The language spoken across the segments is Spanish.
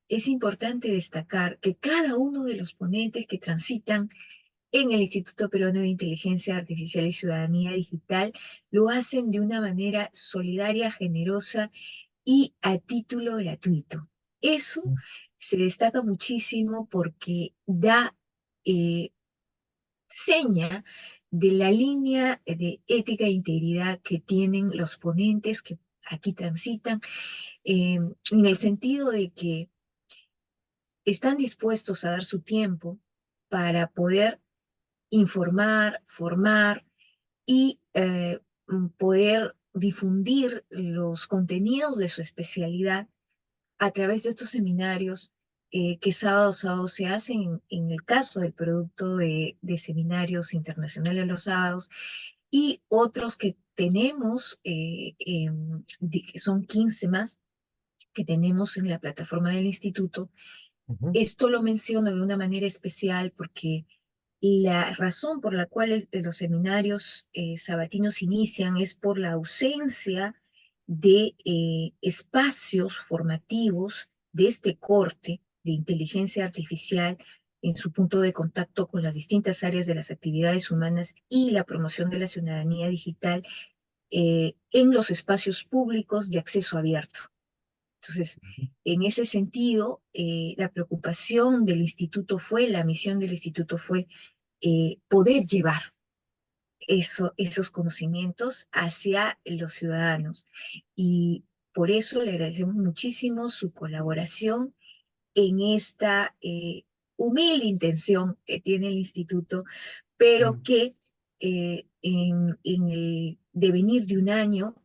es importante destacar que cada uno de los ponentes que transitan en el Instituto Peruano de Inteligencia Artificial y Ciudadanía Digital lo hacen de una manera solidaria, generosa y a título gratuito. Eso se destaca muchísimo porque da seña de la línea de ética e integridad que tienen los ponentes que aquí transitan, en el sentido de que están dispuestos a dar su tiempo para poder informar, formar y poder difundir los contenidos de su especialidad a través de estos seminarios que sábado a sábado se hacen en el caso del producto de seminarios internacionales los sábados y otros que tenemos, que son 15 más, que tenemos en la plataforma del instituto. Esto lo menciono de una manera especial porque la razón por la cual los seminarios sabatinos inician es por la ausencia de espacios formativos de este corte de inteligencia artificial en su punto de contacto con las distintas áreas de las actividades humanas y la promoción de la ciudadanía digital en los espacios públicos de acceso abierto. Entonces, en ese sentido, la preocupación del instituto fue, la misión del instituto fue poder llevar esos conocimientos hacia los ciudadanos. Y por eso le agradecemos muchísimo su colaboración en esta humilde intención que tiene el instituto, pero que en el devenir de un año,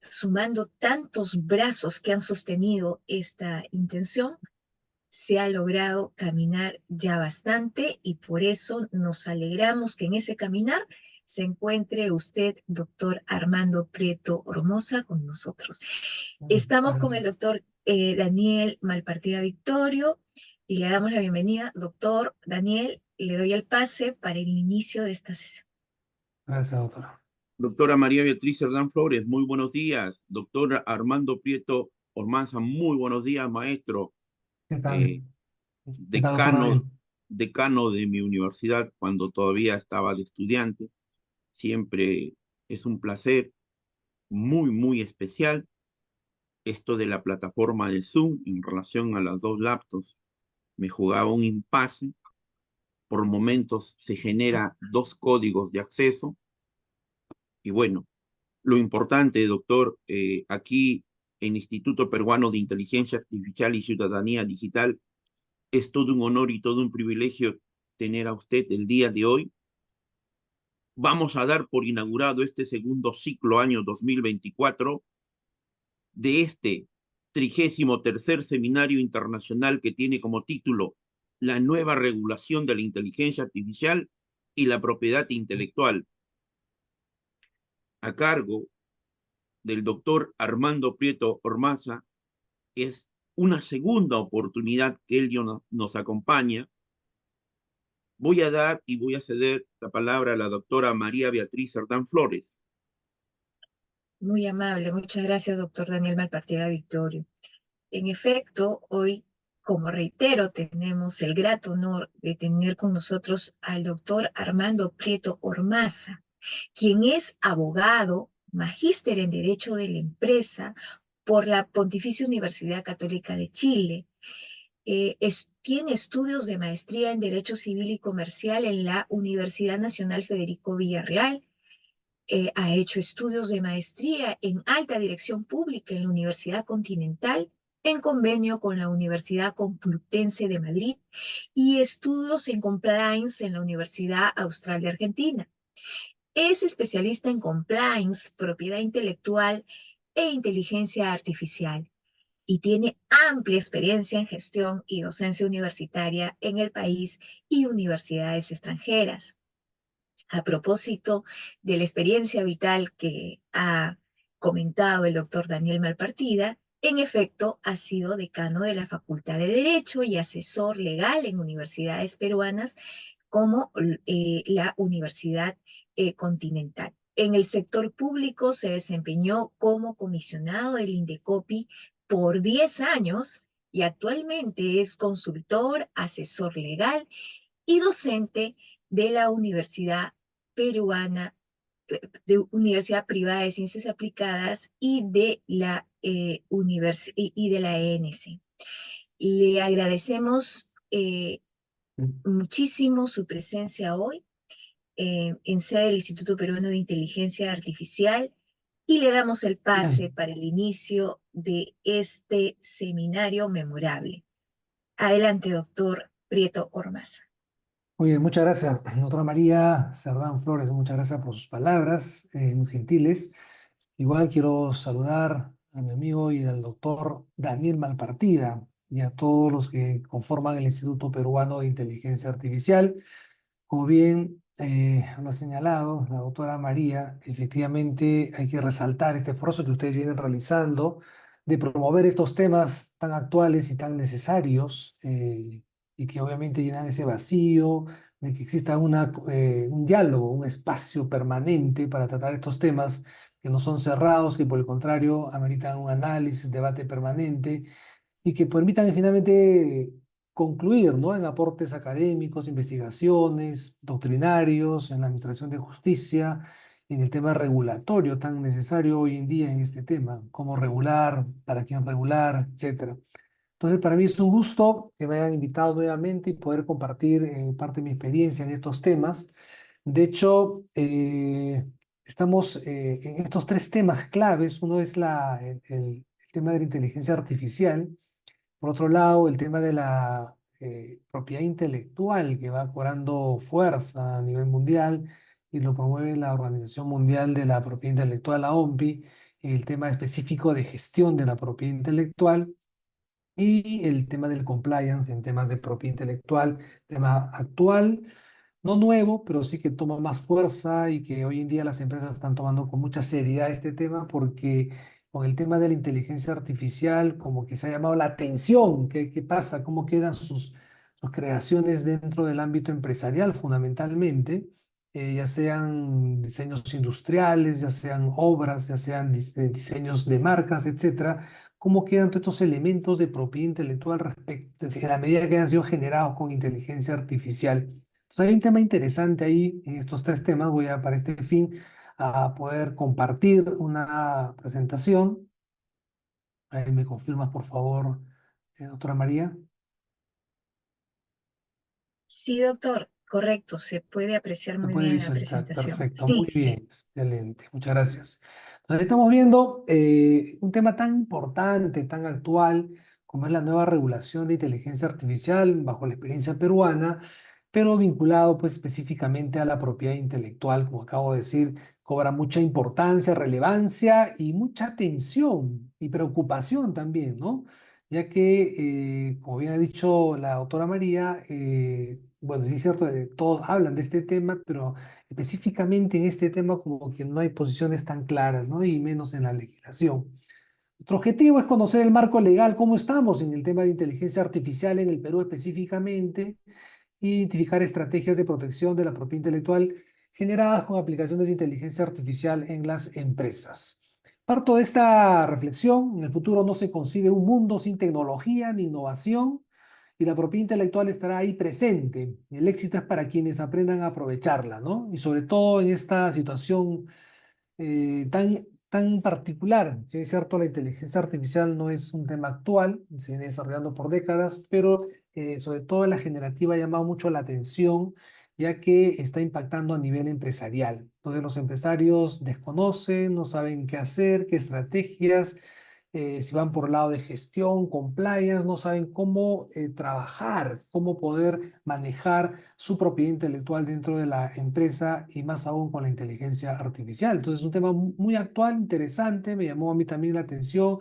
sumando tantos brazos que han sostenido esta intención, se ha logrado caminar ya bastante y por eso nos alegramos que en ese caminar se encuentre usted, doctor Armando Prieto Ormoza, con nosotros. Estamos con el Gracias. doctor Daniel Malpartida Victorio y le damos la bienvenida. Doctor Daniel, le doy el pase para el inicio de esta sesión. Gracias, doctora. Doctora María Beatriz Cerdán Flores, muy buenos días. Doctor Armando Prieto Ormaza, muy buenos días, maestro. ¿Qué tal? Eh, ¿Qué tal, doctor Daniel? decano de mi universidad cuando todavía estaba de estudiante. Siempre es un placer muy especial esto de la plataforma del Zoom en relación a las dos laptops. Me jugaba un impasse. Por momentos se genera dos códigos de acceso. Y bueno, lo importante, doctor, aquí en Instituto Peruano de Inteligencia Artificial y Ciudadanía Digital, es todo un honor y todo un privilegio tener a usted el día de hoy. Vamos a dar por inaugurado este segundo ciclo año 2024 de este 33º Seminario Internacional que tiene como título La nueva regulación de la inteligencia artificial y la propiedad intelectual, a cargo del doctor Armando Prieto Ormaza. Es una segunda oportunidad que él nos acompaña. Voy a dar y voy a ceder la palabra a la doctora María Beatriz Cerdán Flores. Muy amable, muchas gracias, doctor Daniel Malpartida Victorio. En efecto, hoy, como reitero, tenemos el grato honor de tener con nosotros al doctor Armando Prieto Ormaza, quien es abogado, magíster en Derecho de la Empresa por la Pontificia Universidad Católica de Chile. Tiene estudios de maestría en Derecho Civil y Comercial en la Universidad Nacional Federico Villarreal. Ha hecho estudios de maestría en Alta Dirección Pública en la Universidad Continental, en convenio con la Universidad Complutense de Madrid, y estudios en Compliance en la Universidad Austral de Argentina. Es especialista en Compliance, propiedad intelectual e inteligencia artificial, y tiene amplia experiencia en gestión y docencia universitaria en el país y universidades extranjeras. A propósito de la experiencia vital que ha comentado el doctor Daniel Malpartida, en efecto, ha sido decano de la Facultad de Derecho y asesor legal en universidades peruanas como la Universidad Continental. En el sector público se desempeñó como comisionado del INDECOPI por 10 años y actualmente es consultor, asesor legal y docente de la Universidad Peruana, Universidad Privada de Ciencias Aplicadas y de la, y de la ENC. Le agradecemos muchísimo su presencia hoy en sede del Instituto Peruano de Inteligencia Artificial y le damos el pase para el inicio de este seminario memorable. Adelante, doctor Prieto Ormaza. Muy bien, muchas gracias, doctora María Cerdán Flores, muchas gracias por sus palabras, muy gentiles. Igual quiero saludar a mi amigo y al doctor Daniel Malpartida y a todos los que conforman el Instituto Peruano de Inteligencia Artificial. Como bien lo ha señalado la doctora María, efectivamente hay que resaltar este esfuerzo que ustedes vienen realizando de promover estos temas tan actuales y tan necesarios y que obviamente llenan ese vacío, de que exista un diálogo, un espacio permanente para tratar estos temas que no son cerrados, que por el contrario ameritan un análisis, debate permanente y que permitan finalmente concluir, ¿no? En aportes académicos, investigaciones, doctrinarios, en la administración de justicia, en el tema regulatorio tan necesario hoy en día en este tema, cómo regular, para quién regular, etcétera. Entonces, para mí es un gusto que me hayan invitado nuevamente y poder compartir parte de mi experiencia en estos temas. De hecho, estamos en estos tres temas claves. Uno es el tema de la inteligencia artificial. Por otro lado, el tema de la propiedad intelectual que va cobrando fuerza a nivel mundial y lo promueve la Organización Mundial de la Propiedad Intelectual, la OMPI, el tema específico de gestión de la propiedad intelectual y el tema del compliance en temas de propiedad intelectual, tema actual, no nuevo, pero sí que toma más fuerza y que hoy en día las empresas están tomando con mucha seriedad este tema porque con el tema de la inteligencia artificial como que se ha llamado la atención, ¿qué pasa? ¿Cómo quedan sus creaciones dentro del ámbito empresarial fundamentalmente? Ya sean diseños industriales, ya sean obras, ya sean diseños de marcas, etcétera. ¿Cómo quedan todos estos elementos de propiedad intelectual respecto, en la medida que han sido generados con inteligencia artificial? Entonces, hay un tema interesante ahí en estos tres temas. Voy a, para este fin, a poder compartir una presentación. Ahí me confirmas, por favor, doctora María. Sí, doctor, correcto, se puede apreciar Se muy puede bien la visualizar. presentación. Perfecto, muy Sí, sí. bien. Excelente. Muchas gracias. Entonces, estamos viendo un tema tan importante, tan actual, como es la nueva regulación de inteligencia artificial bajo la experiencia peruana, pero vinculado pues específicamente a la propiedad intelectual, como acabo de decir, cobra mucha importancia, relevancia y mucha atención y preocupación también, ¿no? Ya que, como bien ha dicho la doctora María, bueno, sí es cierto, todos hablan de este tema, pero específicamente en este tema como que no hay posiciones tan claras, ¿no? Y menos en la legislación. Nuestro objetivo es conocer el marco legal, cómo estamos en el tema de inteligencia artificial en el Perú específicamente, identificar estrategias de protección de la propiedad intelectual generadas con aplicaciones de inteligencia artificial en las empresas. Parto de esta reflexión, en el futuro no se concibe un mundo sin tecnología ni innovación y la propiedad intelectual estará ahí presente. El éxito es para quienes aprendan a aprovecharla, ¿no? Y sobre todo en esta situación tan particular. Si es cierto, la inteligencia artificial no es un tema actual, se viene desarrollando por décadas, pero sobre todo la generativa ha llamado mucho la atención, ya que está impactando a nivel empresarial. Entonces los empresarios desconocen, no saben qué hacer, qué estrategias, si van por el lado de gestión, compliance, no saben cómo trabajar, cómo poder manejar su propiedad intelectual dentro de la empresa y más aún con la inteligencia artificial. Entonces es un tema muy actual, interesante, me llamó a mí también la atención.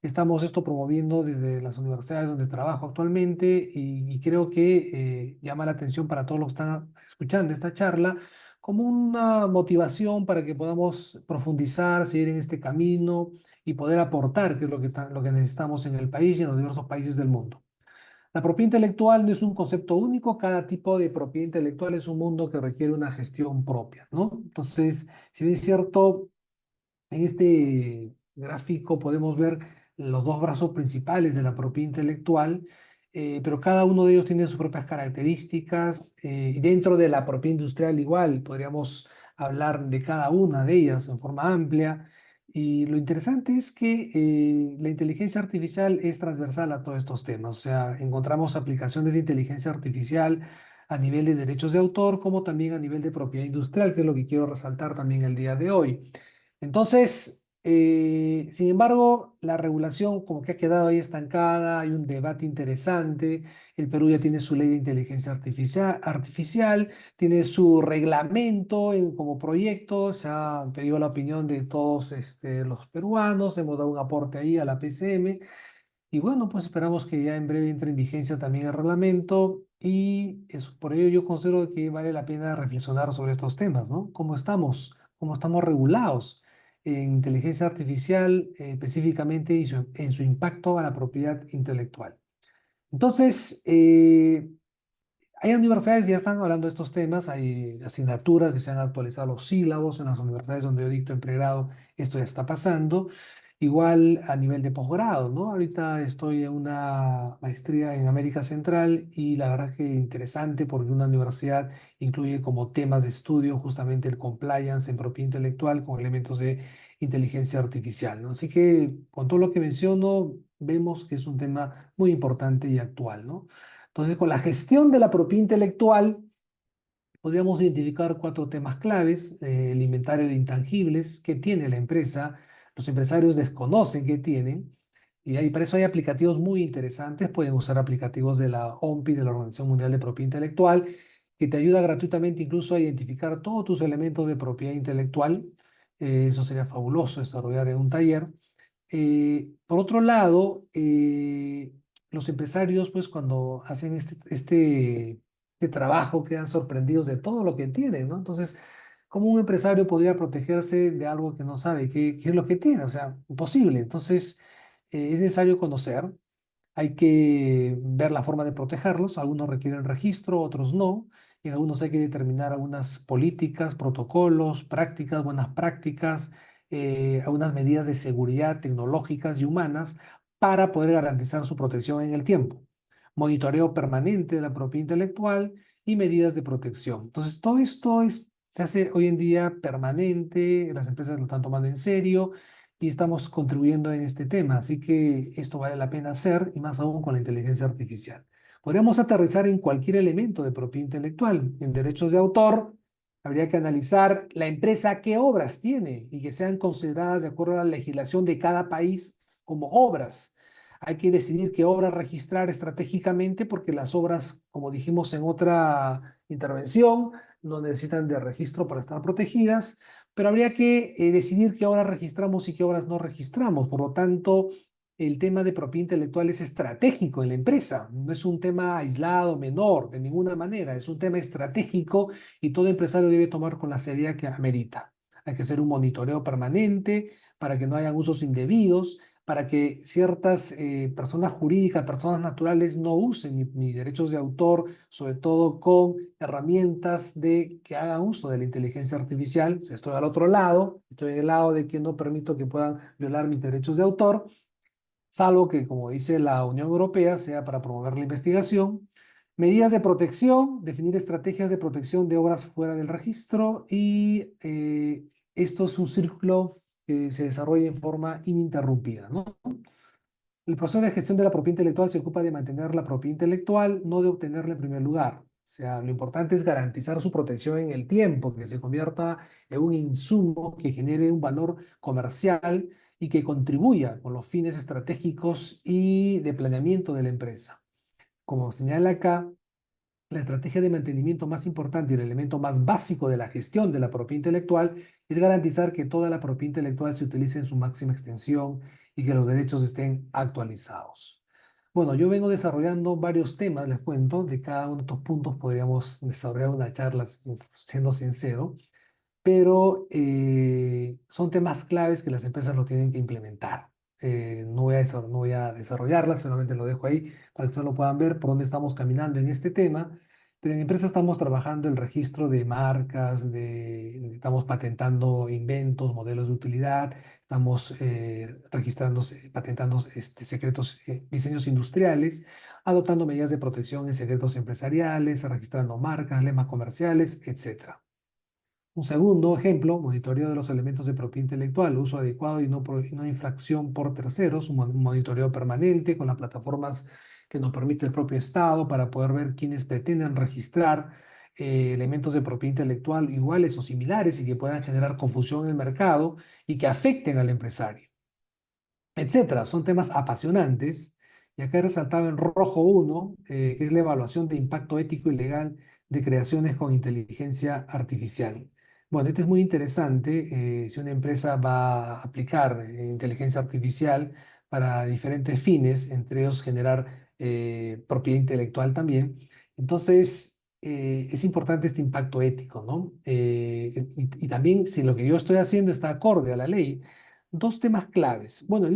Estamos esto promoviendo desde las universidades donde trabajo actualmente y creo que llama la atención para todos los que están escuchando esta charla como una motivación para que podamos profundizar, seguir en este camino y poder aportar, que es lo que necesitamos en el país y en los diversos países del mundo. La propiedad intelectual no es un concepto único, cada tipo de propiedad intelectual es un mundo que requiere una gestión propia, ¿no? Entonces, si bien es cierto, en este gráfico podemos ver los dos brazos principales de la propiedad intelectual, pero cada uno de ellos tiene sus propias características, y dentro de la propiedad industrial igual podríamos hablar de cada una de ellas en forma amplia. Y lo interesante es que la inteligencia artificial es transversal a todos estos temas. O sea, encontramos aplicaciones de inteligencia artificial a nivel de derechos de autor, como también a nivel de propiedad industrial, que es lo que quiero resaltar también el día de hoy. Entonces, sin embargo, la regulación como que ha quedado ahí estancada, hay un debate interesante. El Perú ya tiene su ley de inteligencia artificial, tiene su reglamento como proyecto, se ha pedido la opinión de todos los peruanos, hemos dado un aporte ahí a la PCM. Y bueno, pues esperamos que ya en breve entre en vigencia también el reglamento, y por ello yo considero que vale la pena reflexionar sobre estos temas, ¿no? ¿Cómo estamos? ¿Cómo estamos regulados en inteligencia artificial, específicamente en su impacto a la propiedad intelectual? Entonces, hay universidades que ya están hablando de estos temas, hay asignaturas que se han actualizado los sílabos en las universidades donde yo dicto en pregrado, esto ya está pasando. Igual a nivel de posgrado, ¿no? Ahorita estoy en una maestría en América Central y la verdad es que interesante porque una universidad incluye como temas de estudio justamente el compliance en propiedad intelectual con elementos de inteligencia artificial, ¿no? Así que con todo lo que menciono, vemos que es un tema muy importante y actual, ¿no? Entonces, con la gestión de la propiedad intelectual, podríamos identificar cuatro temas claves: el inventario de intangibles que tiene la empresa, los empresarios desconocen que tienen, y ahí, para eso hay aplicativos muy interesantes. Pueden usar aplicativos de la OMPI, de la Organización Mundial de Propiedad Intelectual, que te ayuda gratuitamente incluso a identificar todos tus elementos de propiedad intelectual. Eso sería fabuloso desarrollar en un taller. Por otro lado, los empresarios, pues cuando hacen este trabajo, quedan sorprendidos de todo lo que tienen, ¿no? Entonces, ¿cómo un empresario podría protegerse de algo que no sabe qué es lo que tiene? O sea, imposible. Entonces, es necesario conocer, hay que ver la forma de protegerlos. Algunos requieren registro, otros no. Y en algunos hay que determinar algunas políticas, protocolos, prácticas, buenas prácticas, algunas medidas de seguridad tecnológicas y humanas para poder garantizar su protección en el tiempo. Monitoreo permanente de la propiedad intelectual y medidas de protección. Entonces, todo esto se hace hoy en día permanente, las empresas lo están tomando en serio y estamos contribuyendo en este tema. Así que esto vale la pena hacer, y más aún con la inteligencia artificial. Podríamos aterrizar en cualquier elemento de propiedad intelectual. En derechos de autor, habría que analizar la empresa qué obras tiene y que sean consideradas de acuerdo a la legislación de cada país como obras. Hay que decidir qué obras registrar estratégicamente, porque las obras, como dijimos en otra intervención, no necesitan de registro para estar protegidas, pero habría que decidir qué obras registramos y qué obras no registramos. Por lo tanto, el tema de propiedad intelectual es estratégico en la empresa, no es un tema aislado, menor, de ninguna manera, es un tema estratégico y todo empresario debe tomar con la seriedad que amerita. Hay que hacer un monitoreo permanente para que no haya usos indebidos, para que ciertas personas jurídicas, personas naturales no usen ni derechos de autor, sobre todo con herramientas que hagan uso de la inteligencia artificial. Si estoy al otro lado, estoy en el lado de que no permito que puedan violar mis derechos de autor, salvo que, como dice la Unión Europea, sea para promover la investigación. Medidas de protección, definir estrategias de protección de obras fuera del registro, y esto es un círculo que se desarrolla en forma ininterrumpida, ¿no? El proceso de gestión de la propiedad intelectual se ocupa de mantener la propiedad intelectual, no de obtenerla en primer lugar. O sea, lo importante es garantizar su protección en el tiempo, que se convierta en un insumo que genere un valor comercial y que contribuya con los fines estratégicos y de planeamiento de la empresa. Como señala acá, la estrategia de mantenimiento más importante y el elemento más básico de la gestión de la propiedad intelectual es garantizar que toda la propiedad intelectual se utilice en su máxima extensión y que los derechos estén actualizados. Bueno, yo vengo desarrollando varios temas, les cuento. De cada uno de estos puntos podríamos desarrollar una charla, siendo sincero, pero son temas claves que las empresas lo tienen que implementar. No voy a desarrollarlas, solamente lo dejo ahí para que ustedes lo puedan ver por dónde estamos caminando en este tema. Pero en empresa estamos trabajando el registro de marcas, estamos patentando inventos, modelos de utilidad, estamos registrando, patentando secretos, diseños industriales, adoptando medidas de protección en secretos empresariales, registrando marcas, lemas comerciales, etcétera. Un segundo ejemplo, monitoreo de los elementos de propiedad intelectual, uso adecuado y no infracción por terceros, un monitoreo permanente con las plataformas que nos permite el propio Estado para poder ver quiénes pretenden registrar elementos de propiedad intelectual iguales o similares y que puedan generar confusión en el mercado y que afecten al empresario, etcétera. Son temas apasionantes. Y acá he resaltado en rojo uno, que es la evaluación de impacto ético y legal de creaciones con inteligencia artificial. Bueno, este es muy interesante. Si una empresa va a aplicar inteligencia artificial para diferentes fines, entre ellos generar propiedad intelectual también, entonces es importante este impacto ético, ¿no? Y también si lo que yo estoy haciendo está acorde a la ley. Dos temas claves. Bueno, en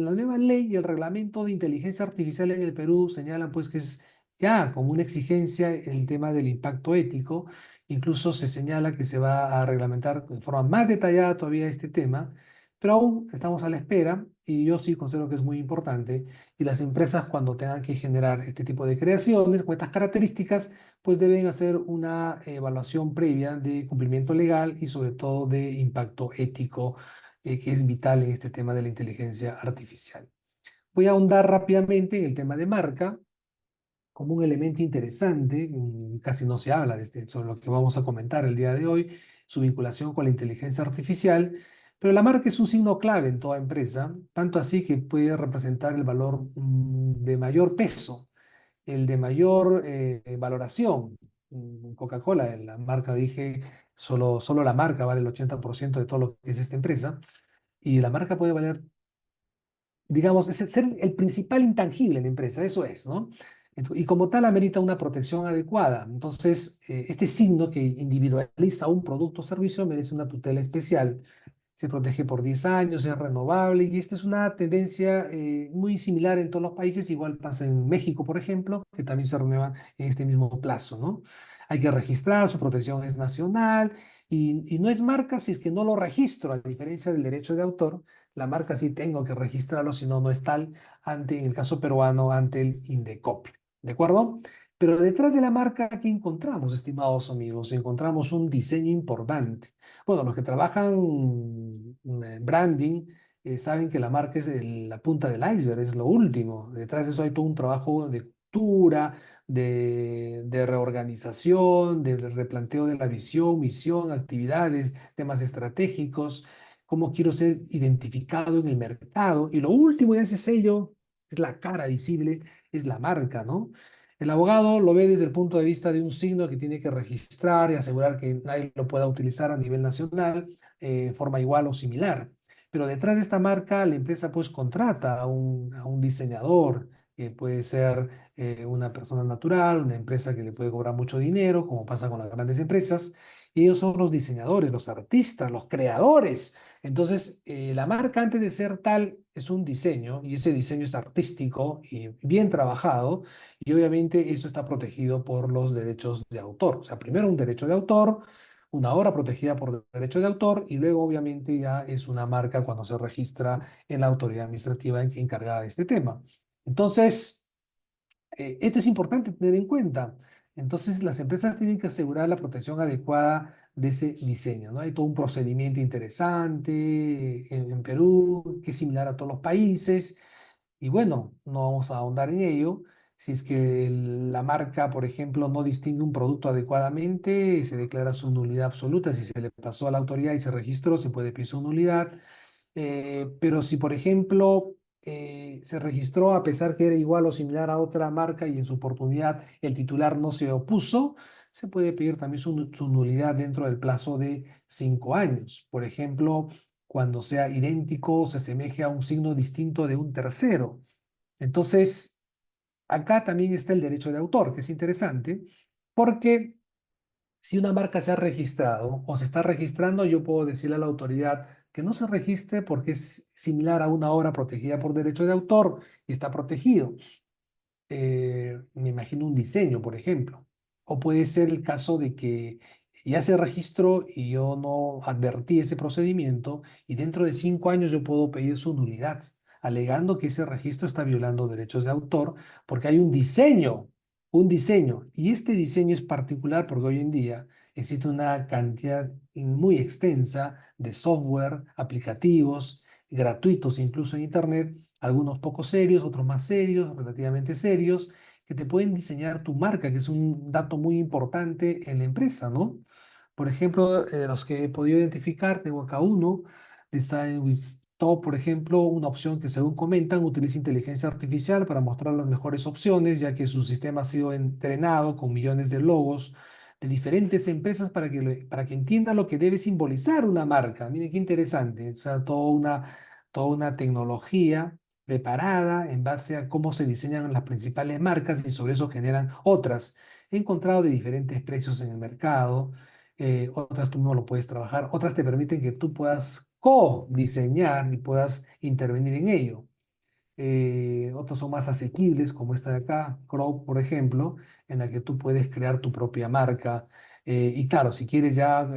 la nueva ley y el reglamento de inteligencia artificial en el Perú señalan pues que es ya como una exigencia el tema del impacto ético. Incluso se señala que se va a reglamentar de forma más detallada todavía este tema, pero aún estamos a la espera y yo sí considero que es muy importante y las empresas cuando tengan que generar este tipo de creaciones con estas características, pues deben hacer una evaluación previa de cumplimiento legal y sobre todo de impacto ético que es vital en este tema de la inteligencia artificial. Voy a ahondar rápidamente en el tema de marca como un elemento interesante, casi no se habla de sobre lo que vamos a comentar el día de hoy, su vinculación con la inteligencia artificial, pero la marca es un signo clave en toda empresa, tanto así que puede representar el valor de mayor peso, el de mayor valoración. Coca-Cola, la marca, dije, solo la marca vale el 80% de todo lo que es esta empresa y la marca puede valer, digamos, es ser el principal intangible en la empresa, eso es, ¿no? Y como tal amerita una protección adecuada. Entonces, este signo que individualiza un producto o servicio merece una tutela especial. Se protege por 10 años, es renovable y esta es una tendencia muy similar en todos los países. Igual pasa en México, por ejemplo, que también se renueva en este mismo plazo, ¿no? Hay que registrar, su protección es nacional y no es marca si es que no lo registro, a diferencia del derecho de autor. La marca sí tengo que registrarlo, si no, no es tal, en el caso peruano, ante el INDECOP. ¿De acuerdo? Pero detrás de la marca, ¿qué encontramos, estimados amigos? Encontramos un diseño importante. Bueno, los que trabajan en branding saben que la marca es la punta del iceberg, es lo último. Detrás de eso hay todo un trabajo de cultura, de reorganización, de replanteo de la visión, misión, actividades, temas estratégicos, cómo quiero ser identificado en el mercado. Y lo último de ese sello es la cara visible, es la marca, ¿no? El abogado lo ve desde el punto de vista de un signo que tiene que registrar y asegurar que nadie lo pueda utilizar a nivel nacional de forma igual o similar. Pero detrás de esta marca, la empresa pues contrata a un diseñador, que puede ser una persona natural, una empresa que le puede cobrar mucho dinero, como pasa con las grandes empresas. Y ellos son los diseñadores, los artistas, los creadores. Entonces, la marca antes de ser tal es un diseño y ese diseño es artístico y bien trabajado y obviamente eso está protegido por los derechos de autor. O sea, primero un derecho de autor, una obra protegida por derecho de autor y luego obviamente ya es una marca cuando se registra en la autoridad administrativa encargada de este tema. Entonces, esto es importante tener en cuenta. Entonces, las empresas tienen que asegurar la protección adecuada de ese diseño, ¿no? Hay todo un procedimiento interesante en Perú, que es similar a todos los países, y bueno, no vamos a ahondar en ello. Si es que la marca, por ejemplo, no distingue un producto adecuadamente, se declara su nulidad absoluta. Si se le pasó a la autoridad y se registró, se puede pedir su nulidad. Pero si, por ejemplo, se registró a pesar que era igual o similar a otra marca y en su oportunidad el titular no se opuso, se puede pedir también su nulidad dentro del plazo de 5 años. Por ejemplo, cuando sea idéntico o se asemeje a un signo distinto de un tercero. Entonces, acá también está el derecho de autor, que es interesante, porque si una marca se ha registrado o se está registrando, yo puedo decirle a la autoridad que no se registre porque es similar a una obra protegida por derecho de autor y está protegido. Me imagino un diseño, por ejemplo. O puede ser el caso de que ya se registró y yo no advertí ese procedimiento y dentro de 5 años yo puedo pedir su nulidad, alegando que ese registro está violando derechos de autor porque hay un diseño. Y este diseño es particular porque hoy en día existe una cantidad muy extensa de software, aplicativos, gratuitos incluso en Internet, algunos poco serios, otros más serios, relativamente serios, que te pueden diseñar tu marca, que es un dato muy importante en la empresa, ¿no? Por ejemplo, los que he podido identificar, tengo acá uno, Design with Top, por ejemplo, una opción que según comentan utiliza inteligencia artificial para mostrar las mejores opciones, ya que su sistema ha sido entrenado con millones de logos de diferentes empresas para que entienda lo que debe simbolizar una marca. Miren qué interesante, o sea, toda una tecnología preparada en base a cómo se diseñan las principales marcas y sobre eso generan otras. He encontrado de diferentes precios en el mercado, otras tú no lo puedes trabajar, otras te permiten que tú puedas co-diseñar y puedas intervenir en ello. Otros son más asequibles, como esta de acá, Crow, por ejemplo, en la que tú puedes crear tu propia marca. Y claro, si quieres ya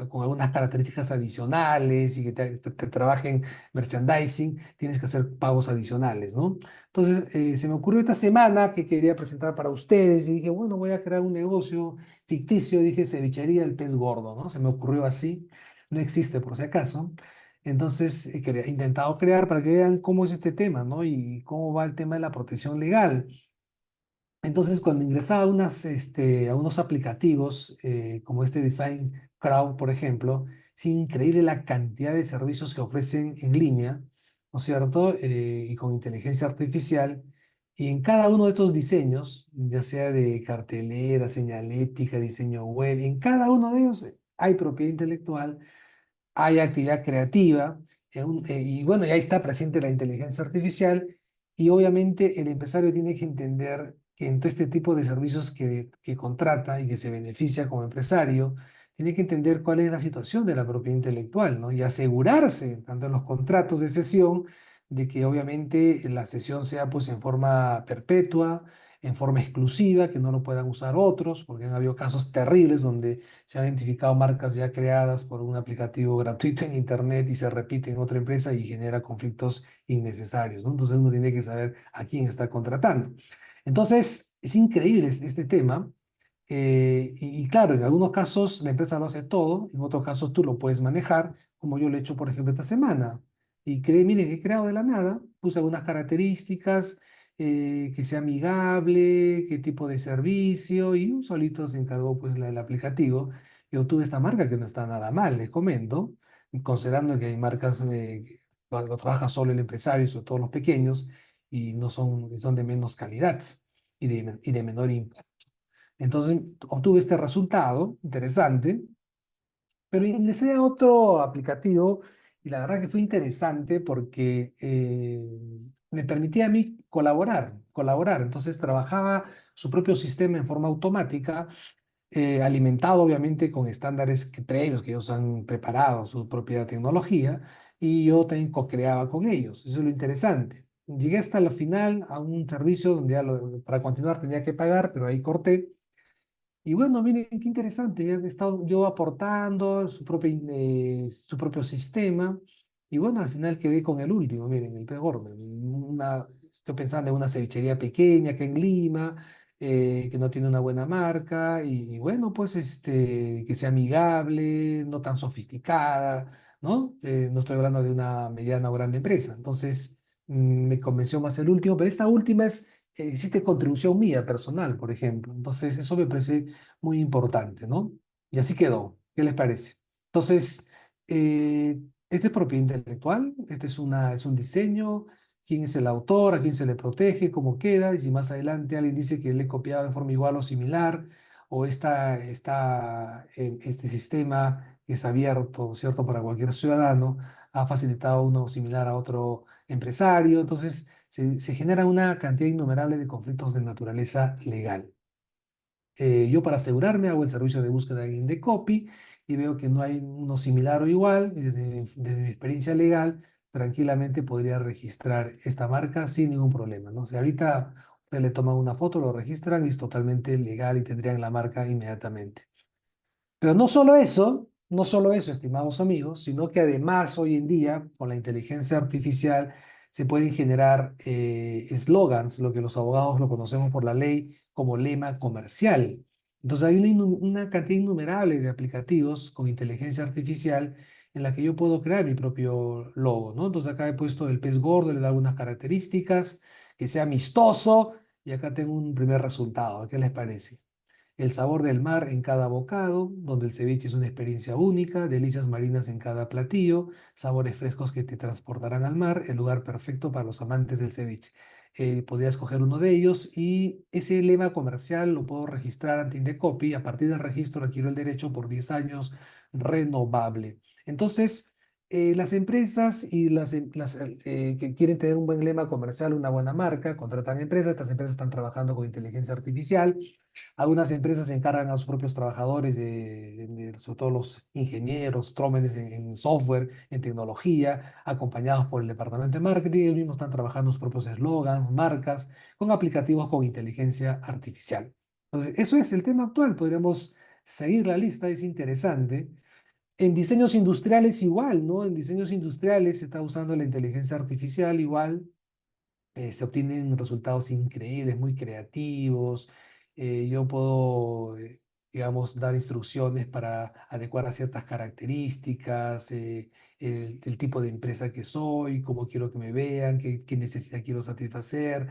con algunas características adicionales y que te trabajen merchandising, tienes que hacer pagos adicionales, ¿no? Entonces, se me ocurrió esta semana que quería presentar para ustedes y dije, bueno, voy a crear un negocio ficticio, dije cevichería El Pez Gordo, ¿no? Se me ocurrió así, no existe por si acaso. Entonces, he intentado crear para que vean cómo es este tema, ¿no? Y cómo va el tema de la protección legal. Entonces, cuando ingresaba a unos aplicativos, como este Design Crowd, por ejemplo, es increíble la cantidad de servicios que ofrecen en línea, ¿no es cierto? Y con inteligencia artificial. Y en cada uno de estos diseños, ya sea de cartelera, señalética, diseño web, en cada uno de ellos hay propiedad intelectual, hay actividad creativa, y bueno, y ahí está presente la inteligencia artificial, y obviamente el empresario tiene que entender que en todo este tipo de servicios que contrata y que se beneficia como empresario, tiene que entender cuál es la situación de la propiedad intelectual, ¿no? Y asegurarse, tanto en los contratos de cesión, de que obviamente la cesión sea pues en forma perpetua, en forma exclusiva, que no lo puedan usar otros, porque han habido casos terribles donde se han identificado marcas ya creadas por un aplicativo gratuito en Internet y se repite en otra empresa y genera conflictos innecesarios, ¿no? Entonces uno tiene que saber a quién está contratando. Entonces, es increíble este tema. Y claro, en algunos casos la empresa lo hace todo, en otros casos tú lo puedes manejar, como yo lo he hecho, por ejemplo, esta semana. Y miren, he creado de la nada, puse algunas características, que sea amigable, qué tipo de servicio, y un solito se encargó pues el aplicativo. Yo obtuve esta marca que no está nada mal, les comento, considerando que hay marcas que lo trabaja solo el empresario, sobre todo los pequeños, y no son de menos calidad y de menor impacto. Entonces obtuve este resultado interesante, pero ingresé a otro aplicativo y la verdad que fue interesante porque me permitía a mí colaborar. Entonces trabajaba su propio sistema en forma automática, alimentado obviamente con estándares previos que ellos han preparado, su propia tecnología, y yo también co-creaba con ellos. Eso es lo interesante. Llegué hasta la final a un servicio donde para continuar tenía que pagar, pero ahí corté. Y bueno, miren qué interesante, he estado yo aportando su propio sistema y bueno, al final quedé con el último, miren, el peor. Estoy pensando en una cevichería pequeña que en Lima, que no tiene una buena marca y bueno, pues que sea amigable, no tan sofisticada, ¿no? No estoy hablando de una mediana o grande empresa. Entonces, me convenció más el último, pero esta última existe contribución mía personal, por ejemplo. Entonces, eso me parece muy importante, ¿no? Y así quedó. ¿Qué les parece? Entonces, este es propiedad intelectual, es un diseño, quién es el autor, a quién se le protege, cómo queda, y si más adelante alguien dice que le he copiado de forma igual o similar, o este sistema que es abierto, ¿cierto?, para cualquier ciudadano, ha facilitado uno similar a otro empresario, entonces se genera una cantidad innumerable de conflictos de naturaleza legal. Yo para asegurarme hago el servicio de búsqueda en Indecopy y veo que no hay uno similar o igual. Y desde mi experiencia legal, tranquilamente podría registrar esta marca sin ningún problema, ¿no? Si ahorita usted le toman una foto, lo registran y es totalmente legal y tendrían la marca inmediatamente. Pero no solo eso, estimados amigos, sino que además hoy en día, con la inteligencia artificial, se pueden generar eslogans, lo que los abogados lo conocemos por la ley como lema comercial. Entonces hay una cantidad innumerable de aplicativos con inteligencia artificial en la que yo puedo crear mi propio logo, ¿no? Entonces acá he puesto el pez gordo, le da algunas características, que sea amistoso, y acá tengo un primer resultado. ¿Qué les parece? El sabor del mar en cada bocado, donde el ceviche es una experiencia única, delicias marinas en cada platillo, sabores frescos que te transportarán al mar, el lugar perfecto para los amantes del ceviche. Podría escoger uno de ellos y ese lema comercial lo puedo registrar ante Indecopy. A partir del registro adquiero el derecho por 10 años renovable. Entonces, las empresas y que quieren tener un buen lema comercial, una buena marca, contratan empresas. Estas empresas están trabajando con inteligencia artificial. Algunas empresas se encargan a sus propios trabajadores, sobre todo los ingenieros, trómenes en software, en tecnología, acompañados por el departamento de marketing. Ellos mismos están trabajando sus propios eslogans, marcas, con aplicativos con inteligencia artificial. Entonces, eso es el tema actual. Podríamos seguir la lista, es interesante. En diseños industriales igual, ¿no? En diseños industriales se está usando la inteligencia artificial igual. Se obtienen resultados increíbles, muy creativos. Yo puedo, digamos, dar instrucciones para adecuar a ciertas características, el tipo de empresa que soy, cómo quiero que me vean, qué necesidad quiero satisfacer,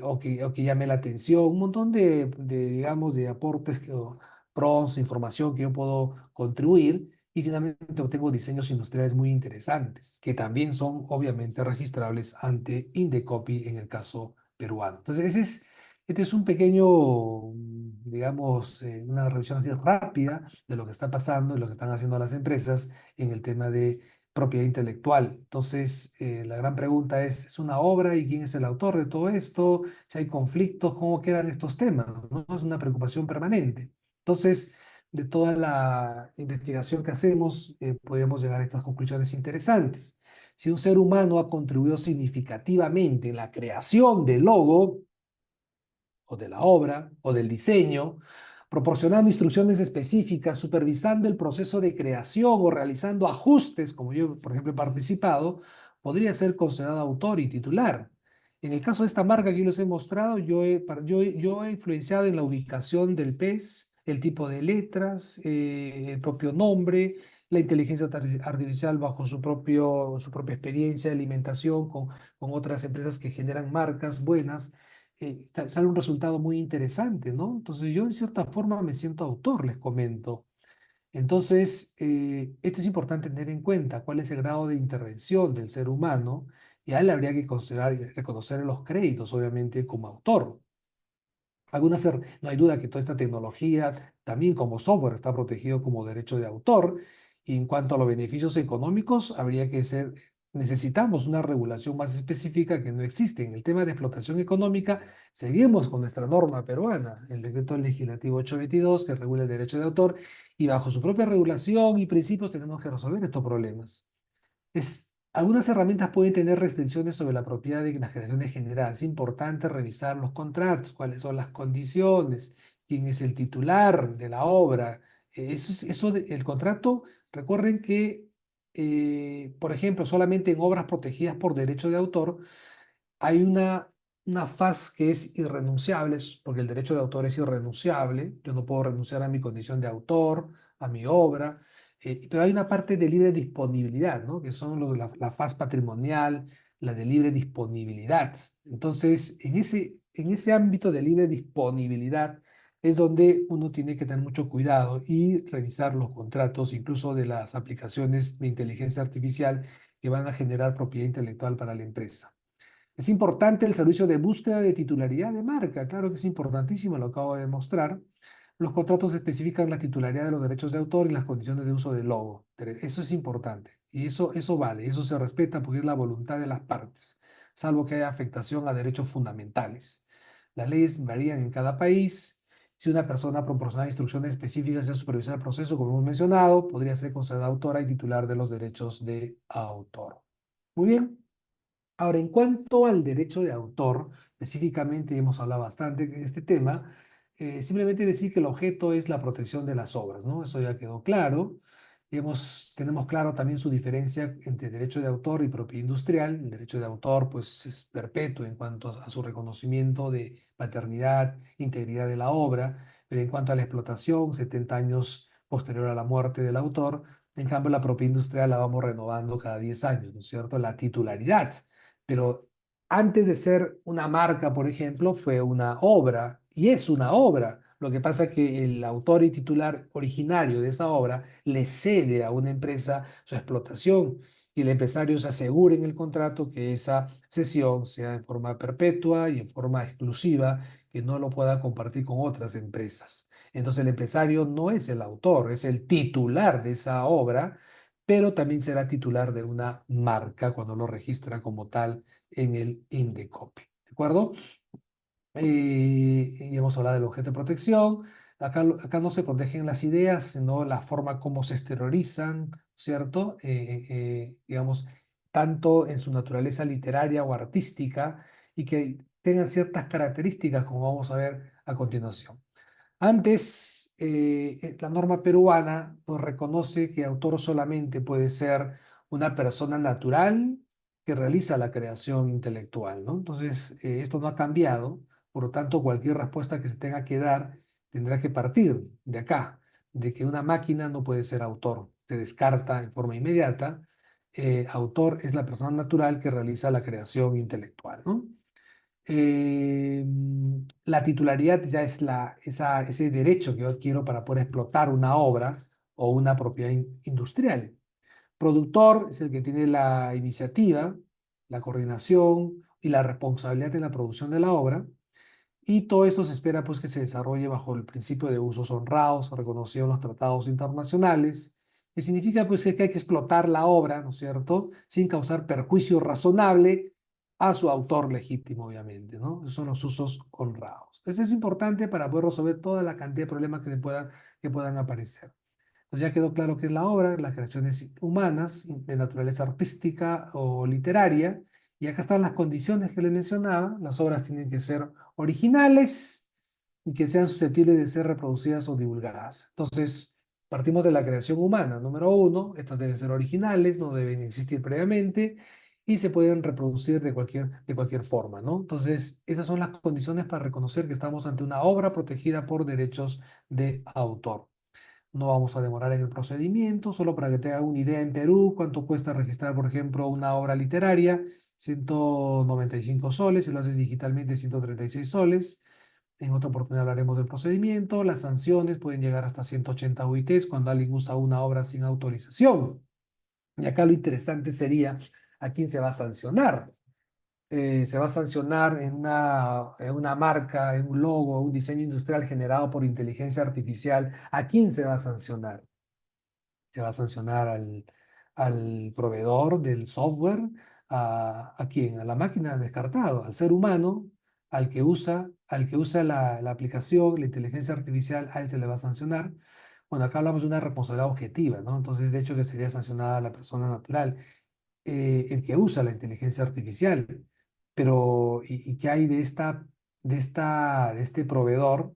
o que llame la atención, un montón digamos, de aportes, o prompts, información que yo puedo contribuir. Y finalmente obtengo diseños industriales muy interesantes, que también son obviamente registrables ante Indecopy en el caso peruano. Entonces, este es un pequeño, digamos, una revisión así rápida de lo que está pasando y lo que están haciendo las empresas en el tema de propiedad intelectual. Entonces, la gran pregunta ¿es una obra y quién es el autor de todo esto? Si hay conflictos, ¿cómo quedan estos temas? ¿No? Es una preocupación permanente. Entonces, de toda la investigación que hacemos, podemos llegar a estas conclusiones interesantes. Si un ser humano ha contribuido significativamente en la creación del logo, o de la obra, o del diseño, proporcionando instrucciones específicas, supervisando el proceso de creación o realizando ajustes, como yo, por ejemplo, he participado, podría ser considerado autor y titular. En el caso de esta marca que yo les he mostrado, yo he influenciado en la ubicación del pez, el tipo de letras, el propio nombre, la inteligencia artificial bajo su propia experiencia de alimentación con otras empresas que generan marcas buenas. Sale un resultado muy interesante, ¿no? Entonces yo en cierta forma me siento autor, les comento. Entonces, esto es importante tener en cuenta cuál es el grado de intervención del ser humano y a él habría que considerar y reconocer los créditos, obviamente, como autor. No hay duda que toda esta tecnología, también como software, está protegido como derecho de autor. Y en cuanto a los beneficios económicos, necesitamos una regulación más específica que no existe. En el tema de explotación económica, seguimos con nuestra norma peruana, el decreto legislativo 822, que regula el derecho de autor, y bajo su propia regulación y principios tenemos que resolver estos problemas. Algunas herramientas pueden tener restricciones sobre la propiedad de la generación de general. Es importante revisar los contratos, cuáles son las condiciones, quién es el titular de la obra. El contrato, recuerden que, por ejemplo, solamente en obras protegidas por derecho de autor hay una faz que es irrenunciable, porque el derecho de autor es irrenunciable. Yo no puedo renunciar a mi condición de autor, a mi obra. Pero hay una parte de libre disponibilidad, ¿no? Que son la faz patrimonial, la de libre disponibilidad. Entonces, en ese ámbito de libre disponibilidad es donde uno tiene que tener mucho cuidado y revisar los contratos, incluso de las aplicaciones de inteligencia artificial que van a generar propiedad intelectual para la empresa. Es importante el servicio de búsqueda de titularidad de marca. Claro que es importantísimo, lo acabo de demostrar. Los contratos especifican la titularidad de los derechos de autor y las condiciones de uso del logo. Eso es importante y eso vale, eso se respeta porque es la voluntad de las partes, salvo que haya afectación a derechos fundamentales. Las leyes varían en cada país. Si una persona proporciona instrucciones específicas en supervisar el proceso, como hemos mencionado, podría ser considerada autora y titular de los derechos de autor. Muy bien. Ahora, en cuanto al derecho de autor, específicamente hemos hablado bastante en este tema, simplemente decir que el objeto es la protección de las obras, ¿no? Eso ya quedó claro. Tenemos claro también su diferencia entre derecho de autor y propiedad industrial. El derecho de autor, pues, es perpetuo en cuanto a su reconocimiento de paternidad, integridad de la obra, pero en cuanto a la explotación, 70 años posterior a la muerte del autor. En cambio, la propiedad industrial la vamos renovando cada 10 años, ¿no es cierto? La titularidad. Pero antes de ser una marca, por ejemplo, fue una obra y es una obra. Lo que pasa es que el autor y titular originario de esa obra le cede a una empresa su explotación y el empresario se asegura en el contrato que esa cesión sea en forma perpetua y en forma exclusiva, que no lo pueda compartir con otras empresas. Entonces el empresario no es el autor, es el titular de esa obra, pero también será titular de una marca cuando lo registra como tal en el INDECOPI. ¿De acuerdo? Y hemos hablado del objeto de protección. Acá no se protegen las ideas, sino la forma como se exteriorizan, ¿cierto? Digamos, tanto en su naturaleza literaria o artística y que tengan ciertas características, como vamos a ver a continuación. Antes, la norma peruana pues, reconoce que autor solamente puede ser una persona natural que realiza la creación intelectual, ¿no? Entonces, esto no ha cambiado, por lo tanto, cualquier respuesta que se tenga que dar tendrá que partir de acá, de que una máquina no puede ser autor, se descarta en forma inmediata. Autor es la persona natural que realiza la creación intelectual, ¿no? eh, la titularidad ya es ese derecho que yo adquiero para poder explotar una obra o una propiedad industrial. Productor es el que tiene la iniciativa, la coordinación y la responsabilidad en la producción de la obra. Y todo esto se espera pues que se desarrolle bajo el principio de usos honrados, reconocido en los tratados internacionales, que significa pues que hay que explotar la obra, ¿no es cierto?, sin causar perjuicio razonable a su autor legítimo, obviamente, ¿no? Esos son los usos honrados. Eso es importante para poder resolver toda la cantidad de problemas que puedan aparecer. Entonces ya quedó claro qué es la obra, las creaciones humanas de naturaleza artística o literaria, y acá están las condiciones que les mencionaba. Las obras tienen que ser originales y que sean susceptibles de ser reproducidas o divulgadas. Entonces, partimos de la creación humana. Número uno, estas deben ser originales, no deben existir previamente y se pueden reproducir de cualquier forma, ¿no? Entonces, esas son las condiciones para reconocer que estamos ante una obra protegida por derechos de autor. No vamos a demorar en el procedimiento, solo para que te haga una idea en Perú, cuánto cuesta registrar, por ejemplo, una obra literaria, 195 soles, si lo haces digitalmente, 136 soles. En otra oportunidad hablaremos del procedimiento. Las sanciones pueden llegar hasta 180 UITs cuando alguien usa una obra sin autorización. Y acá lo interesante sería a quién se va a sancionar. Se va a sancionar en una marca, en un logo, un diseño industrial generado por inteligencia artificial. ¿A quién se va a sancionar? Se va a sancionar al proveedor del software, ¿a quién? A la máquina de descartado, al ser humano, al que usa la aplicación, la inteligencia artificial, a él se le va a sancionar. Bueno, acá hablamos de una responsabilidad objetiva, ¿no? Entonces, de hecho, que sería sancionada la persona natural, el que usa la inteligencia artificial. Pero, ¿y qué hay de este proveedor,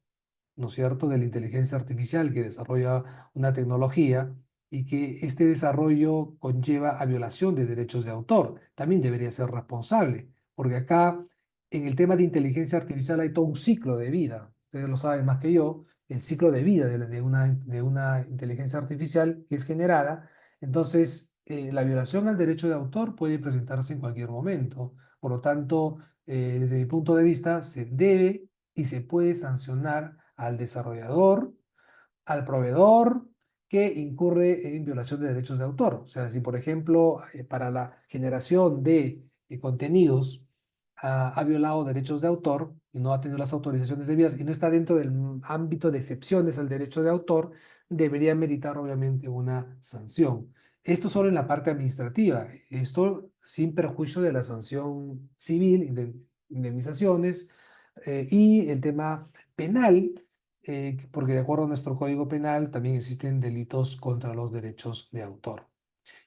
¿no es cierto?, de la inteligencia artificial que desarrolla una tecnología y que este desarrollo conlleva a violación de derechos de autor? También debería ser responsable, porque acá en el tema de inteligencia artificial hay todo un ciclo de vida. Ustedes lo saben más que yo, el ciclo de vida de una inteligencia artificial que es generada. Entonces, la violación al derecho de autor puede presentarse en cualquier momento. Por lo tanto, desde mi punto de vista, se debe y se puede sancionar al desarrollador, al proveedor que incurre en violación de derechos de autor. O sea, si por ejemplo para la generación de contenidos ha violado derechos de autor y no ha tenido las autorizaciones debidas y no está dentro del ámbito de excepciones al derecho de autor, debería meritar obviamente una sanción. Esto solo en la parte administrativa, esto sin perjuicio de la sanción civil, indemnizaciones, y el tema penal, porque de acuerdo a nuestro Código Penal también existen delitos contra los derechos de autor.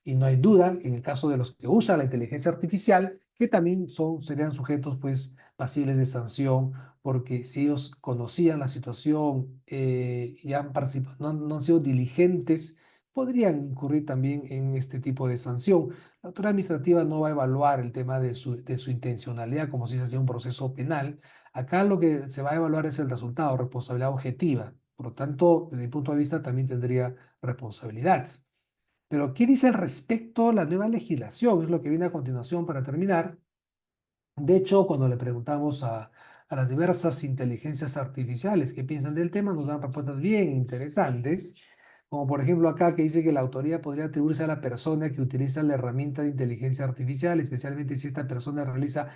Y no hay duda, en el caso de los que usan la inteligencia artificial, que también serían sujetos pues pasibles de sanción porque si ellos conocían la situación y han participado, no han sido diligentes, podrían incurrir también en este tipo de sanción. La autoridad administrativa no va a evaluar el tema de su intencionalidad como si se hacía un proceso penal. Acá lo que se va a evaluar es el resultado, responsabilidad objetiva. Por lo tanto, desde mi punto de vista, también tendría responsabilidad. Pero, ¿qué dice al respecto la nueva legislación? Es lo que viene a continuación para terminar. De hecho, cuando le preguntamos a las diversas inteligencias artificiales qué piensan del tema, nos dan respuestas bien interesantes, como por ejemplo acá que dice que la autoría podría atribuirse a la persona que utiliza la herramienta de inteligencia artificial, especialmente si esta persona realiza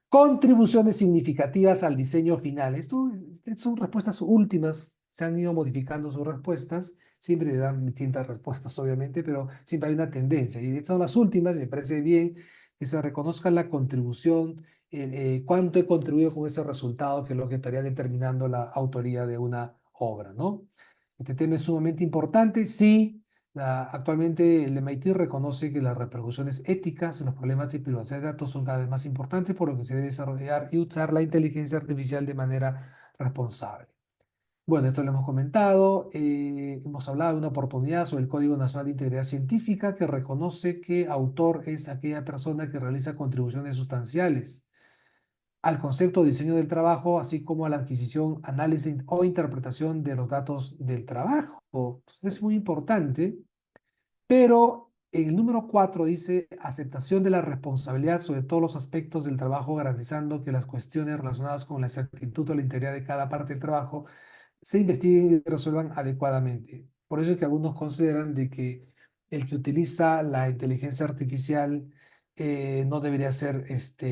contribuciones significativas al diseño final. Estas son respuestas últimas, se han ido modificando sus respuestas, siempre dan distintas respuestas obviamente, pero siempre hay una tendencia. Y estas son las últimas, me parece bien que se reconozca la contribución, cuánto he contribuido con ese resultado, que es lo que estaría determinando la autoría de una obra, ¿no? Este tema es sumamente importante. Sí, actualmente el MIT reconoce que las repercusiones éticas en los problemas de privacidad de datos son cada vez más importantes, por lo que se debe desarrollar y usar la inteligencia artificial de manera responsable. Bueno, esto lo hemos comentado. Hemos hablado de una oportunidad sobre el Código Nacional de Integridad Científica que reconoce que autor es aquella persona que realiza contribuciones sustanciales al concepto de diseño del trabajo, así como a la adquisición, análisis o interpretación de los datos del trabajo. Es muy importante, pero el número 4 dice aceptación de la responsabilidad sobre todos los aspectos del trabajo, garantizando que las cuestiones relacionadas con la exactitud o la integridad de cada parte del trabajo se investiguen y resuelvan adecuadamente. Por eso es que algunos consideran de que el que utiliza la inteligencia artificial no debería ser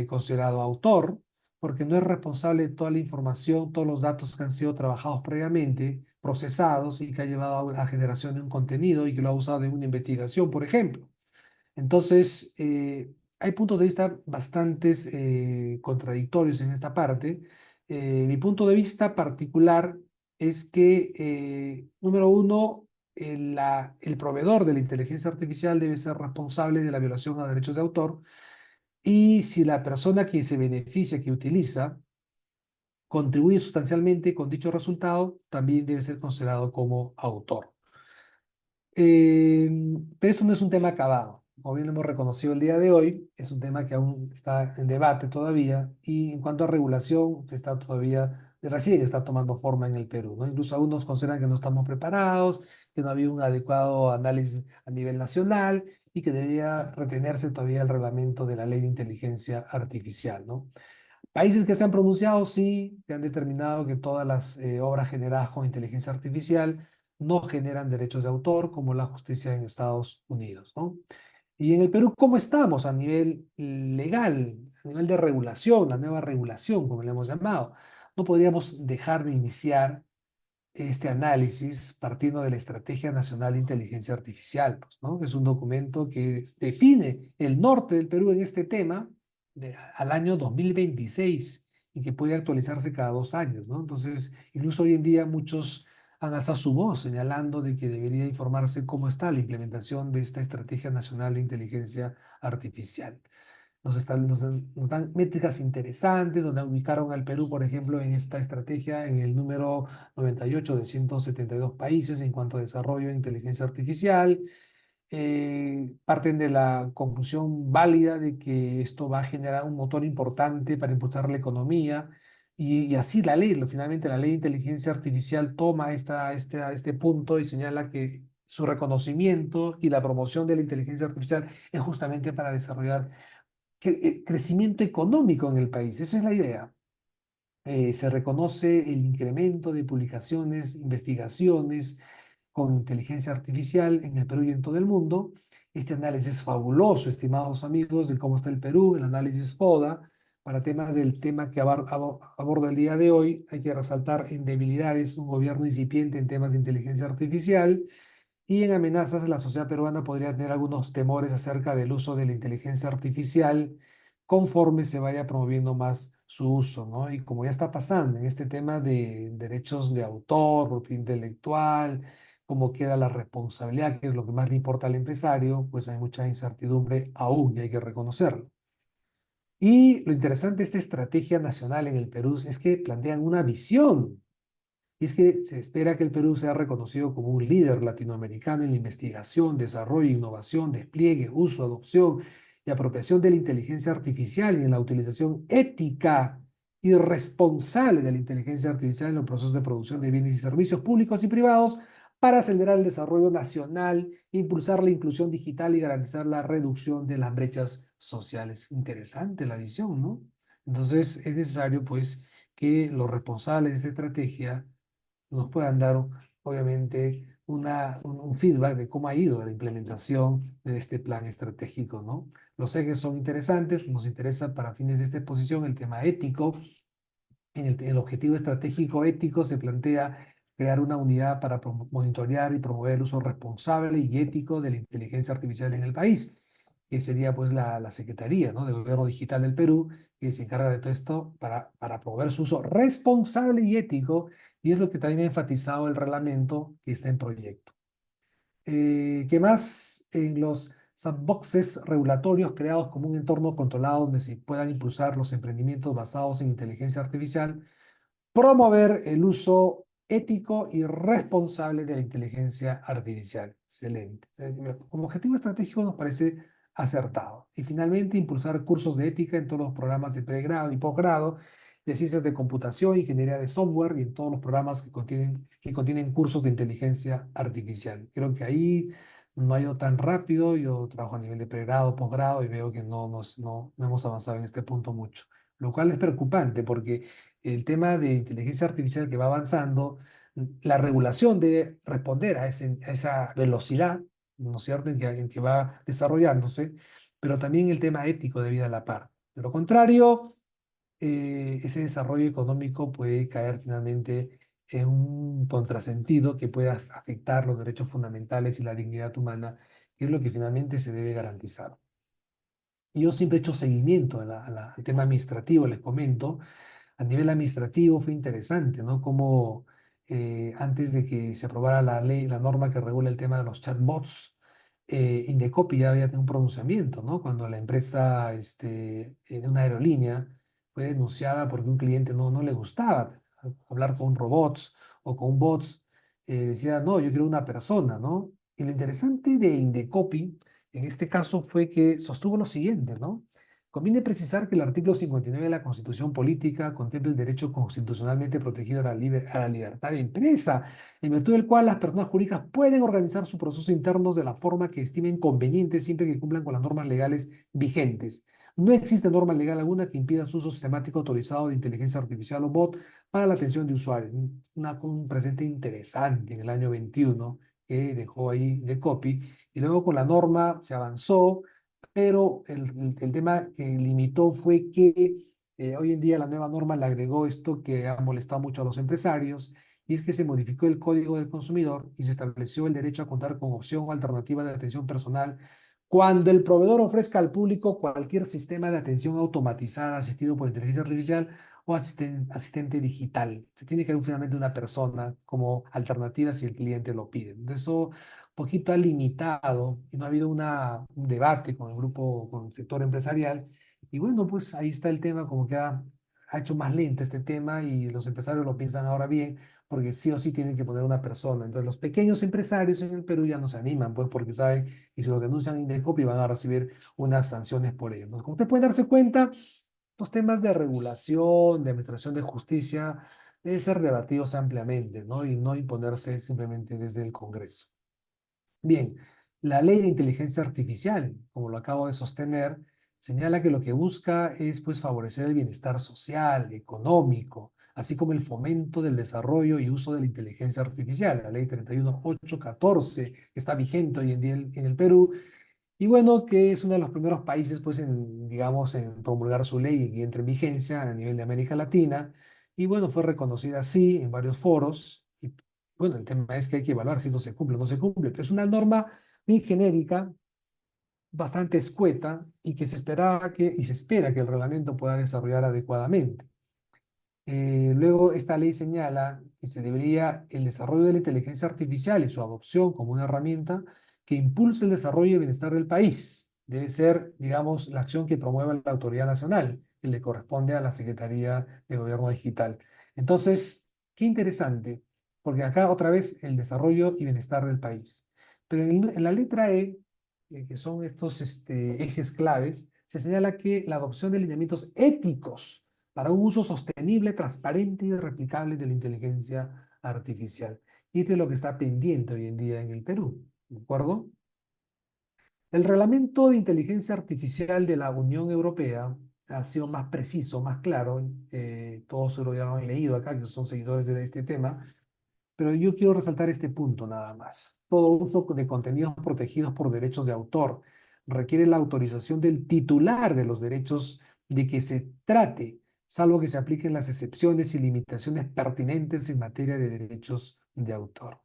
considerado autor, porque no es responsable de toda la información, todos los datos que han sido trabajados previamente, procesados y que ha llevado a la generación de un contenido y que lo ha usado en una investigación, por ejemplo. Entonces, hay puntos de vista bastantes contradictorios en esta parte. Mi punto de vista particular es que, número uno, el proveedor de la inteligencia artificial debe ser responsable de la violación a derechos de autor y si la persona que se beneficia, que utiliza, contribuye sustancialmente con dicho resultado, también debe ser considerado como autor. Pero esto no es un tema acabado. Como bien lo hemos reconocido el día de hoy, es un tema que aún está en debate todavía y en cuanto a regulación, se está todavía, recién está tomando forma en el Perú, ¿no? Incluso algunos consideran que no estamos preparados, que no ha habido un adecuado análisis a nivel nacional y que debería retenerse todavía el reglamento de la ley de inteligencia artificial, ¿no? Países que se han pronunciado, sí, que han determinado que todas las obras generadas con inteligencia artificial no generan derechos de autor, como la justicia en Estados Unidos, ¿no? Y en el Perú, ¿cómo estamos a nivel legal, a nivel de regulación, la nueva regulación, como le hemos llamado? No podríamos dejar de iniciar este análisis partiendo de la Estrategia Nacional de Inteligencia Artificial, pues, ¿no? Es un documento que define el norte del Perú en este tema al año 2026 y que puede actualizarse cada 2 años, ¿no? Entonces, incluso hoy en día muchos han alzado su voz señalando de que debería informarse cómo está la implementación de esta Estrategia Nacional de Inteligencia Artificial. Nos dan métricas interesantes, donde ubicaron al Perú, por ejemplo, en esta estrategia en el número 98 de 172 países en cuanto a desarrollo de inteligencia artificial. Parten de la conclusión válida de que esto va a generar un motor importante para impulsar la economía y así la ley, finalmente la ley de inteligencia artificial toma este punto y señala que su reconocimiento y la promoción de la inteligencia artificial es justamente para desarrollar crecimiento económico en el país. Esa es la idea. Se reconoce el incremento de publicaciones, investigaciones con inteligencia artificial en el Perú y en todo el mundo. Este análisis es fabuloso, estimados amigos, de cómo está el Perú, el análisis FODA. Para temas del tema que abordo el día de hoy, hay que resaltar en debilidades un gobierno incipiente en temas de inteligencia artificial y en amenazas, la sociedad peruana podría tener algunos temores acerca del uso de la inteligencia artificial conforme se vaya promoviendo más su uso, ¿no? Y como ya está pasando en este tema de derechos de autor, propiedad intelectual, cómo queda la responsabilidad, que es lo que más le importa al empresario, pues hay mucha incertidumbre aún y hay que reconocerlo. Y lo interesante de esta estrategia nacional en el Perú es que plantean una visión. Y es que se espera que el Perú sea reconocido como un líder latinoamericano en la investigación, desarrollo, innovación, despliegue, uso, adopción y apropiación de la inteligencia artificial y en la utilización ética y responsable de la inteligencia artificial en los procesos de producción de bienes y servicios públicos y privados para acelerar el desarrollo nacional, impulsar la inclusión digital y garantizar la reducción de las brechas sociales. Interesante la visión, ¿no? Entonces es necesario, pues, que los responsables de esta estrategia nos puedan dar, obviamente, un feedback de cómo ha ido la implementación de este plan estratégico, ¿no? Los ejes son interesantes, nos interesa para fines de esta exposición el tema ético. El objetivo estratégico ético se plantea crear una unidad para monitorear y promover el uso responsable y ético de la inteligencia artificial en el país, que sería pues la Secretaría, ¿no?, de Gobierno Digital del Perú, que se encarga de todo esto para promover su uso responsable y ético, y es lo que también ha enfatizado el reglamento que está en proyecto. ¿Qué más? En los sandboxes regulatorios creados como un entorno controlado donde se puedan impulsar los emprendimientos basados en inteligencia artificial, promover el uso ético y responsable de la inteligencia artificial. Excelente. Como objetivo estratégico nos parece acertado. Y finalmente, impulsar cursos de ética en todos los programas de pregrado y posgrado de ciencias de computación, ingeniería de software y en todos los programas que contienen cursos de inteligencia artificial. Creo que ahí no ha ido tan rápido. Yo trabajo a nivel de pregrado, posgrado y veo que no hemos avanzado en este punto mucho, lo cual es preocupante porque el tema de inteligencia artificial que va avanzando, la regulación debe responder a esa velocidad, ¿no es cierto?, en que va desarrollándose, pero también el tema ético debe ir a la par. De lo contrario, ese desarrollo económico puede caer finalmente en un contrasentido que pueda afectar los derechos fundamentales y la dignidad humana, que es lo que finalmente se debe garantizar. Y yo siempre he hecho seguimiento al tema administrativo, les comento. A nivel administrativo fue interesante, ¿no? Como antes de que se aprobara la ley, la norma que regula el tema de los chatbots, Indecopi ya había tenido un pronunciamiento, ¿no? Cuando la empresa, en una aerolínea, fue denunciada porque un cliente no le gustaba hablar con robots o con bots, decía, no, yo quiero una persona, ¿no? Y lo interesante de Indecopi, en este caso, fue que sostuvo lo siguiente, ¿no? Conviene precisar que el artículo 59 de la Constitución Política contempla el derecho constitucionalmente protegido a la libertad de empresa, en virtud del cual las personas jurídicas pueden organizar sus procesos internos de la forma que estimen conveniente siempre que cumplan con las normas legales vigentes. No existe norma legal alguna que impida su uso sistemático autorizado de inteligencia artificial o bot para la atención de usuarios. Un presente interesante en el año 21 que dejó ahí de copy, y luego con la norma se avanzó, pero el tema que limitó fue que hoy en día la nueva norma le agregó esto que ha molestado mucho a los empresarios, y es que se modificó el Código del Consumidor y se estableció el derecho a contar con opción o alternativa de atención personal cuando el proveedor ofrezca al público cualquier sistema de atención automatizada asistido por inteligencia artificial o asistente digital. Se tiene que dar finalmente una persona como alternativa si el cliente lo pide. Eso poquito ha limitado y no ha habido un debate con el grupo, con el sector empresarial. Y bueno, pues ahí está el tema, como que ha hecho más lento este tema y los empresarios lo piensan ahora bien, porque sí o sí tienen que poner una persona. Entonces los pequeños empresarios en el Perú ya no se animan, pues porque saben que si los denuncian en Indecopi van a recibir unas sanciones por ello. Entonces, como usted puede darse cuenta, los temas de regulación, de administración de justicia, deben ser debatidos ampliamente, ¿no? Y no imponerse simplemente desde el Congreso. Bien, la ley de inteligencia artificial, como lo acabo de sostener, señala que lo que busca es pues favorecer el bienestar social, económico, así como el fomento del desarrollo y uso de la inteligencia artificial, la ley 31814, que está vigente hoy en día en el Perú, y bueno, que es uno de los primeros países pues en, digamos, en promulgar su ley y entre en vigencia a nivel de América Latina, y bueno, fue reconocida así en varios foros. Y bueno, el tema es que hay que evaluar si esto se cumple o no se cumple, pero es una norma bien genérica, bastante escueta, y que se espera que el reglamento pueda desarrollar adecuadamente. Luego, esta ley señala que se debería el desarrollo de la inteligencia artificial y su adopción como una herramienta que impulse el desarrollo y el bienestar del país. debe ser, digamos, la acción que promueva la autoridad nacional, que le corresponde a la Secretaría de Gobierno Digital. Entonces, qué interesante, porque acá otra vez el desarrollo y bienestar del país. Pero en la letra E, que son estos ejes claves, se señala que la adopción de lineamientos éticos para un uso sostenible, transparente y replicable de la inteligencia artificial. Y esto es lo que está pendiente hoy en día en el Perú, ¿de acuerdo? El reglamento de inteligencia artificial de la Unión Europea ha sido más preciso, más claro. Todos ya lo han leído acá, que son seguidores de este tema, pero yo quiero resaltar este punto nada más. Todo uso de contenidos protegidos por derechos de autor requiere la autorización del titular de los derechos de que se trate, salvo que se apliquen las excepciones y limitaciones pertinentes en materia de derechos de autor.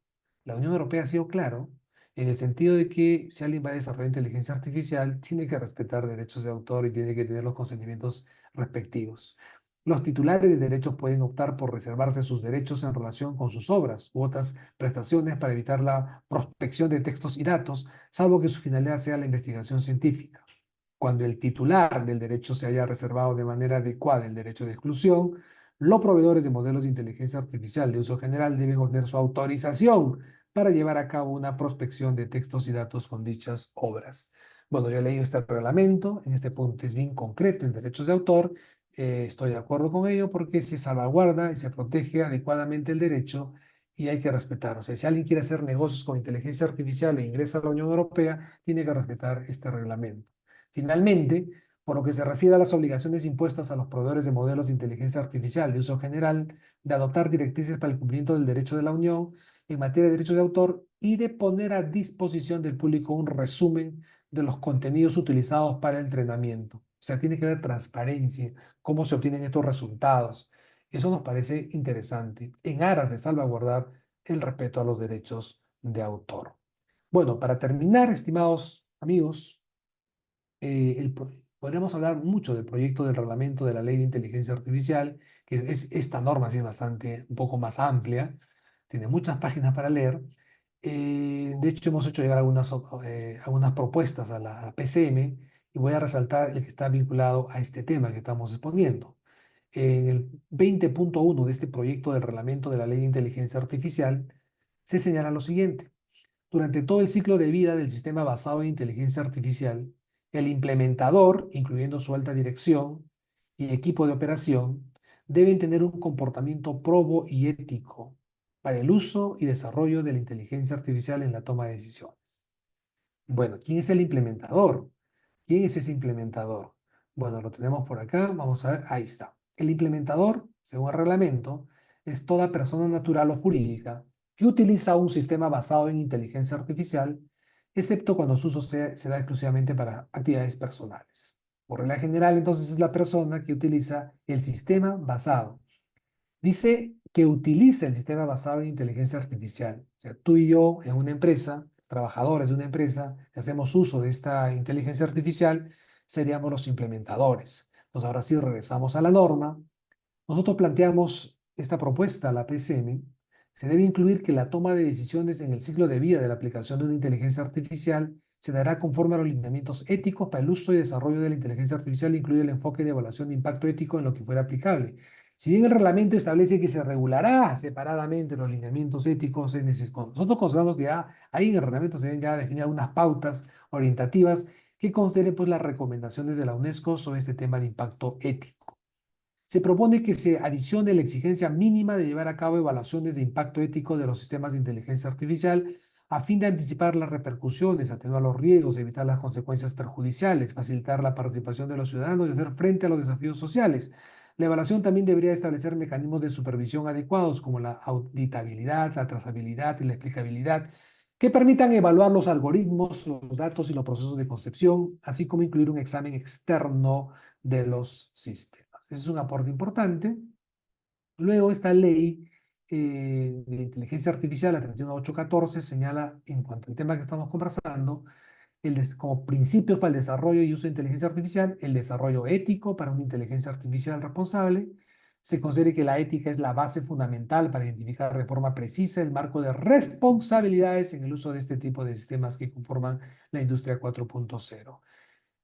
La Unión Europea ha sido claro en el sentido de que si alguien va a desarrollar inteligencia artificial, tiene que respetar derechos de autor y tiene que tener los consentimientos respectivos. Los titulares de derechos pueden optar por reservarse sus derechos en relación con sus obras u otras prestaciones para evitar la prospección de textos y datos, salvo que su finalidad sea la investigación científica. Cuando el titular del derecho se haya reservado de manera adecuada el derecho de exclusión, los proveedores de modelos de inteligencia artificial de uso general deben obtener su autorización para llevar a cabo una prospección de textos y datos con dichas obras. Bueno, yo he leído este reglamento, en este punto es bien concreto en derechos de autor, estoy de acuerdo con ello porque se salvaguarda y se protege adecuadamente el derecho y hay que respetar. O sea, si alguien quiere hacer negocios con inteligencia artificial e ingresa a la Unión Europea, tiene que respetar este reglamento. Finalmente, por lo que se refiere a las obligaciones impuestas a los proveedores de modelos de inteligencia artificial de uso general, de adoptar directrices para el cumplimiento del derecho de la Unión en materia de derechos de autor y de poner a disposición del público un resumen de los contenidos utilizados para el entrenamiento. O sea, tiene que haber transparencia, cómo se obtienen estos resultados. Eso nos parece interesante, en aras de salvaguardar el respeto a los derechos de autor. Bueno, para terminar, estimados amigos, podríamos hablar mucho del proyecto del reglamento de la ley de inteligencia artificial, que esta norma sí es bastante, un poco más amplia, tiene muchas páginas para leer. De hecho, hemos hecho llegar algunas propuestas a la PCM y voy a resaltar el que está vinculado a este tema que estamos exponiendo. En el 20.1 de este proyecto del reglamento de la ley de inteligencia artificial se señala lo siguiente. Durante todo el ciclo de vida del sistema basado en inteligencia artificial, el implementador, incluyendo su alta dirección y equipo de operación, deben tener un comportamiento probo y ético para el uso y desarrollo de la inteligencia artificial en la toma de decisiones. Bueno, ¿quién es el implementador? ¿Quién es ese implementador? Bueno, lo tenemos por acá, vamos a ver, ahí está. El implementador, según el reglamento, es toda persona natural o jurídica que utiliza un sistema basado en inteligencia artificial, excepto cuando su uso se da exclusivamente para actividades personales. Por regla general, entonces, es la persona que utiliza el sistema basado. Dice que utiliza el sistema basado en inteligencia artificial. O sea, tú y yo en una empresa, trabajadores de una empresa, que hacemos uso de esta inteligencia artificial, seríamos los implementadores. Entonces, ahora sí regresamos a la norma. Nosotros planteamos esta propuesta a la PCM. Se debe incluir que la toma de decisiones en el ciclo de vida de la aplicación de una inteligencia artificial se dará conforme a los lineamientos éticos para el uso y desarrollo de la inteligencia artificial, incluye el enfoque de evaluación de impacto ético en lo que fuera aplicable. Si bien el reglamento establece que se regulará separadamente los lineamientos éticos, nosotros consideramos que ya ahí en el reglamento se deben ya definir algunas pautas orientativas que consideren pues, las recomendaciones de la UNESCO sobre este tema de impacto ético. Se propone que se adicione la exigencia mínima de llevar a cabo evaluaciones de impacto ético de los sistemas de inteligencia artificial a fin de anticipar las repercusiones, atenuar los riesgos, evitar las consecuencias perjudiciales, facilitar la participación de los ciudadanos y hacer frente a los desafíos sociales. La evaluación también debería establecer mecanismos de supervisión adecuados como la auditabilidad, la trazabilidad y la explicabilidad que permitan evaluar los algoritmos, los datos y los procesos de concepción, así como incluir un examen externo de los sistemas. Ese es un aporte importante. Luego, esta ley de inteligencia artificial, la 31814, señala, en cuanto al tema que estamos conversando, como principios para el desarrollo y uso de inteligencia artificial, el desarrollo ético para una inteligencia artificial responsable. Se considera que la ética es la base fundamental para identificar de forma precisa el marco de responsabilidades en el uso de este tipo de sistemas que conforman la industria 4.0.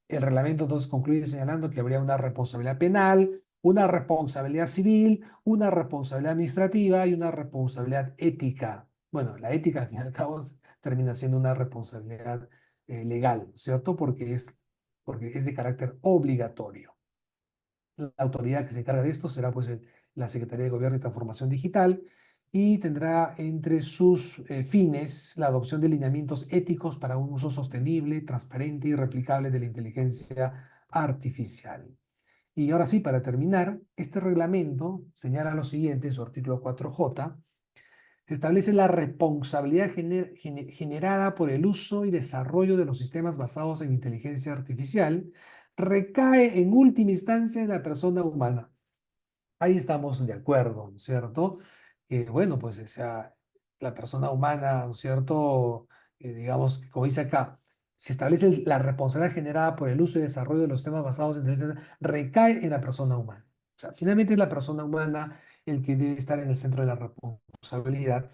El reglamento entonces concluye señalando que habría una responsabilidad penal, una responsabilidad civil, una responsabilidad administrativa y una responsabilidad ética. Bueno, la ética al fin y al cabo termina siendo una responsabilidad legal, ¿cierto? Porque es de carácter obligatorio. La autoridad que se encarga de esto será pues la Secretaría de Gobierno y Transformación Digital y tendrá entre sus fines la adopción de lineamientos éticos para un uso sostenible, transparente y replicable de la inteligencia artificial. Y ahora sí, para terminar, este reglamento señala lo siguiente en su artículo 4J. Se establece la responsabilidad generada por el uso y desarrollo de los sistemas basados en inteligencia artificial, recae en última instancia en la persona humana. Ahí estamos de acuerdo, ¿no es cierto? Que bueno, pues o sea, la persona humana, ¿no es cierto? Digamos, como dice acá, se establece la responsabilidad generada por el uso y desarrollo de los sistemas basados en inteligencia, recae en la persona humana. O sea, finalmente es la persona humana el que debe estar en el centro de la responsabilidad.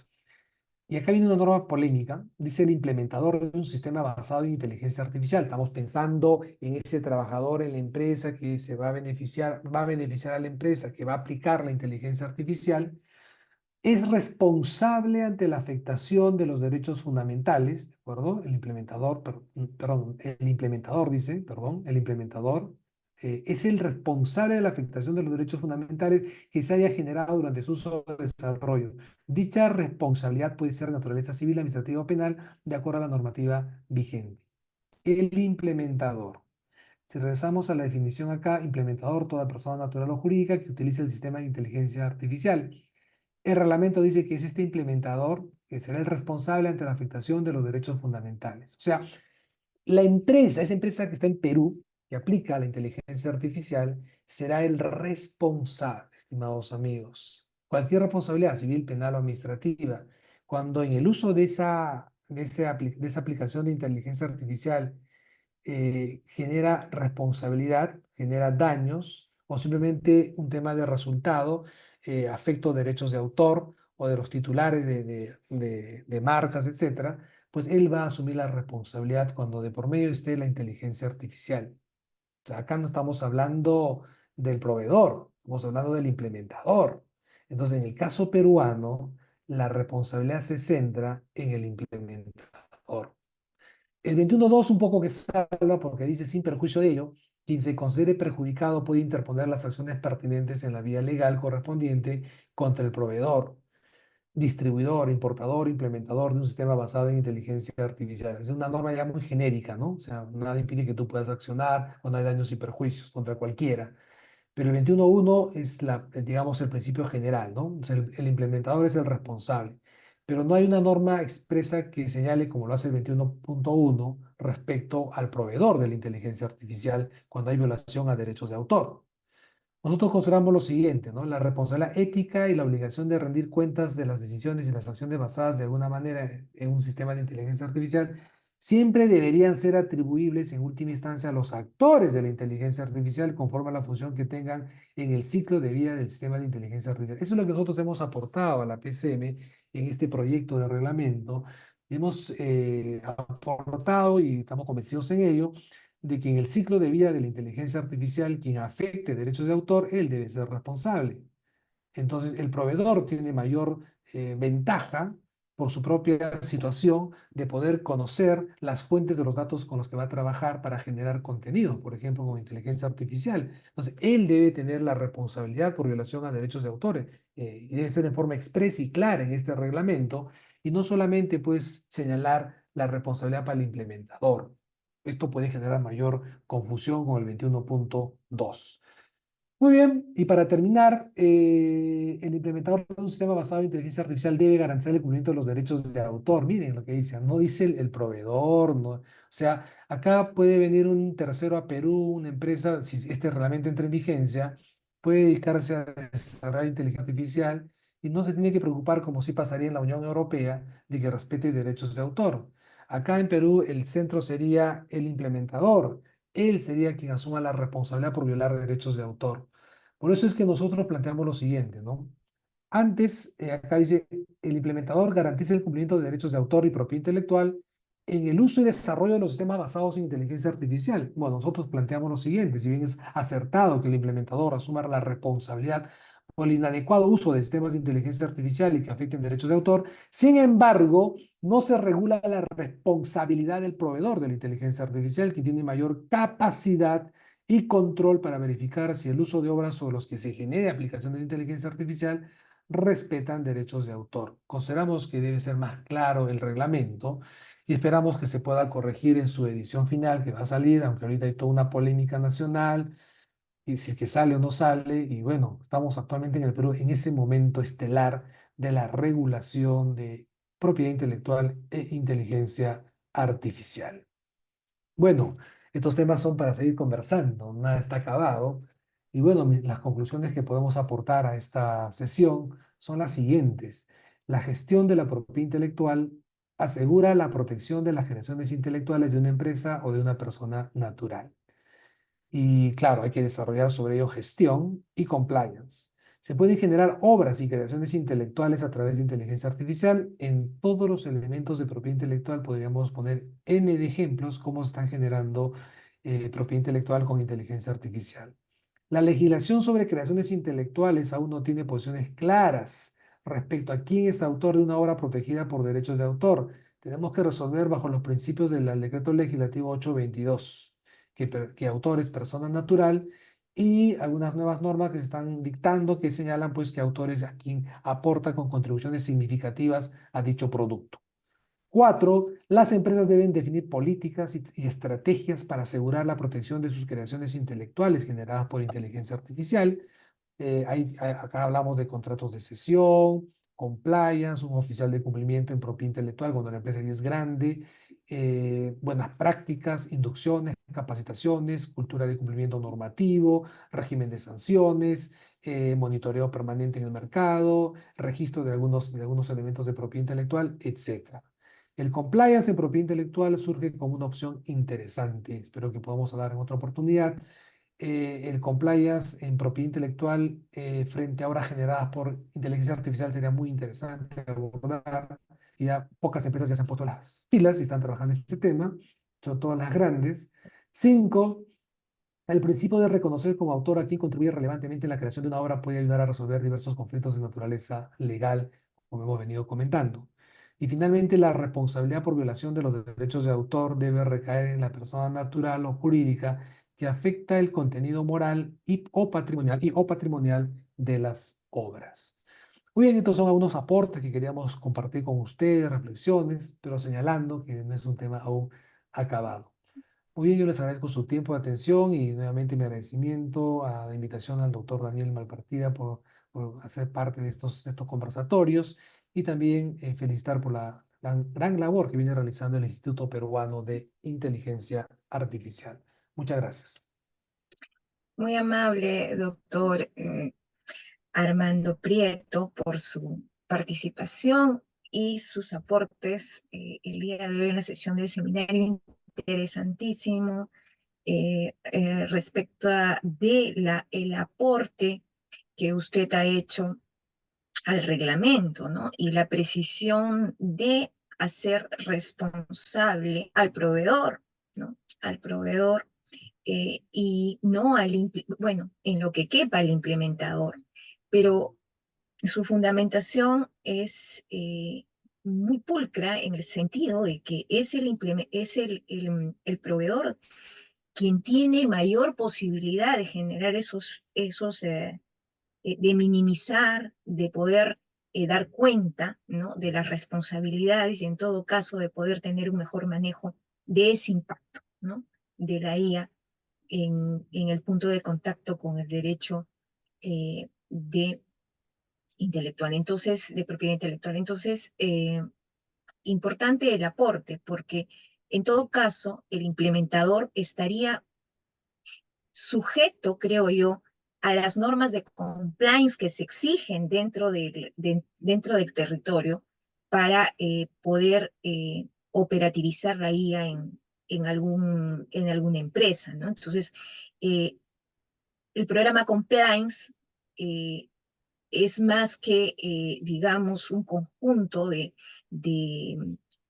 Y acá viene una norma polémica, dice el implementador de un sistema basado en inteligencia artificial. Estamos pensando en ese trabajador en la empresa que se va a beneficiar a la empresa, que va a aplicar la inteligencia artificial, es responsable ante la afectación de los derechos fundamentales, ¿de acuerdo? El implementador, perdón, el implementador dice, perdón, el implementador es el responsable de la afectación de los derechos fundamentales que se haya generado durante su uso o desarrollo. Dicha responsabilidad puede ser de naturaleza civil, administrativa o penal, de acuerdo a la normativa vigente. El implementador. Si regresamos a la definición acá, implementador, toda persona natural o jurídica que utilice el sistema de inteligencia artificial. El reglamento dice que es este implementador que será el responsable ante la afectación de los derechos fundamentales. O sea, la empresa, esa empresa que está en Perú, que aplica la inteligencia artificial, será el responsable, estimados amigos. Cualquier responsabilidad civil, penal o administrativa, cuando en el uso de esa aplicación de inteligencia artificial genera responsabilidad, genera daños o simplemente un tema de resultado, afecto derechos de autor o de los titulares de marcas, etcétera, pues él va a asumir la responsabilidad cuando de por medio esté la inteligencia artificial. O sea, acá no estamos hablando del proveedor, estamos hablando del implementador. Entonces, en el caso peruano, la responsabilidad se centra en el implementador. El 21.2 un poco que salva porque dice sin perjuicio de ello, quien se considere perjudicado puede interponer las acciones pertinentes en la vía legal correspondiente contra el proveedor, distribuidor, importador, implementador de un sistema basado en inteligencia artificial. Es una norma ya muy genérica, ¿no? O sea, nada impide que tú puedas accionar cuando hay daños y perjuicios contra cualquiera. Pero el 21.1 es digamos, el principio general, ¿no? O sea, el implementador es el responsable. Pero no hay una norma expresa que señale, como lo hace el 21.1, respecto al proveedor de la inteligencia artificial cuando hay violación a derechos de autor. Nosotros consideramos lo siguiente, ¿no? La responsabilidad ética y la obligación de rendir cuentas de las decisiones y las acciones basadas de alguna manera en un sistema de inteligencia artificial siempre deberían ser atribuibles en última instancia a los actores de la inteligencia artificial conforme a la función que tengan en el ciclo de vida del sistema de inteligencia artificial. Eso es lo que nosotros hemos aportado a la PCM en este proyecto de reglamento. Hemos aportado y estamos convencidos en ello de que en el ciclo de vida de la inteligencia artificial, quien afecte derechos de autor, él debe ser responsable. Entonces, el proveedor tiene mayor ventaja por su propia situación de poder conocer las fuentes de los datos con los que va a trabajar para generar contenido, por ejemplo, con inteligencia artificial. Entonces, él debe tener la responsabilidad por violación a derechos de autores y debe ser en forma expresa y clara en este reglamento y no solamente pues señalar la responsabilidad para el implementador. Esto puede generar mayor confusión con el 21.2. Muy bien, y para terminar, el implementador de un sistema basado en inteligencia artificial debe garantizar el cumplimiento de los derechos de autor. Miren lo que dice, no dice el proveedor, no, o sea, acá puede venir un tercero a Perú, una empresa, si este reglamento entra en vigencia, puede dedicarse a desarrollar inteligencia artificial y no se tiene que preocupar, como sí pasaría en la Unión Europea, de que respete derechos de autor. Acá en Perú, el centro sería el implementador. Él sería quien asuma la responsabilidad por violar derechos de autor. Por eso es que nosotros planteamos lo siguiente, ¿no? Antes, acá dice, el implementador garantiza el cumplimiento de derechos de autor y propiedad intelectual en el uso y desarrollo de los sistemas basados en inteligencia artificial. Bueno, nosotros planteamos lo siguiente: si bien es acertado que el implementador asuma la responsabilidad por el inadecuado uso de sistemas de inteligencia artificial y que afecten derechos de autor, sin embargo, no se regula la responsabilidad del proveedor de la inteligencia artificial, que tiene mayor capacidad y control para verificar si el uso de obras sobre los que se genere aplicaciones de inteligencia artificial respetan derechos de autor. Consideramos que debe ser más claro el reglamento y esperamos que se pueda corregir en su edición final, que va a salir, aunque ahorita hay toda una polémica nacional, y si es que sale o no sale. Y bueno, estamos actualmente en el Perú en ese momento estelar de la regulación de propiedad intelectual e inteligencia artificial. Bueno, estos temas son para seguir conversando, nada está acabado. Y bueno, las conclusiones que podemos aportar a esta sesión son las siguientes. La gestión de la propiedad intelectual asegura la protección de las generaciones intelectuales de una empresa o de una persona natural. Y claro, hay que desarrollar sobre ello gestión y compliance. Se pueden generar obras y creaciones intelectuales a través de inteligencia artificial. En todos los elementos de propiedad intelectual podríamos poner N de ejemplos cómo se están generando propiedad intelectual con inteligencia artificial. La legislación sobre creaciones intelectuales aún no tiene posiciones claras respecto a quién es autor de una obra protegida por derechos de autor. Tenemos que resolver bajo los principios del Decreto Legislativo 822 que autor es persona natural, y algunas nuevas normas que se están dictando que señalan pues que autor es a quien aporta con contribuciones significativas a dicho producto. 4, las empresas deben definir políticas y estrategias para asegurar la protección de sus creaciones intelectuales generadas por inteligencia artificial. Acá hablamos de contratos de cesión, compliance, un oficial de cumplimiento en propiedad intelectual cuando la empresa ya es grande, buenas prácticas, inducciones, capacitaciones, cultura de cumplimiento normativo, régimen de sanciones, monitoreo permanente en el mercado, registro de algunos elementos de propiedad intelectual, etc. El compliance en propiedad intelectual surge como una opción interesante. Espero que podamos hablar en otra oportunidad. El compliance en propiedad intelectual frente a obras generadas por inteligencia artificial sería muy interesante abordar. Y ya pocas empresas ya se han puesto las pilas y están trabajando en este tema, son todas las grandes. 5, el principio de reconocer como autor a quien contribuye relevantemente en la creación de una obra puede ayudar a resolver diversos conflictos de naturaleza legal, como hemos venido comentando. Y finalmente, la responsabilidad por violación de los derechos de autor debe recaer en la persona natural o jurídica que afecta el contenido moral o patrimonial de las obras. Muy bien, estos son algunos aportes que queríamos compartir con ustedes, reflexiones, pero señalando que no es un tema aún acabado. Muy bien, yo les agradezco su tiempo de atención y nuevamente mi agradecimiento a la invitación al doctor Daniel Malpartida por hacer parte de estos conversatorios, y también felicitar por la gran labor que viene realizando el Instituto Peruano de Inteligencia Artificial. Muchas gracias. Muy amable, doctor Armando Prieto, por su participación y sus aportes el día de hoy en la sesión del seminario interesantísimo respecto el aporte que usted ha hecho al reglamento, ¿no? Y la precisión de hacer responsable al proveedor, ¿no? Al proveedor y no bueno, en lo que quepa al implementador. Pero su fundamentación es muy pulcra en el sentido de que es el proveedor quien tiene mayor posibilidad de generar de minimizar, de poder dar cuenta, ¿no? De las responsabilidades y en todo caso de poder tener un mejor manejo de ese impacto, ¿no? De la IA en el punto de contacto con el derecho de intelectual, entonces, de propiedad intelectual. Entonces, importante el aporte, porque en todo caso, el implementador estaría sujeto, creo yo, a las normas de compliance que se exigen dentro del territorio para poder operativizar la IA en alguna empresa, ¿no? Entonces, el programa compliance es más que, digamos, un conjunto de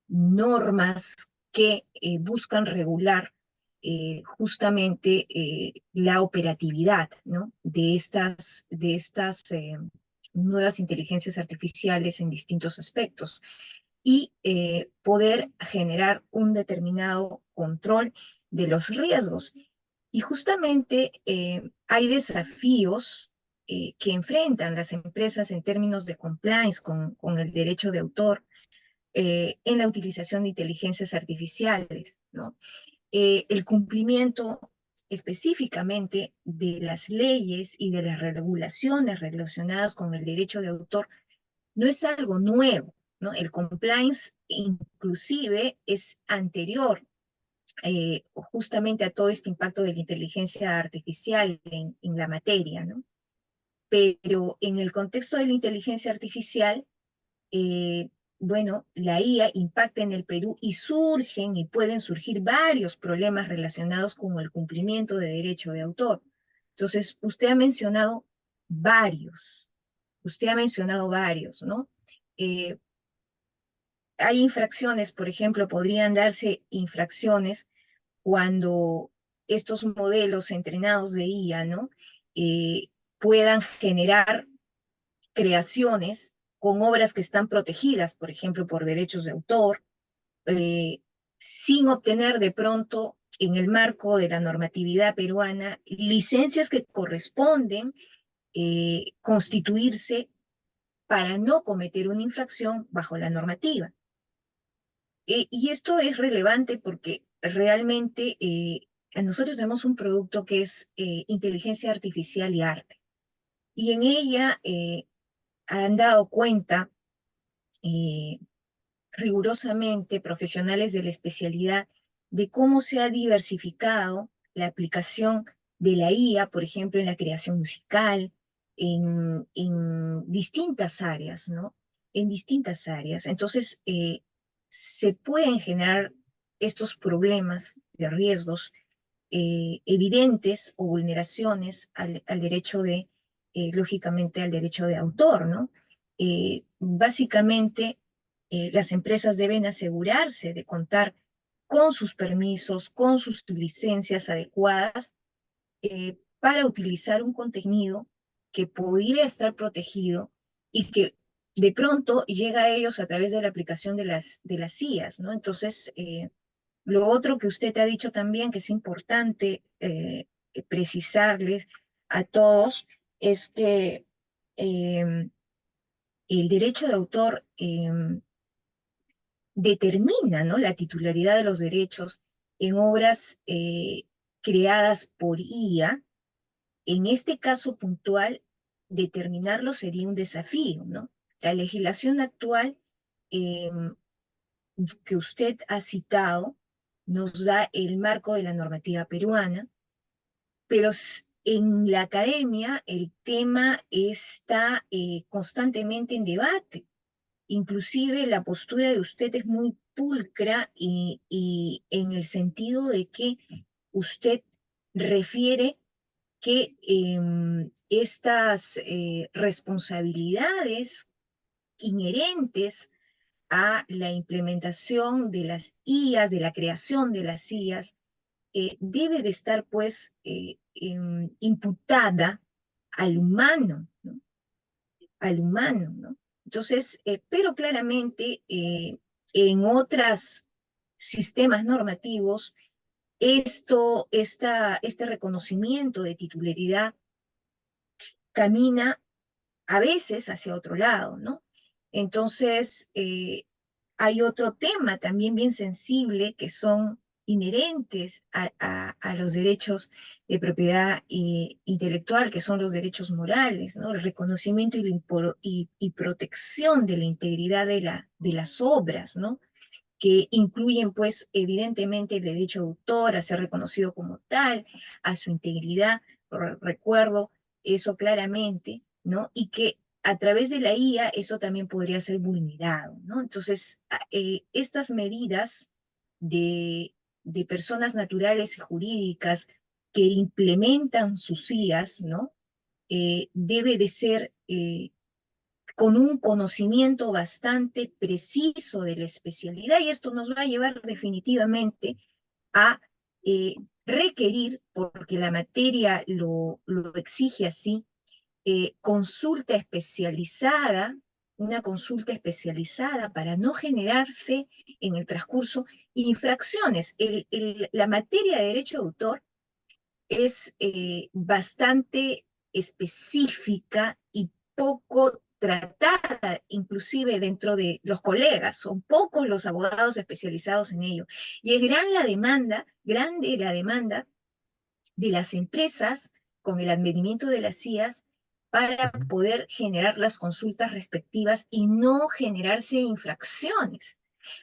normas que buscan regular justamente la operatividad, ¿no? de estas nuevas inteligencias artificiales en distintos aspectos y poder generar un determinado control de los riesgos. Y justamente hay desafíos que enfrentan las empresas en términos de compliance con el derecho de autor en la utilización de inteligencias artificiales, ¿no? El cumplimiento específicamente de las leyes y de las regulaciones relacionadas con el derecho de autor no es algo nuevo, ¿no? El compliance inclusive es anterior justamente a todo este impacto de la inteligencia artificial en la materia, ¿no? Pero en el contexto de la inteligencia artificial, bueno, la IA impacta en el Perú y surgen y pueden surgir varios problemas relacionados con el cumplimiento de derecho de autor. Entonces, usted ha mencionado varios, ¿no? Hay infracciones, por ejemplo, podrían darse infracciones cuando estos modelos entrenados de IA, ¿no? Puedan generar creaciones con obras que están protegidas, por ejemplo, por derechos de autor, sin obtener de pronto, en el marco de la normatividad peruana, licencias que corresponden constituirse para no cometer una infracción bajo la normativa. Y esto es relevante porque realmente nosotros tenemos un producto que es inteligencia artificial y arte. Y en ella han dado cuenta rigurosamente profesionales de la especialidad de cómo se ha diversificado la aplicación de la IA, por ejemplo, en la creación musical, en distintas áreas, ¿no? En distintas áreas. Entonces, se pueden generar estos problemas de riesgos evidentes o vulneraciones al derecho de, lógicamente, al derecho de autor, ¿no? Básicamente, las empresas deben asegurarse de contar con sus permisos, con sus licencias adecuadas para utilizar un contenido que podría estar protegido y que de pronto llega a ellos a través de la aplicación de las IAs, ¿no? Entonces, lo otro que usted ha dicho también, que es importante precisarles a todos, es que el derecho de autor determina, ¿no?, la titularidad de los derechos en obras creadas por IA. En este caso puntual, determinarlo sería un desafío, ¿no? La legislación actual que usted ha citado nos da el marco de la normativa peruana, pero en la academia el tema está constantemente en debate. Inclusive la postura de usted es muy pulcra y en el sentido de que usted refiere que estas responsabilidades inherentes a la implementación de las IAs, de la creación de las IAs, debe de estar pues imputada al humano, ¿no? Al humano, ¿no? Entonces, pero claramente en otros sistemas normativos, este reconocimiento de titularidad camina a veces hacia otro lado, ¿no? Entonces, hay otro tema también bien sensible que son inherentes a los derechos de propiedad intelectual, que son los derechos morales, ¿no? El reconocimiento y protección de la integridad de las obras, ¿no? Que incluyen, pues, evidentemente el derecho de autor a ser reconocido como tal, a su integridad, recuerdo eso claramente, ¿no? Y que a través de la IA eso también podría ser vulnerado, ¿no? Entonces, estas medidas de personas naturales y jurídicas que implementan sus IAs, ¿no? Debe de ser con un conocimiento bastante preciso de la especialidad, y esto nos va a llevar definitivamente a requerir, porque la materia lo exige así, consulta especializada, una consulta especializada para no generarse en el transcurso infracciones. La materia de derecho de autor es bastante específica y poco tratada, inclusive dentro de los colegas. Son pocos los abogados especializados en ello. Y es grande la demanda de las empresas con el advenimiento de las CIAs para poder generar las consultas respectivas y no generarse infracciones.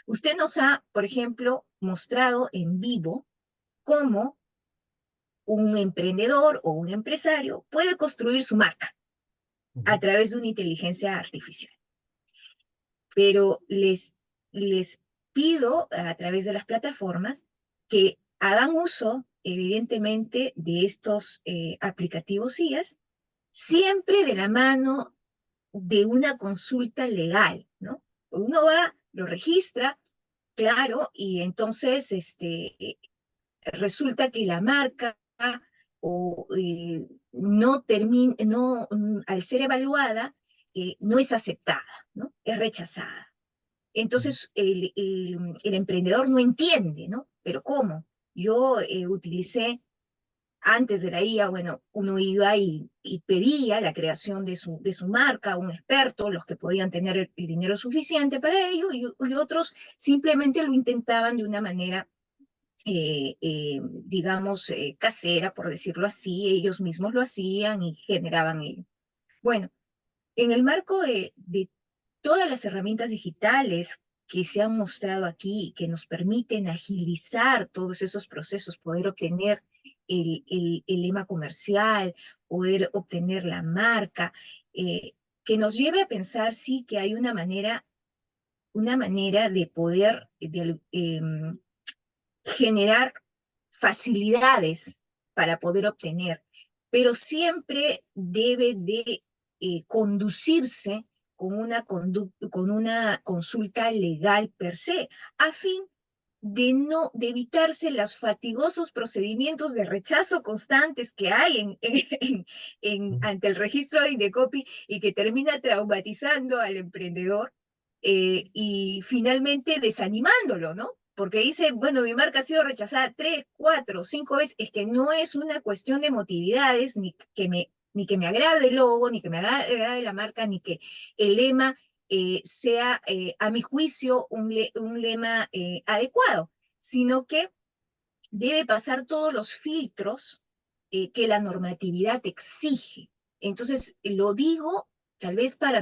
Usted nos ha, por ejemplo, mostrado en vivo cómo un emprendedor o un empresario puede construir su marca a través de una inteligencia artificial. Pero les pido a través de las plataformas que hagan uso, evidentemente, de estos aplicativos IAS, siempre de la mano de una consulta legal, ¿no? Uno va, lo registra, claro, y entonces resulta que la marca o al ser evaluada, no es aceptada, ¿no? Es rechazada. Entonces el emprendedor no entiende, ¿no? Pero ¿cómo? Yo utilicé antes de la IA, bueno, uno iba y pedía la creación de su marca, un experto, los que podían tener el dinero suficiente para ello, y otros simplemente lo intentaban de una manera digamos, casera, por decirlo así, ellos mismos lo hacían y generaban ello. Bueno, en el marco de todas las herramientas digitales que se han mostrado aquí y que nos permiten agilizar todos esos procesos, poder obtener el lema comercial, poder obtener la marca, que nos lleve a pensar, sí, que hay una manera de poder generar facilidades para poder obtener, pero siempre debe de conducirse con una consulta legal per se, a fin de evitarse los fatigosos procedimientos de rechazo constantes que hay ante el registro de Indecopi y que termina traumatizando al emprendedor y finalmente desanimándolo, ¿no? Porque dice, bueno, mi marca ha sido rechazada 3, 4, 5 veces. Es que no es una cuestión de emotividades, ni que me agrade el logo, ni que me agrade la marca, ni que el lema sea, a mi juicio, un lema adecuado, sino que debe pasar todos los filtros que la normatividad exige. Entonces, lo digo, tal vez para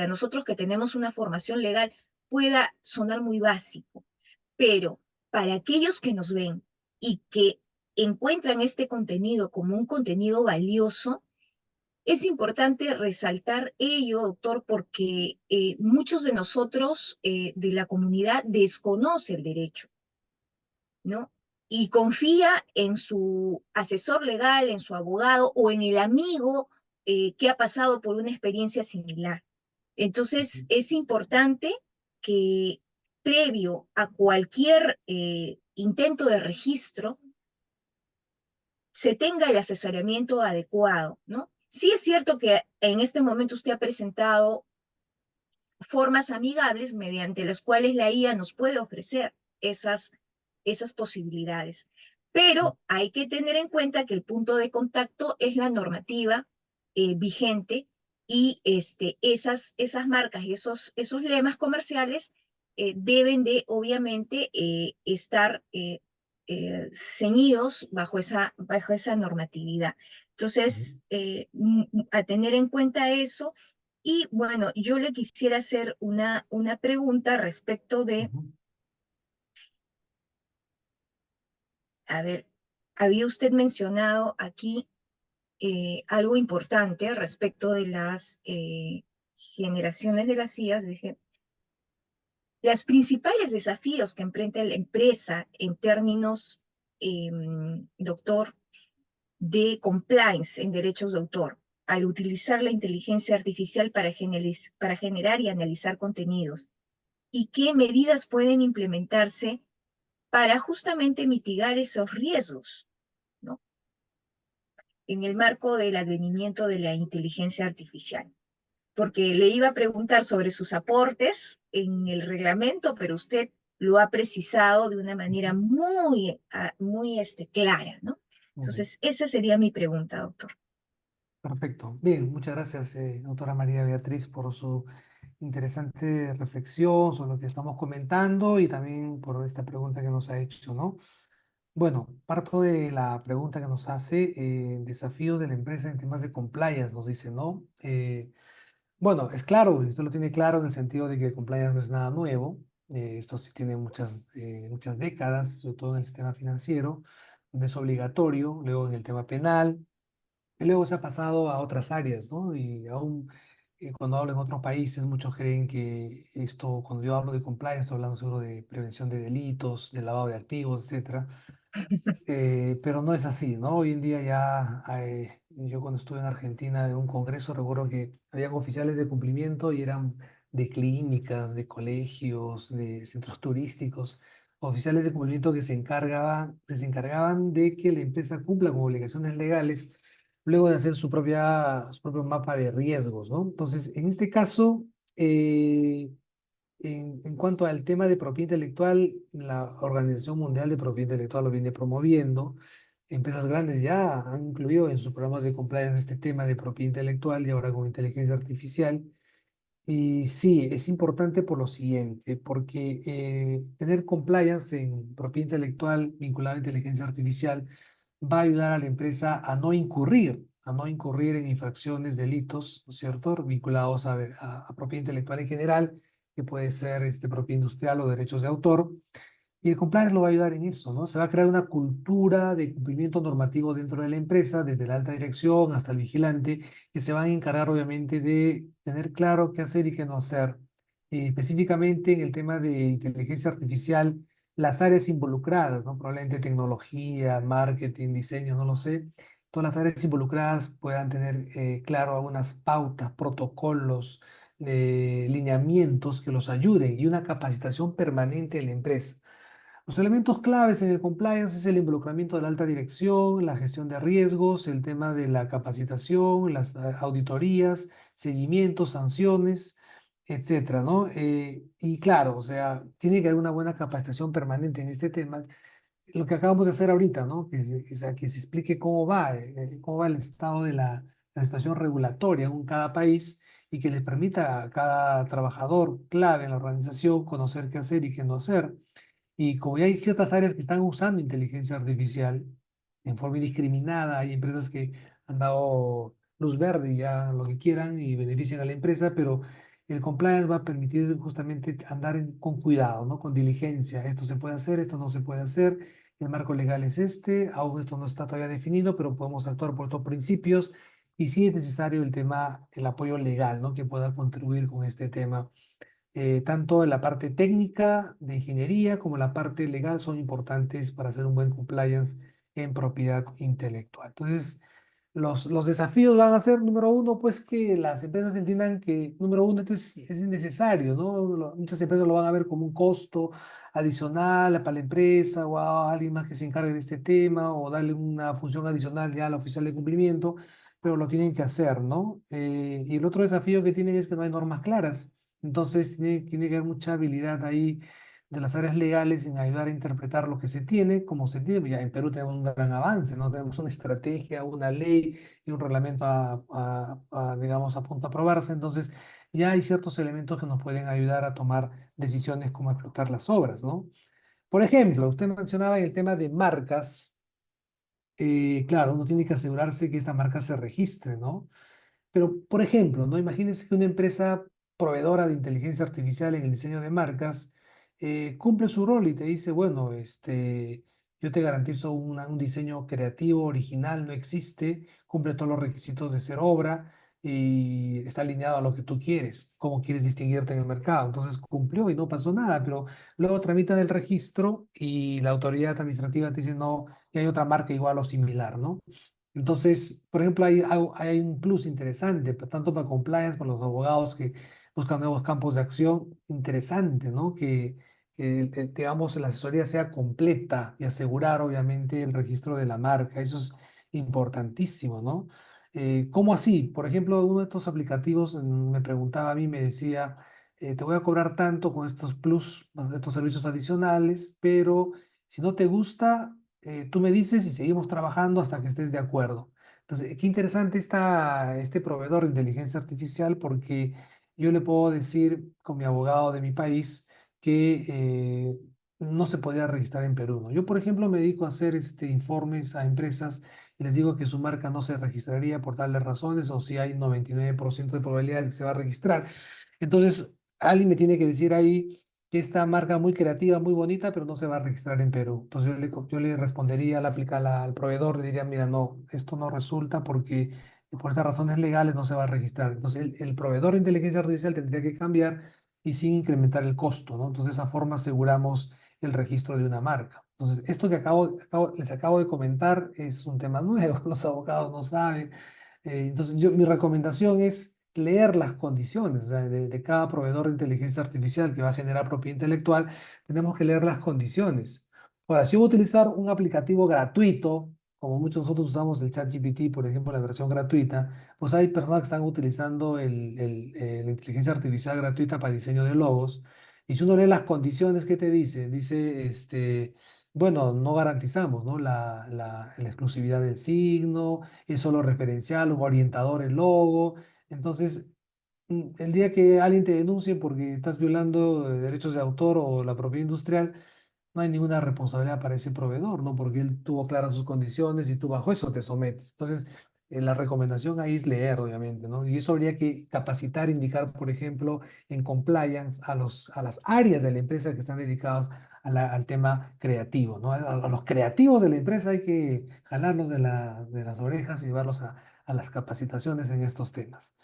nosotros que tenemos una formación legal pueda sonar muy básico, pero para aquellos que nos ven y que encuentran este contenido como un contenido valioso, es importante resaltar ello, doctor, porque muchos de nosotros de la comunidad desconoce el derecho, ¿no? Y confía en su asesor legal, en su abogado o en el amigo que ha pasado por una experiencia similar. Entonces, es importante que previo a cualquier intento de registro se tenga el asesoramiento adecuado, ¿no? Sí es cierto que en este momento usted ha presentado formas amigables mediante las cuales la IA nos puede ofrecer esas posibilidades. Pero hay que tener en cuenta que el punto de contacto es la normativa vigente y esas marcas y esos lemas comerciales deben de, obviamente, estar ceñidos bajo esa normatividad. Entonces, a tener en cuenta eso. Y bueno, yo le quisiera hacer una pregunta respecto de, a ver, había usted mencionado aquí algo importante respecto de las generaciones de las IAs. Los principales desafíos que enfrenta la empresa en términos, doctor, de compliance en derechos de autor. al utilizar la inteligencia artificial para generar y analizar contenidos? ¿Y qué medidas pueden implementarse para justamente mitigar esos riesgos, ¿no? En el marco del advenimiento de la inteligencia artificial? Porque le iba a preguntar sobre sus aportes en el reglamento, pero usted lo ha precisado de una manera muy clara, ¿no? Ok. Entonces, esa sería mi pregunta, doctor. Perfecto. Bien, muchas gracias, doctora María Beatriz, por su interesante reflexión sobre lo que estamos comentando y también por esta pregunta que nos ha hecho, ¿no? Bueno, parto de la pregunta que nos hace, desafíos de la empresa en temas de compliance, nos dice, ¿no? Bueno, es claro, y usted lo tiene claro en el sentido de que compliance no es nada nuevo. Esto sí tiene muchas décadas, sobre todo en el sistema financiero, donde es obligatorio, luego en el tema penal, y luego se ha pasado a otras áreas, ¿no? Y aún cuando hablo en otros países, muchos creen que esto, cuando yo hablo de compliance, estoy hablando seguro de prevención de delitos, de lavado de activos, etcétera. Pero no es así, ¿no? Hoy en día ya, yo cuando estuve en Argentina en un congreso, recuerdo que habían oficiales de cumplimiento y eran de clínicas, de colegios, de centros turísticos, oficiales de cumplimiento que se encargaban de que la empresa cumpla con obligaciones legales luego de hacer su propio mapa de riesgos, ¿no? Entonces, en este caso, en cuanto al tema de propiedad intelectual, la Organización Mundial de Propiedad Intelectual lo viene promoviendo. Empresas grandes ya han incluido en sus programas de compliance este tema de propiedad intelectual y ahora con inteligencia artificial. Y sí, es importante por lo siguiente, porque tener compliance en propiedad intelectual vinculada a inteligencia artificial va a ayudar a la empresa a no incurrir en infracciones, delitos, ¿no es cierto?, vinculados a propiedad intelectual en general, que puede ser propiedad industrial o derechos de autor. Y el compliance lo va a ayudar en eso, ¿no? Se va a crear una cultura de cumplimiento normativo dentro de la empresa, desde la alta dirección hasta el vigilante, que se van a encargar obviamente de tener claro qué hacer y qué no hacer. Específicamente en el tema de inteligencia artificial, las áreas involucradas, ¿no? Probablemente tecnología, marketing, diseño, no lo sé. Todas las áreas involucradas puedan tener claro algunas pautas, protocolos, lineamientos que los ayuden y una capacitación permanente en la empresa. Los elementos claves en el compliance es el involucramiento de la alta dirección, la gestión de riesgos, el tema de la capacitación, las auditorías, seguimientos, sanciones, etcétera, ¿no? Y claro, o sea, tiene que haber una buena capacitación permanente en este tema. Lo que acabamos de hacer ahorita, ¿no? Que se explique cómo va el estado de la situación regulatoria en cada país y que les permita a cada trabajador clave en la organización conocer qué hacer y qué no hacer. Y como ya hay ciertas áreas que están usando inteligencia artificial en forma indiscriminada, hay empresas que han dado luz verde y ya lo que quieran y benefician a la empresa, pero el compliance va a permitir justamente andar con cuidado, ¿no? Con diligencia. Esto se puede hacer, esto no se puede hacer. El marco legal es aún esto no está todavía definido, pero podemos actuar por estos principios. Y sí es necesario el apoyo legal, ¿no? Que pueda contribuir con este tema tanto la parte técnica de ingeniería como la parte legal son importantes para hacer un buen compliance en propiedad intelectual. Entonces, los desafíos van a ser, número uno, pues que las empresas entiendan que, número uno, esto es innecesario, ¿no? Muchas empresas lo van a ver como un costo adicional para la empresa o a alguien más que se encargue de este tema o darle una función adicional ya al oficial de cumplimiento, pero lo tienen que hacer, ¿no? Y el otro desafío que tienen es que no hay normas claras. Entonces tiene que haber mucha habilidad ahí de las áreas legales en ayudar a interpretar lo que se tiene, como se tiene. Ya en Perú tenemos un gran avance, ¿no? Tenemos una estrategia, una ley y un reglamento digamos, a punto de aprobarse. Entonces ya hay ciertos elementos que nos pueden ayudar a tomar decisiones como explotar las obras, ¿no? Por ejemplo, usted mencionaba el tema de marcas. Claro, uno tiene que asegurarse que esta marca se registre, ¿no? Pero, por ejemplo, ¿no? Imagínense que una empresa proveedora de inteligencia artificial en el diseño de marcas cumple su rol y te dice, bueno, yo te garantizo un diseño creativo, original, no existe, cumple todos los requisitos de ser obra y está alineado a lo que tú quieres, cómo quieres distinguirte en el mercado. Entonces cumplió y no pasó nada, pero luego tramitan el registro y la autoridad administrativa te dice, no, que hay otra marca igual o similar, ¿no? Entonces, por ejemplo, hay un plus interesante, tanto para compliance, para los abogados que buscan nuevos campos de acción, interesante, ¿no? Que, digamos, la asesoría sea completa y asegurar, obviamente, el registro de la marca. Eso es importantísimo, ¿no? ¿Cómo así? Por ejemplo, uno de estos aplicativos me preguntaba a mí, me decía, te voy a cobrar tanto con estos plus, estos servicios adicionales, pero si no te gusta tú me dices y seguimos trabajando hasta que estés de acuerdo. Entonces, qué interesante está este proveedor de inteligencia artificial porque yo le puedo decir con mi abogado de mi país que no se podría registrar en Perú, ¿no? Yo, por ejemplo, me dedico a hacer informes a empresas y les digo que su marca no se registraría por tales razones o si hay 99% de probabilidad de que se va a registrar. Entonces, alguien me tiene que decir ahí que esta marca muy creativa, muy bonita, pero no se va a registrar en Perú. Entonces yo le respondería al proveedor, le diría, mira, no, esto no resulta porque por estas razones legales no se va a registrar. Entonces el proveedor de inteligencia artificial tendría que cambiar y sin incrementar el costo, ¿no? Entonces de esa forma aseguramos el registro de una marca. Entonces esto que les acabo de comentar es un tema nuevo, los abogados no saben. Entonces mi recomendación es leer las condiciones, o sea, de cada proveedor de inteligencia artificial que va a generar propiedad intelectual, tenemos que leer las condiciones. Ahora, si yo voy a utilizar un aplicativo gratuito, como muchos de nosotros usamos el ChatGPT, por ejemplo, la versión gratuita, pues hay personas que están utilizando la inteligencia artificial gratuita para diseño de logos. Y si uno lee las condiciones que te dice, bueno, no garantizamos, ¿no? La exclusividad del signo, es solo referencial o orientador el logo. Entonces, el día que alguien te denuncie porque estás violando derechos de autor o la propiedad industrial, no hay ninguna responsabilidad para ese proveedor, ¿no? Porque él tuvo claras sus condiciones y tú bajo eso te sometes. Entonces, la recomendación ahí es leer, obviamente, ¿no? Y eso habría que capacitar, indicar, por ejemplo, en compliance a las áreas de la empresa que están dedicadas al tema creativo, ¿no? A los creativos de la empresa hay que jalarlos de las orejas y llevarlos a las capacitaciones en estos temas.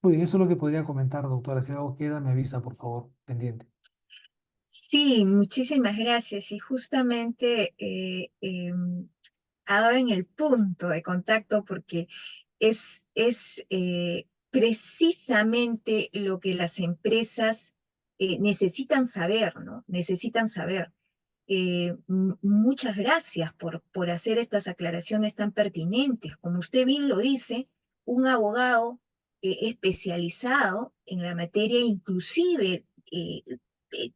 Muy bien, eso es lo que podría comentar, doctora. Si algo queda, me avisa, por favor, pendiente. Sí, muchísimas gracias. Y justamente ha dado en el punto de contacto porque es precisamente lo que las empresas necesitan saber, ¿no? Necesitan saber. Muchas gracias por hacer estas aclaraciones tan pertinentes. Como usted bien lo dice, un abogado especializado en la materia, inclusive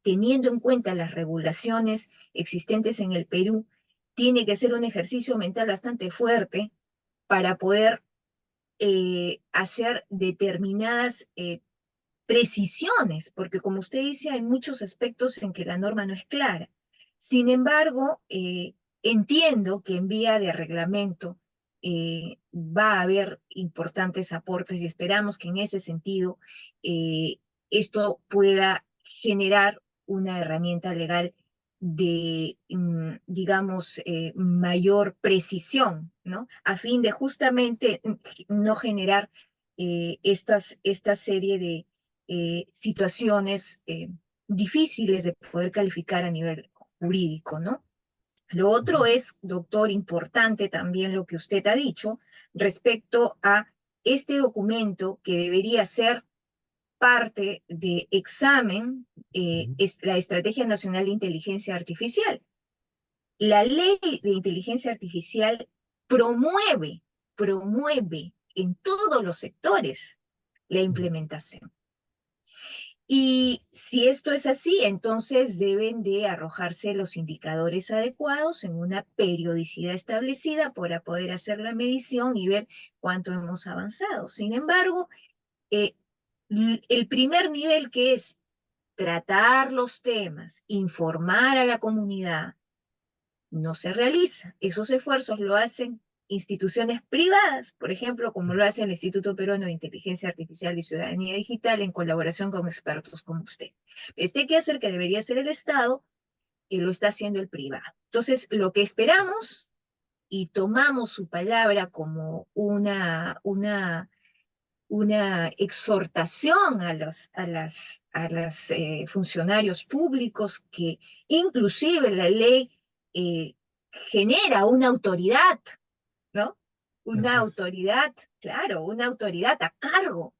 teniendo en cuenta las regulaciones existentes en el Perú, tiene que hacer un ejercicio mental bastante fuerte para poder hacer determinadas precisiones, porque como usted dice, hay muchos aspectos en que la norma no es clara. Sin embargo, entiendo que en vía de reglamento va a haber importantes aportes y esperamos que en ese sentido esto pueda generar una herramienta legal de, digamos, mayor precisión, ¿no? A fin de justamente no generar esta serie de situaciones difíciles de poder calificar a nivel jurídico, ¿no? Lo otro es, doctor, importante también lo que usted ha dicho respecto a este documento que debería ser parte de examen, Ujú, es la Estrategia Nacional de Inteligencia Artificial. La ley de inteligencia artificial promueve en todos los sectores la ujú. implementación. Y si esto es así, entonces deben de arrojarse los indicadores adecuados en una periodicidad establecida para poder hacer la medición y ver cuánto hemos avanzado. Sin embargo, eh, el primer nivel, que es tratar los temas, informar a la comunidad, no se realiza. Esos esfuerzos lo hacen instituciones privadas, por ejemplo, como lo hace el Instituto Peruano de Inteligencia Artificial y Ciudadanía Digital en colaboración con expertos como usted. Este quehacer que debería ser el Estado, lo está haciendo el privado. Entonces, lo que esperamos y tomamos su palabra como una exhortación a los funcionarios públicos que inclusive la ley eh, genera una autoridad, ¿no? una Gracias. autoridad, claro, una autoridad a cargo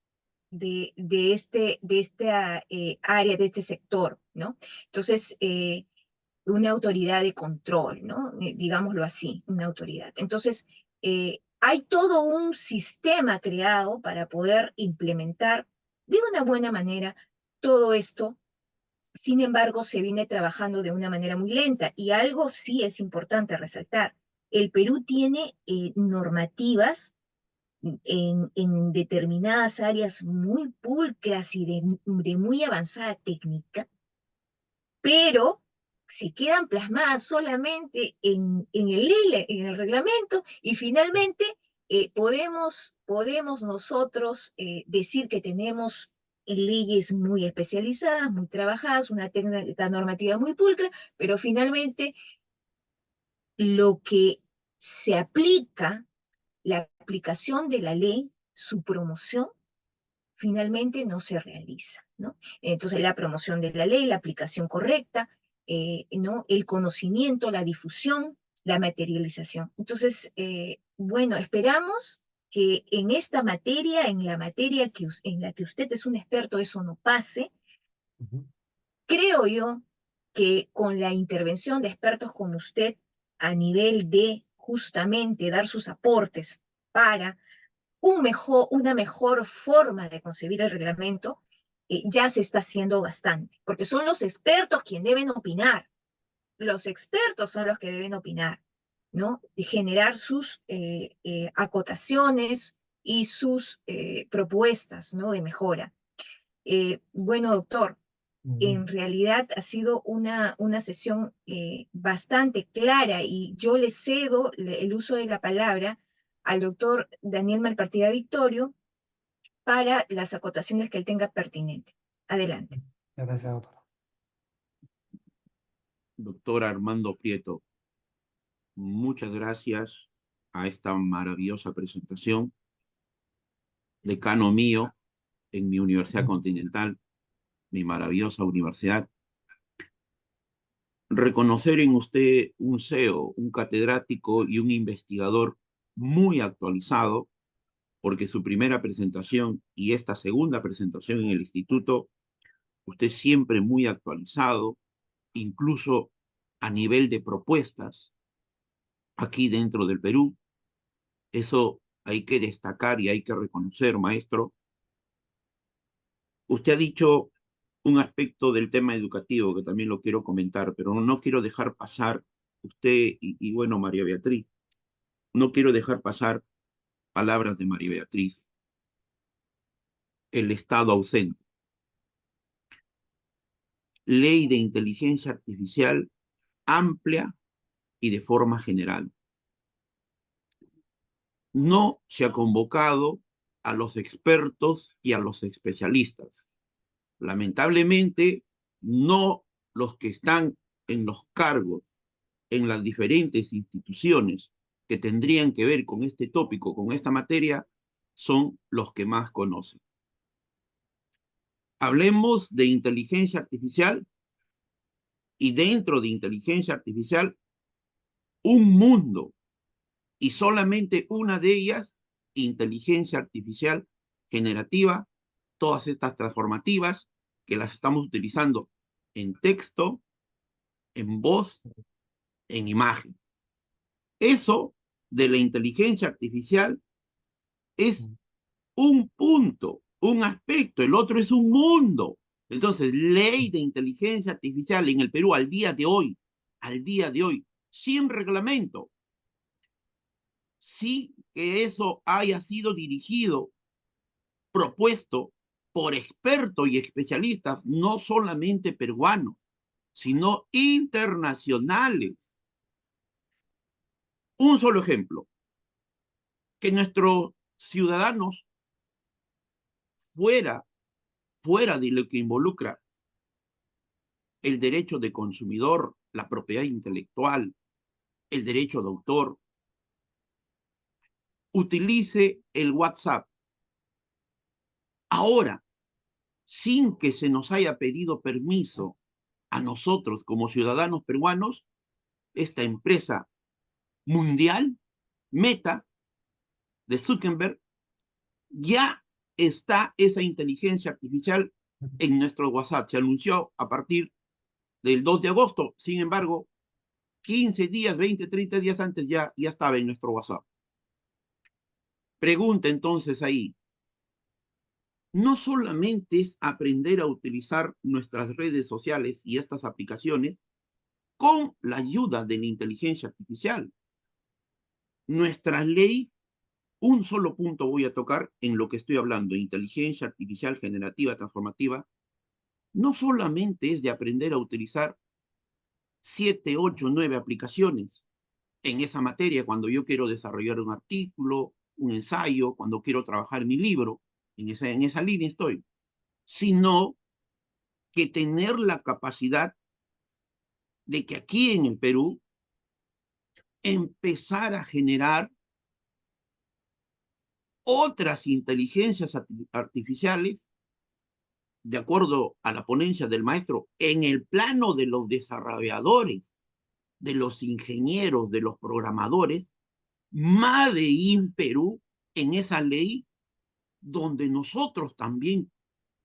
de esta área, de este sector, ¿no? Entonces, una autoridad de control, ¿no? Digámoslo así, una autoridad. Entonces, hay todo un sistema creado para poder implementar de una buena manera todo esto. Sin embargo, se viene trabajando de una manera muy lenta y algo sí es importante resaltar. El Perú tiene normativas en determinadas áreas muy pulcras y de muy avanzada técnica, pero se quedan plasmadas solamente en el reglamento y finalmente podemos nosotros decir que tenemos leyes muy especializadas, muy trabajadas, una técnica normativa muy pulcra, pero finalmente lo que se aplica, la aplicación de la ley, su promoción, finalmente no se realiza, ¿no? Entonces, la promoción de la ley, la aplicación correcta, ¿no? El conocimiento, la difusión, la materialización. Entonces, bueno, esperamos que en esta materia, en la materia en la que usted es un experto, eso no pase. Ujú. Creo yo que con la intervención de expertos como usted, a nivel de justamente dar sus aportes para una mejor forma de concebir el reglamento, ya se está haciendo bastante, porque son los expertos quienes deben opinar, los expertos son los que deben opinar, ¿no? Y generar sus acotaciones y sus propuestas, ¿no? De mejora. Bueno, doctor, Muy en bien. realidad ha sido una sesión bastante clara y yo le cedo el uso de la palabra al doctor Daniel Malpartida Victorio para las acotaciones que él tenga pertinente. Adelante. Gracias, doctora. Doctor Armando Prieto, muchas gracias a esta maravillosa presentación. Decano mío en mi Universidad Continental, mi maravillosa universidad. Reconocer en usted un CEO, un catedrático y un investigador muy actualizado, porque su primera presentación y esta segunda presentación en el instituto, usted siempre muy actualizado, incluso a nivel de propuestas aquí dentro del Perú. Eso hay que destacar y hay que reconocer, maestro. Usted ha dicho un aspecto del tema educativo que también lo quiero comentar, pero no quiero dejar pasar usted y bueno, María Beatriz, no quiero dejar pasar palabras de María Beatriz, el Estado ausente. Ley de inteligencia artificial amplia y de forma general. No se ha convocado a los expertos y a los especialistas. Lamentablemente, no los que están en los cargos en las diferentes instituciones que tendrían que ver con este tópico, con esta materia, son los que más conocen. Hablemos de inteligencia artificial y dentro de inteligencia artificial, un mundo y solamente una de ellas, inteligencia artificial generativa, todas estas transformativas que las estamos utilizando en texto, en voz, en imagen. Eso de la inteligencia artificial es un punto, un aspecto, el otro es un mundo. Entonces, ley de inteligencia artificial en el Perú al día de hoy, sin reglamento, sí que eso haya sido dirigido, propuesto por expertos y especialistas, no solamente peruanos, sino internacionales. Un solo ejemplo, que nuestros ciudadanos fuera de lo que involucra el derecho de consumidor, la propiedad intelectual, el derecho de autor, utilice el WhatsApp ahora, sin que se nos haya pedido permiso a nosotros como ciudadanos peruanos, esta empresa mundial, Meta, de Zuckerberg, ya está esa inteligencia artificial en nuestro WhatsApp. Se anunció a partir del 2 de agosto. Sin embargo, 15 días, 20, 30 días antes ya estaba en nuestro WhatsApp. Pregunta entonces ahí, no solamente es aprender a utilizar nuestras redes sociales y estas aplicaciones con la ayuda de la inteligencia artificial. Nuestra ley, un solo punto voy a tocar en lo que estoy hablando, inteligencia artificial generativa transformativa, no solamente es de aprender a utilizar 7, 8, 9 aplicaciones en esa materia cuando yo quiero desarrollar un artículo, un ensayo, cuando quiero trabajar mi libro, en esa línea estoy, sino que tener la capacidad de que aquí en el Perú empezar a generar otras inteligencias artificiales, de acuerdo a la ponencia del maestro, en el plano de los desarrolladores, de los ingenieros, de los programadores, Made in Perú, en esa ley, donde nosotros también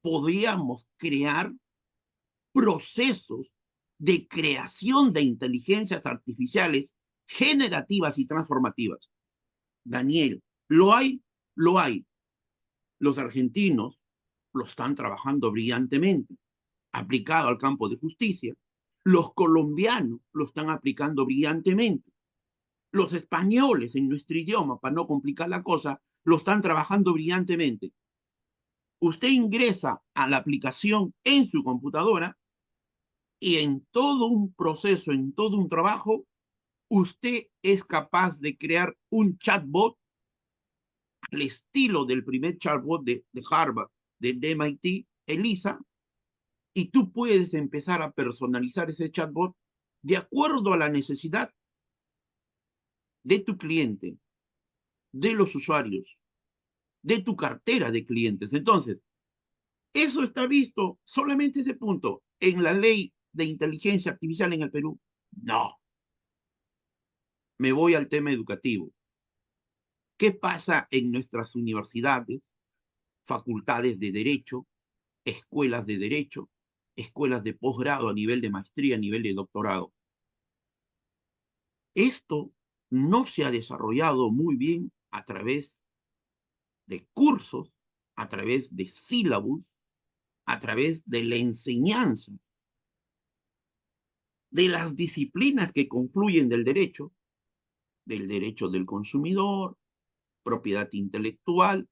podíamos crear procesos de creación de inteligencias artificiales generativas y transformativas. Daniel, ¿lo hay? Lo hay. Los argentinos lo están trabajando brillantemente, aplicado al campo de justicia. Los colombianos lo están aplicando brillantemente. Los españoles en nuestro idioma, para no complicar la cosa, lo están trabajando brillantemente. Usted ingresa a la aplicación en su computadora y en todo un proceso, en todo un trabajo, usted es capaz de crear un chatbot al estilo del primer chatbot de Harvard, de MIT, ELISA, y tú puedes empezar a personalizar ese chatbot de acuerdo a la necesidad de tu cliente, de los usuarios, de tu cartera de clientes. Entonces, eso está visto, solamente ese punto, en la ley de inteligencia artificial en el Perú. No. Me voy al tema educativo. ¿Qué pasa en nuestras universidades, facultades de derecho, escuelas de derecho, escuelas de posgrado a nivel de maestría, a nivel de doctorado? Esto no se ha desarrollado muy bien a través de cursos, a través de sílabus, a través de la enseñanza de las disciplinas que confluyen del derecho del consumidor, propiedad intelectual,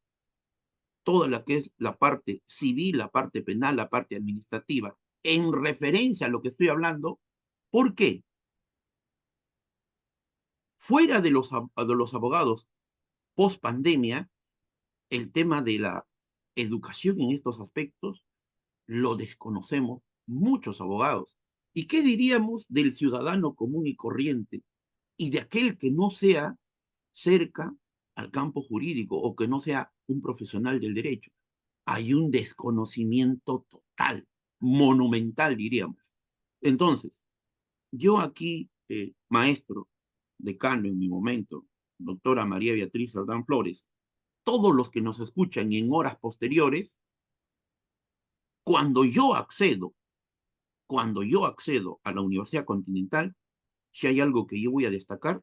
toda la que es la parte civil, la parte penal, la parte administrativa, en referencia a lo que estoy hablando. ¿Por qué? Fuera de los abogados post pandemia, el tema de la educación en estos aspectos lo desconocemos muchos abogados. ¿Y qué diríamos del ciudadano común y corriente y de aquel que no sea cerca al campo jurídico o que no sea un profesional del derecho? Hay un desconocimiento total, monumental, diríamos. Entonces, yo aquí, maestro, decano en mi momento, doctora María Beatriz Sardán Flores, todos los que nos escuchan en horas posteriores, cuando yo accedo, a la Universidad Continental, si hay algo que yo voy a destacar,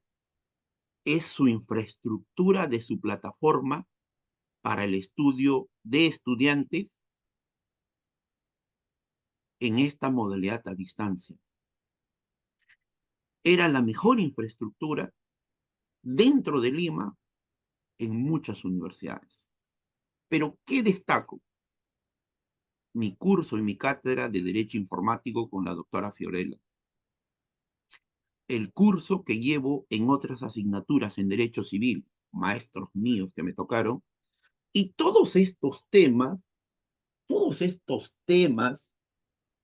es su infraestructura de su plataforma para el estudio de estudiantes en esta modalidad a distancia. Era la mejor infraestructura dentro de Lima en muchas universidades. Pero, ¿qué destaco? Mi curso y mi cátedra de Derecho Informático con la doctora Fiorella. El curso que llevo en otras asignaturas en Derecho Civil, maestros míos que me tocaron, y todos estos temas,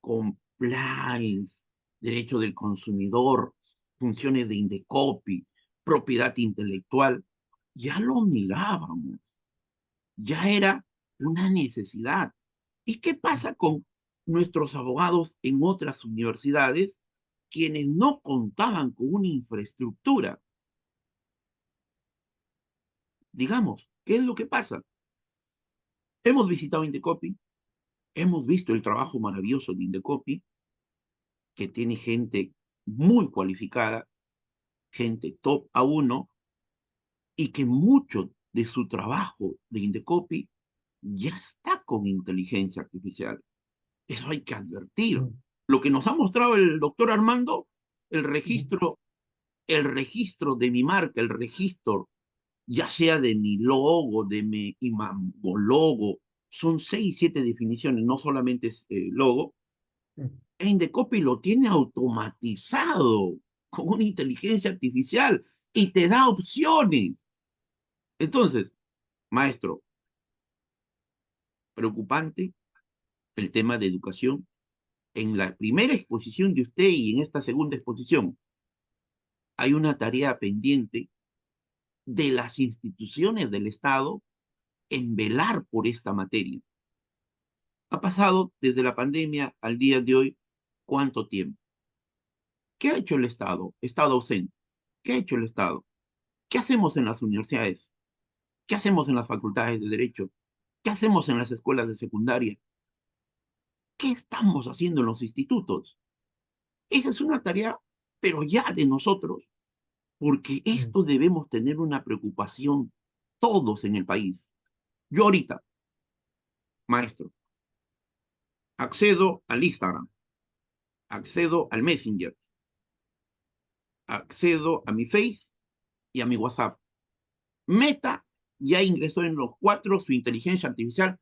compliance, derecho del consumidor, funciones de Indecopi, propiedad intelectual, ya lo mirábamos, ya era una necesidad. ¿Y qué pasa con nuestros abogados en otras universidades, quienes no contaban con una infraestructura? Digamos, ¿qué es lo que pasa? Hemos visitado Indecopi, hemos visto el trabajo maravilloso de Indecopi, que tiene gente muy cualificada, gente top a uno, y que mucho de su trabajo de Indecopi ya está con inteligencia artificial. Eso hay que advertir. Mm, Lo que nos ha mostrado el doctor Armando, el mm, registro, el registro de mi marca, el registro ya sea de mi logo, de mi imagologo, son 6, 7 definiciones, no solamente es logo. mm, E Indecopy lo tiene automatizado con una inteligencia artificial y te da opciones. Entonces, maestro, preocupante el tema de educación. En la primera exposición de usted y en esta segunda exposición hay una tarea pendiente de las instituciones del Estado en velar por esta materia. Ha pasado desde la pandemia al día de hoy, ¿cuánto tiempo? ¿Qué ha hecho el Estado? Estado ausente. ¿Qué ha hecho el Estado? ¿Qué hacemos en las universidades? ¿Qué hacemos en las facultades de Derecho? ¿Qué hacemos en las escuelas de secundaria? ¿Qué estamos haciendo en los institutos? Esa es una tarea, pero ya de nosotros, porque mm, esto debemos tener una preocupación todos en el país. Yo ahorita, maestro, accedo al Instagram, accedo al Messenger, accedo a mi Face y a mi WhatsApp. Meta ya ingresó en los cuatro su inteligencia artificial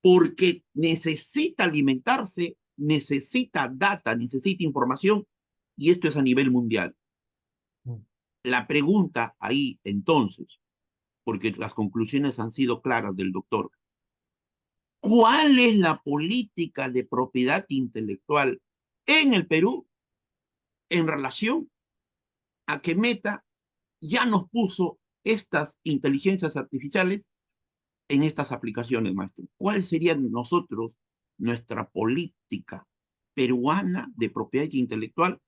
porque necesita alimentarse, necesita data, necesita información y esto es a nivel mundial. mm, La pregunta ahí entonces, porque las conclusiones han sido claras del doctor, ¿cuál es la política de propiedad intelectual en el Perú en relación a que Meta ya nos puso estas inteligencias artificiales en estas aplicaciones, maestro? ¿Cuál sería nosotros, nuestra política peruana de propiedad intelectual?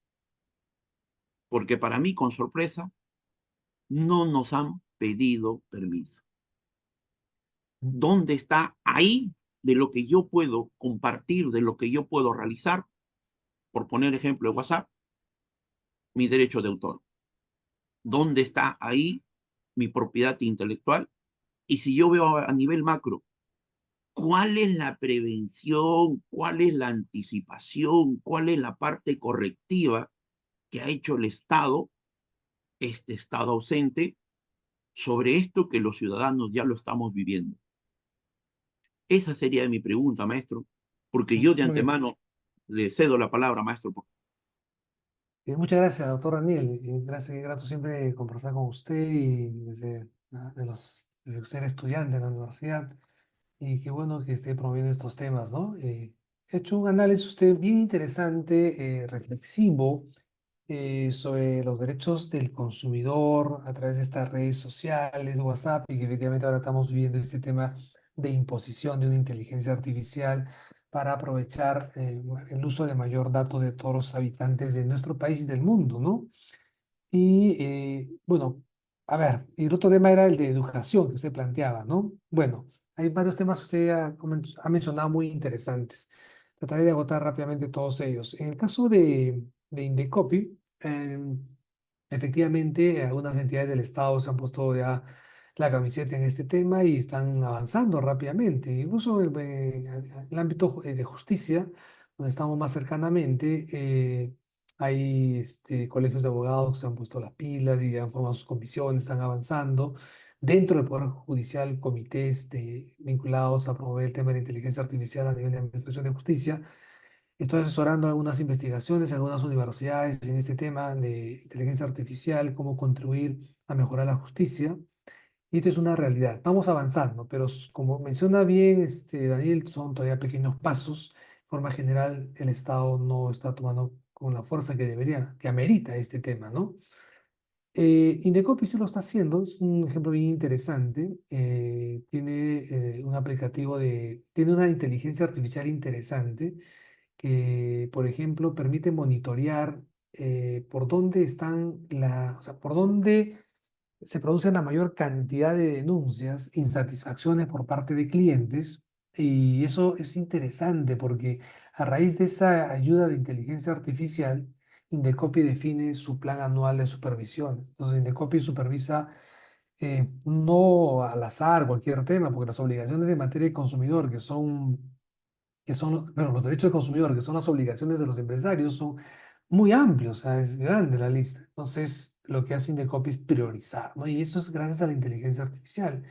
Porque para mí, con sorpresa, no nos han pedido permiso. mm, ¿Dónde está ahí de lo que yo puedo compartir, de lo que yo puedo realizar? Por poner ejemplo de WhatsApp, mi derecho de autor. ¿Dónde está ahí mi propiedad intelectual? Y si yo veo a nivel macro, ¿cuál es la prevención? ¿Cuál es la anticipación? ¿Cuál es la parte correctiva que ha hecho el Estado, este Estado ausente, sobre esto que los ciudadanos ya lo estamos viviendo? Esa sería mi pregunta, maestro, porque yo de muy bien. antemano le cedo la palabra, maestro. Muchas gracias, doctor Daniel. Gracias, qué grato siempre conversar con usted y desde usted era estudiante en la universidad. Y qué bueno que esté promoviendo estos temas, ¿no? Ha hecho un análisis usted bien interesante, reflexivo, sobre los derechos del consumidor a través de estas redes sociales, WhatsApp, y que efectivamente ahora estamos viviendo este tema de imposición de una inteligencia artificial para aprovechar el uso de mayor datos de todos los habitantes de nuestro país y del mundo, ¿no? Y bueno, a ver, y el otro tema era el de educación que usted planteaba, ¿no? Bueno, hay varios temas que usted ha mencionado muy interesantes. Trataré de agotar rápidamente todos ellos. En el caso de Indecopi, efectivamente, algunas entidades del Estado se han puesto ya la camiseta en este tema y están avanzando rápidamente. Incluso en el ámbito de justicia, donde estamos más cercanamente, hay colegios de abogados que se han puesto las pilas y han formado sus comisiones, están avanzando. Dentro del Poder Judicial, comités vinculados a promover el tema de la inteligencia artificial a nivel de administración de justicia. Estoy asesorando algunas investigaciones, algunas universidades en este tema de inteligencia artificial, cómo contribuir a mejorar la justicia. Y esto es una realidad. Vamos avanzando, pero como menciona bien Daniel, son todavía pequeños pasos. De forma general, el Estado no está tomando con la fuerza que debería, que amerita este tema, ¿no? Indecopi sí lo está haciendo, es un ejemplo bien interesante. Tiene un aplicativo tiene una inteligencia artificial interesante que, por ejemplo, permite monitorear por dónde están o sea, por dónde se produce la mayor cantidad de denuncias, insatisfacciones por parte de clientes, y eso es interesante porque a raíz de esa ayuda de inteligencia artificial, Indecopi define su plan anual de supervisión. Entonces, Indecopi supervisa no al azar cualquier tema, porque las obligaciones en materia de consumidor, bueno, los derechos del consumidor, que son las obligaciones de los empresarios, son muy amplios, o sea, es grande la lista. Entonces, lo que hace Indecopi es priorizar, ¿no? Y eso es gracias a la inteligencia artificial.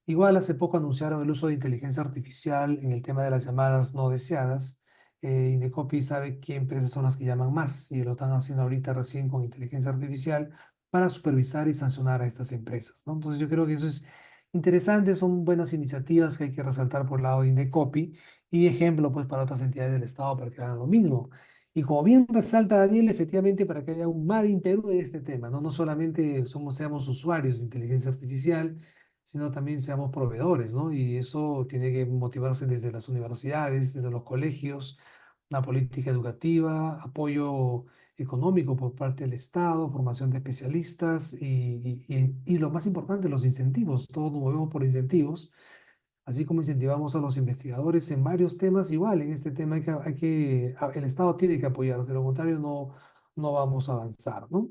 Igual hace poco anunciaron el uso de inteligencia artificial en el tema de las llamadas no deseadas. Indecopi sabe qué empresas son las que llaman más y lo están haciendo ahorita recién con inteligencia artificial para supervisar y sancionar a estas empresas, ¿no? Entonces yo creo que eso es interesante, son buenas iniciativas que hay que resaltar por el lado de Indecopi y ejemplo pues para otras entidades del Estado para que hagan lo mismo. Y como bien resalta Daniel, efectivamente para que haya un Made in Perú en este tema, ¿no? No solamente seamos usuarios de inteligencia artificial, sino también seamos proveedores, ¿no? Y eso tiene que motivarse desde las universidades, desde los colegios, una política educativa, apoyo económico por parte del Estado, formación de especialistas y lo más importante, los incentivos. Todos nos movemos por incentivos, así como incentivamos a los investigadores en varios temas, igual en este tema el Estado tiene que apoyar, de lo contrario no vamos a avanzar, ¿no?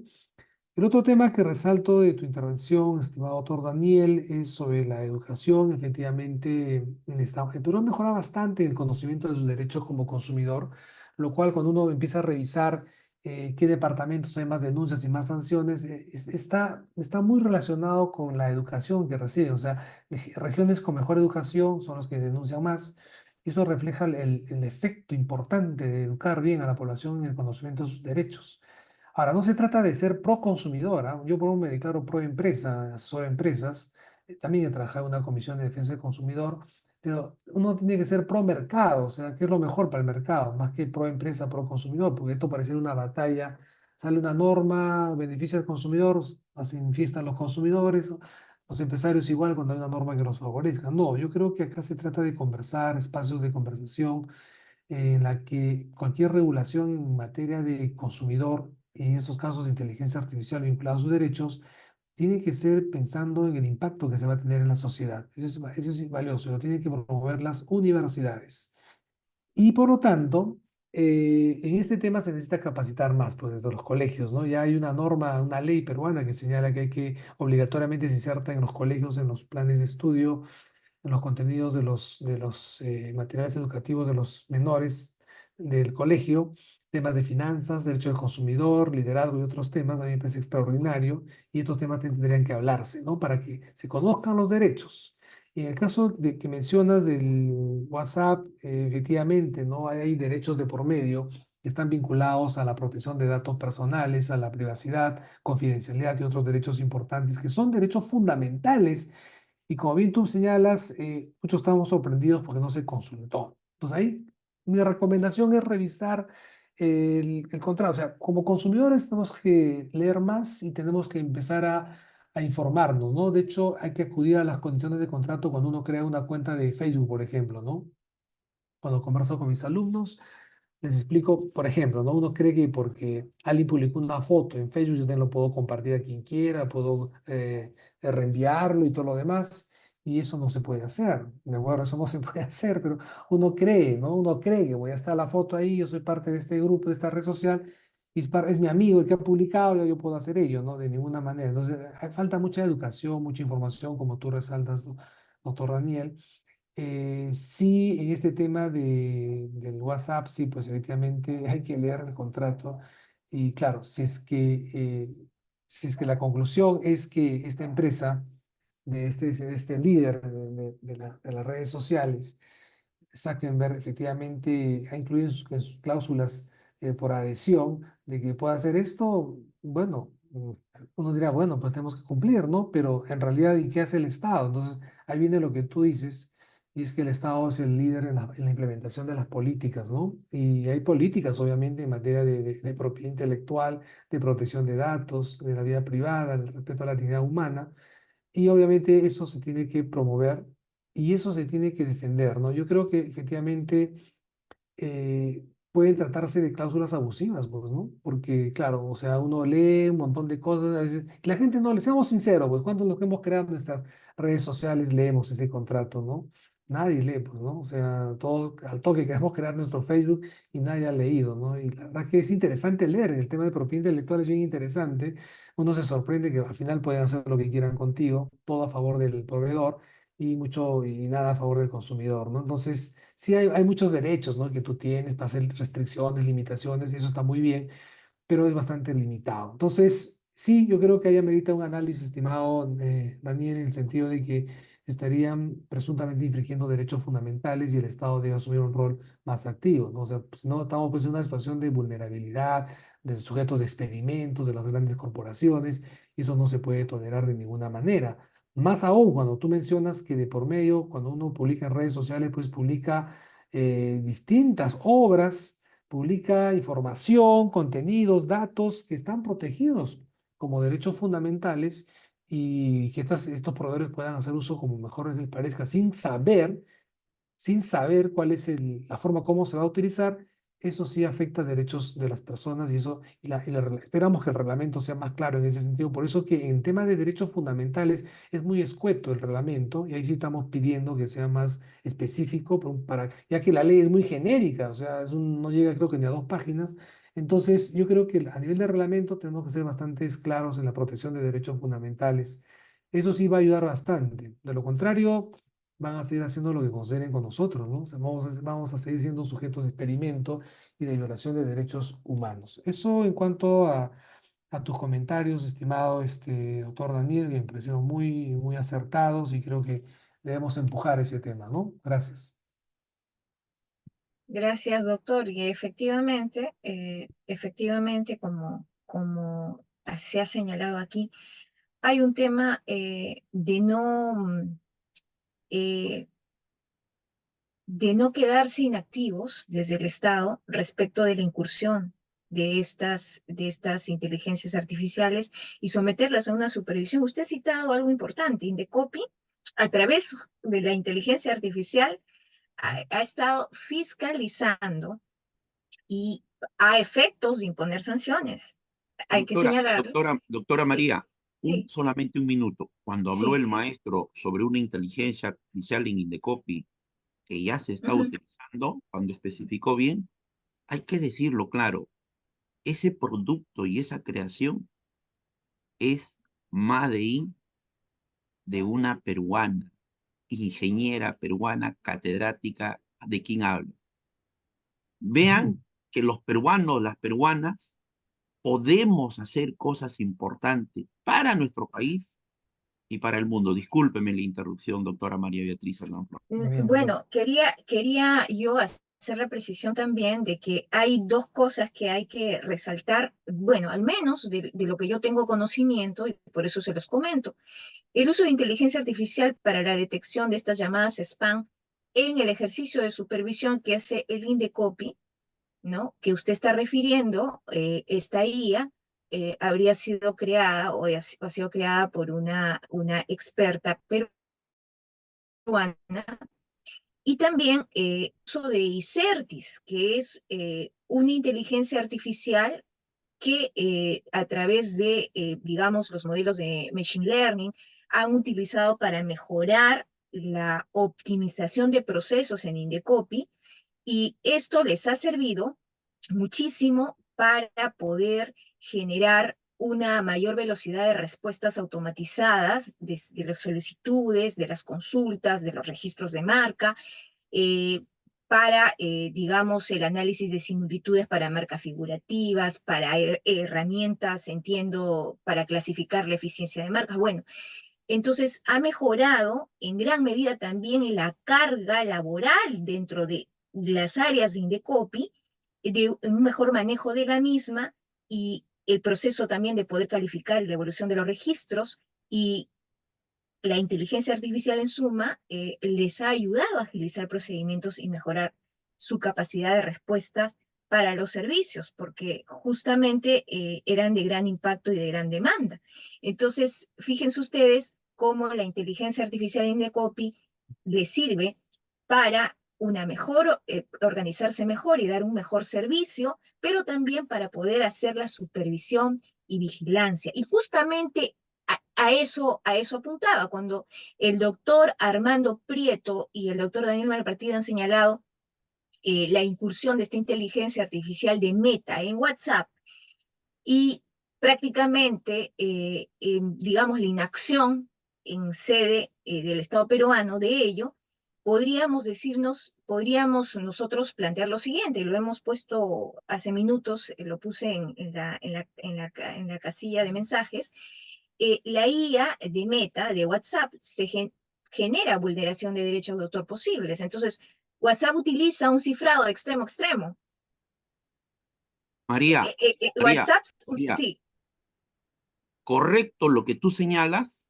El otro tema que resalto de tu intervención, estimado doctor Daniel, es sobre la educación. Efectivamente, el Perú mejora bastante el conocimiento de sus derechos como consumidor, lo cual cuando uno empieza a revisar qué departamentos hay más denuncias y más sanciones, está muy relacionado con la educación que reciben. O sea, regiones con mejor educación son los que denuncian más. Y eso refleja el efecto importante de educar bien a la población en el conocimiento de sus derechos. Ahora, no se trata de ser pro consumidor, ¿ah? Yo por un me declaro pro empresa, asesor de empresas, también he trabajado en una comisión de defensa del consumidor, pero uno tiene que ser pro mercado, o sea, ¿qué es lo mejor para el mercado? Más que pro empresa, pro consumidor, porque esto parece una batalla, sale una norma, beneficia al consumidor, hacen fiesta a los consumidores, los empresarios igual cuando hay una norma que los favorezca. No, yo creo que acá se trata de conversar, espacios de conversación en la que cualquier regulación en materia de consumidor, en estos casos de inteligencia artificial vinculada a sus derechos, tiene que ser pensando en el impacto que se va a tener en la sociedad. Eso es valioso, lo tienen que promover las universidades. Y por lo tanto, en este tema se necesita capacitar más, pues desde los colegios, ¿no? Ya hay una norma, una ley peruana que señala que hay que obligatoriamente se inserta en los colegios, en los planes de estudio, en los contenidos de los materiales educativos de los menores del colegio, temas de finanzas, derecho del consumidor, liderazgo y otros temas, a mí me parece extraordinario, y estos temas tendrían que hablarse, ¿no? Para que se conozcan los derechos. Y en el caso de que mencionas del WhatsApp, efectivamente, ¿no? Hay derechos de por medio que están vinculados a la protección de datos personales, a la privacidad, confidencialidad y otros derechos importantes que son derechos fundamentales y como bien tú señalas, muchos estamos sorprendidos porque no se consultó. Entonces ahí mi recomendación es revisar el contrato. O sea, como consumidores tenemos que leer más y tenemos que empezar a informarnos, ¿no? De hecho, hay que acudir a las condiciones de contrato cuando uno crea una cuenta de Facebook, por ejemplo, ¿no? Cuando converso con mis alumnos, les explico, por ejemplo, ¿no? Uno cree que porque alguien publicó una foto en Facebook, yo también lo puedo compartir a quien quiera, puedo reenviarlo y todo lo demás, y eso no se puede hacer. De acuerdo, eso no se puede hacer, pero uno cree, ¿no? Uno cree que voy a estar la foto ahí, yo soy parte de este grupo, de esta red social, y es mi amigo el que ha publicado, yo puedo hacer ello, ¿no? De ninguna manera. Entonces, falta mucha educación, mucha información, como tú resaltas, doctor Daniel. Sí, en este tema del WhatsApp, sí, pues efectivamente hay que leer el contrato y claro, si es que la conclusión es que esta empresa, de este líder de las redes sociales, Zuckerberg efectivamente ha incluido en sus cláusulas por adhesión de que pueda hacer esto, bueno, uno dirá, bueno, pues tenemos que cumplir, ¿no? Pero en realidad, ¿y qué hace el Estado? Entonces, ahí viene lo que tú dices, y es que el Estado es el líder en la implementación de las políticas, ¿no? Y hay políticas, obviamente, en materia de propiedad intelectual, de protección de datos, de la vida privada, del respeto a la dignidad humana. Y obviamente eso se tiene que promover y eso se tiene que defender, ¿no? Yo creo que efectivamente pueden tratarse de cláusulas abusivas, pues, ¿no? Porque, claro, o sea, uno lee un montón de cosas, a veces, la gente no, le seamos sinceros, pues, ¿cuántos los que hemos creado nuestras redes sociales leemos ese contrato, ¿no? Nadie lee, pues, ¿no? O sea, todo, al toque queremos crear nuestro Facebook y nadie ha leído, ¿no? Y la verdad es que es interesante leer, el tema de propiedad intelectual es bien interesante, uno se sorprende que al final pueden hacer lo que quieran contigo, todo a favor del proveedor y mucho y nada a favor del consumidor, ¿no? Entonces, sí hay muchos derechos, ¿no? Que tú tienes para hacer restricciones, limitaciones, y eso está muy bien, pero es bastante limitado. Entonces, sí, yo creo que ahí amerita un análisis, estimado Daniel, en el sentido de que estarían presuntamente infringiendo derechos fundamentales y el Estado debe asumir un rol más activo, ¿no? O sea, pues, no estamos pues, en una situación de vulnerabilidad, de sujetos de experimentos, de las grandes corporaciones, y eso no se puede tolerar de ninguna manera. Más aún cuando tú mencionas que de por medio, cuando uno publica en redes sociales, pues publica distintas obras, publica información, contenidos, datos que están protegidos como derechos fundamentales y que estos proveedores puedan hacer uso como mejor les parezca, sin saber cuál es la forma como se va a utilizar, eso sí afecta derechos de las personas y eso esperamos que el reglamento sea más claro en ese sentido. Por eso que en tema de derechos fundamentales es muy escueto el reglamento y ahí sí estamos pidiendo que sea más específico ya que la ley es muy genérica, o sea, no llega creo que ni a 2 páginas. Entonces, yo creo que a nivel de reglamento tenemos que ser bastante claros en la protección de derechos fundamentales. Eso sí va a ayudar bastante. De lo contrario, van a seguir haciendo lo que consideren con nosotros, ¿no? O sea, vamos a seguir siendo sujetos de experimento y de violación de derechos humanos. Eso en cuanto a tus comentarios, estimado doctor Daniel, que me parecieron muy, muy acertados y creo que debemos empujar ese tema, ¿no? Gracias. Gracias, doctor. Y efectivamente, como se ha señalado aquí, hay un tema eh, de no quedarse inactivos desde el Estado respecto de la incursión de estas inteligencias artificiales y someterlas a una supervisión. Usted ha citado algo importante, Indecopi, a través de la inteligencia artificial, ha estado fiscalizando y a efectos de imponer sanciones. Hay que Doctora, señalarlo. doctora Sí, María, sí, solamente un minuto. Cuando habló sí. el maestro sobre una inteligencia artificial en Indecopi que ya se está Ujú. utilizando, cuando especificó bien, hay que decirlo claro, ese producto y esa creación es Made in de una peruana, ingeniera peruana, catedrática de quien habla. Ujú. Vean que los peruanos, las peruanas, podemos hacer cosas importantes para nuestro país y para el mundo. Discúlpeme la interrupción, doctora María Beatriz Hernán Flores. Muy bien, muy bien. Bueno, quería yo hacer la precisión también de que hay dos cosas que hay que resaltar, bueno, al menos de lo que yo tengo conocimiento, y por eso se los comento. El uso de inteligencia artificial para la detección de estas llamadas spam en el ejercicio de supervisión que hace el Indecopi, ¿no? Que usted está refiriendo, esta IA habría sido creada ha sido creada por una experta peruana y también uso de Icertis, que es una inteligencia artificial que a través de, digamos, los modelos de Machine Learning han utilizado para mejorar la optimización de procesos en Indecopi y esto les ha servido muchísimo para poder generar una mayor velocidad de respuestas automatizadas de las solicitudes, de las consultas, de los registros de marca, eh, para, digamos, el análisis de similitudes para marcas figurativas, para herramientas, entiendo, para clasificar la eficiencia de marcas. Bueno, entonces ha mejorado en gran medida también la carga laboral dentro de las áreas de Indecopi, de un mejor manejo de la misma y el proceso también de poder calificar la evolución de los registros y la inteligencia artificial en suma les ha ayudado a agilizar procedimientos y mejorar su capacidad de respuestas para los servicios, porque justamente eran de gran impacto y de gran demanda. Entonces, fíjense ustedes cómo la inteligencia artificial en Indecopi les sirve para una mejor, organizarse mejor y dar un mejor servicio, pero también para poder hacer la supervisión y vigilancia. Y justamente a eso apuntaba cuando el doctor Armando Prieto y el doctor Daniel Malpartida han señalado la incursión de esta inteligencia artificial de Meta en WhatsApp y prácticamente, digamos, la inacción en sede del Estado peruano de ello, podríamos nosotros plantear lo siguiente, y lo hemos puesto hace minutos, lo puse en la casilla de mensajes. La IA de Meta, de WhatsApp, genera vulneración de derechos de autor posibles. Entonces, WhatsApp utiliza un cifrado de extremo a extremo. María, WhatsApp, María, sí, correcto lo que tú señalas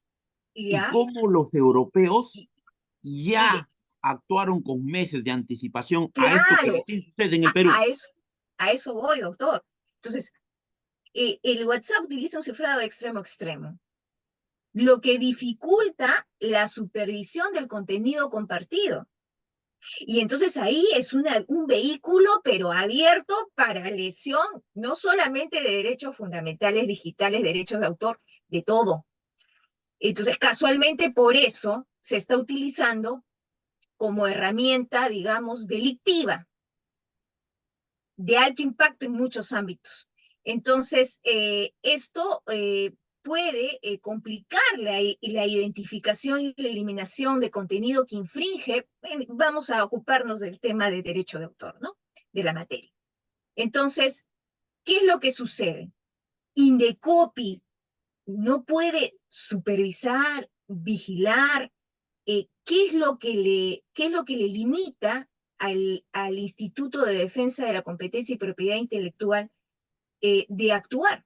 y ya, cómo los europeos mire, ya actuaron con meses de anticipación a esto que claro, recién sucede en el a, Perú. a eso, a eso voy, doctor. Entonces, el WhatsApp utiliza un cifrado de extremo a extremo, lo que dificulta la supervisión del contenido compartido. Y entonces ahí es un vehículo, pero abierto para lesión, no solamente de derechos fundamentales digitales, derechos de autor, de todo. Entonces, casualmente por eso se está utilizando como herramienta, digamos, delictiva, de alto impacto en muchos ámbitos. Entonces, esto puede complicar la identificación y la eliminación de contenido que infringe. Vamos a ocuparnos del tema de derecho de autor, ¿no? De la materia. Entonces, ¿qué es lo que sucede? Indecopi no puede supervisar, vigilar, qué es lo que le limita al Instituto de Defensa de la Competencia y Propiedad Intelectual de actuar,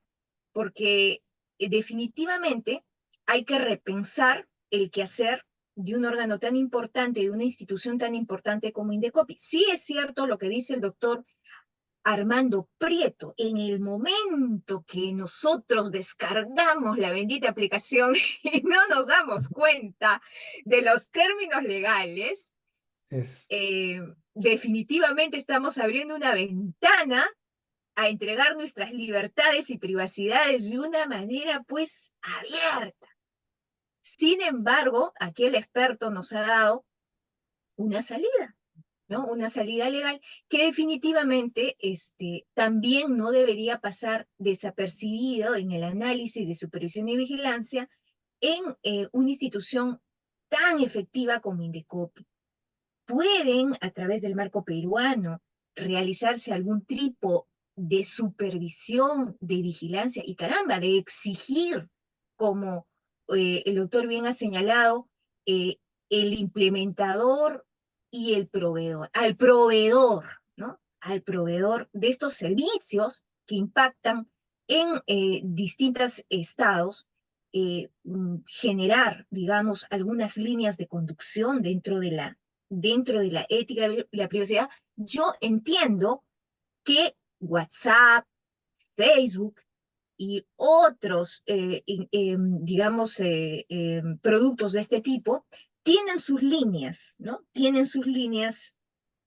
porque definitivamente hay que repensar el quehacer de un órgano tan importante, de una institución tan importante como Indecopi. Sí es cierto lo que dice el doctor Armando Prieto, en el momento que nosotros descargamos la bendita aplicación y no nos damos cuenta de los términos legales, Es. definitivamente estamos abriendo una ventana a entregar nuestras libertades y privacidades de una manera pues abierta. Sin embargo, aquí el experto nos ha dado una salida, ¿no? Una salida legal que definitivamente también no debería pasar desapercibido en el análisis de supervisión y vigilancia en una institución tan efectiva como Indecopi. Pueden, a través del marco peruano, realizarse algún tipo de supervisión, de vigilancia y caramba, de exigir, como el doctor bien ha señalado, el implementador y el proveedor, al proveedor, ¿no? Al proveedor de estos servicios que impactan en distintos estados, generar, digamos, algunas líneas de conducción dentro de la ética y la privacidad. Yo entiendo que WhatsApp, Facebook y otros, digamos, productos de este tipo tienen sus líneas, ¿no? Tienen sus líneas,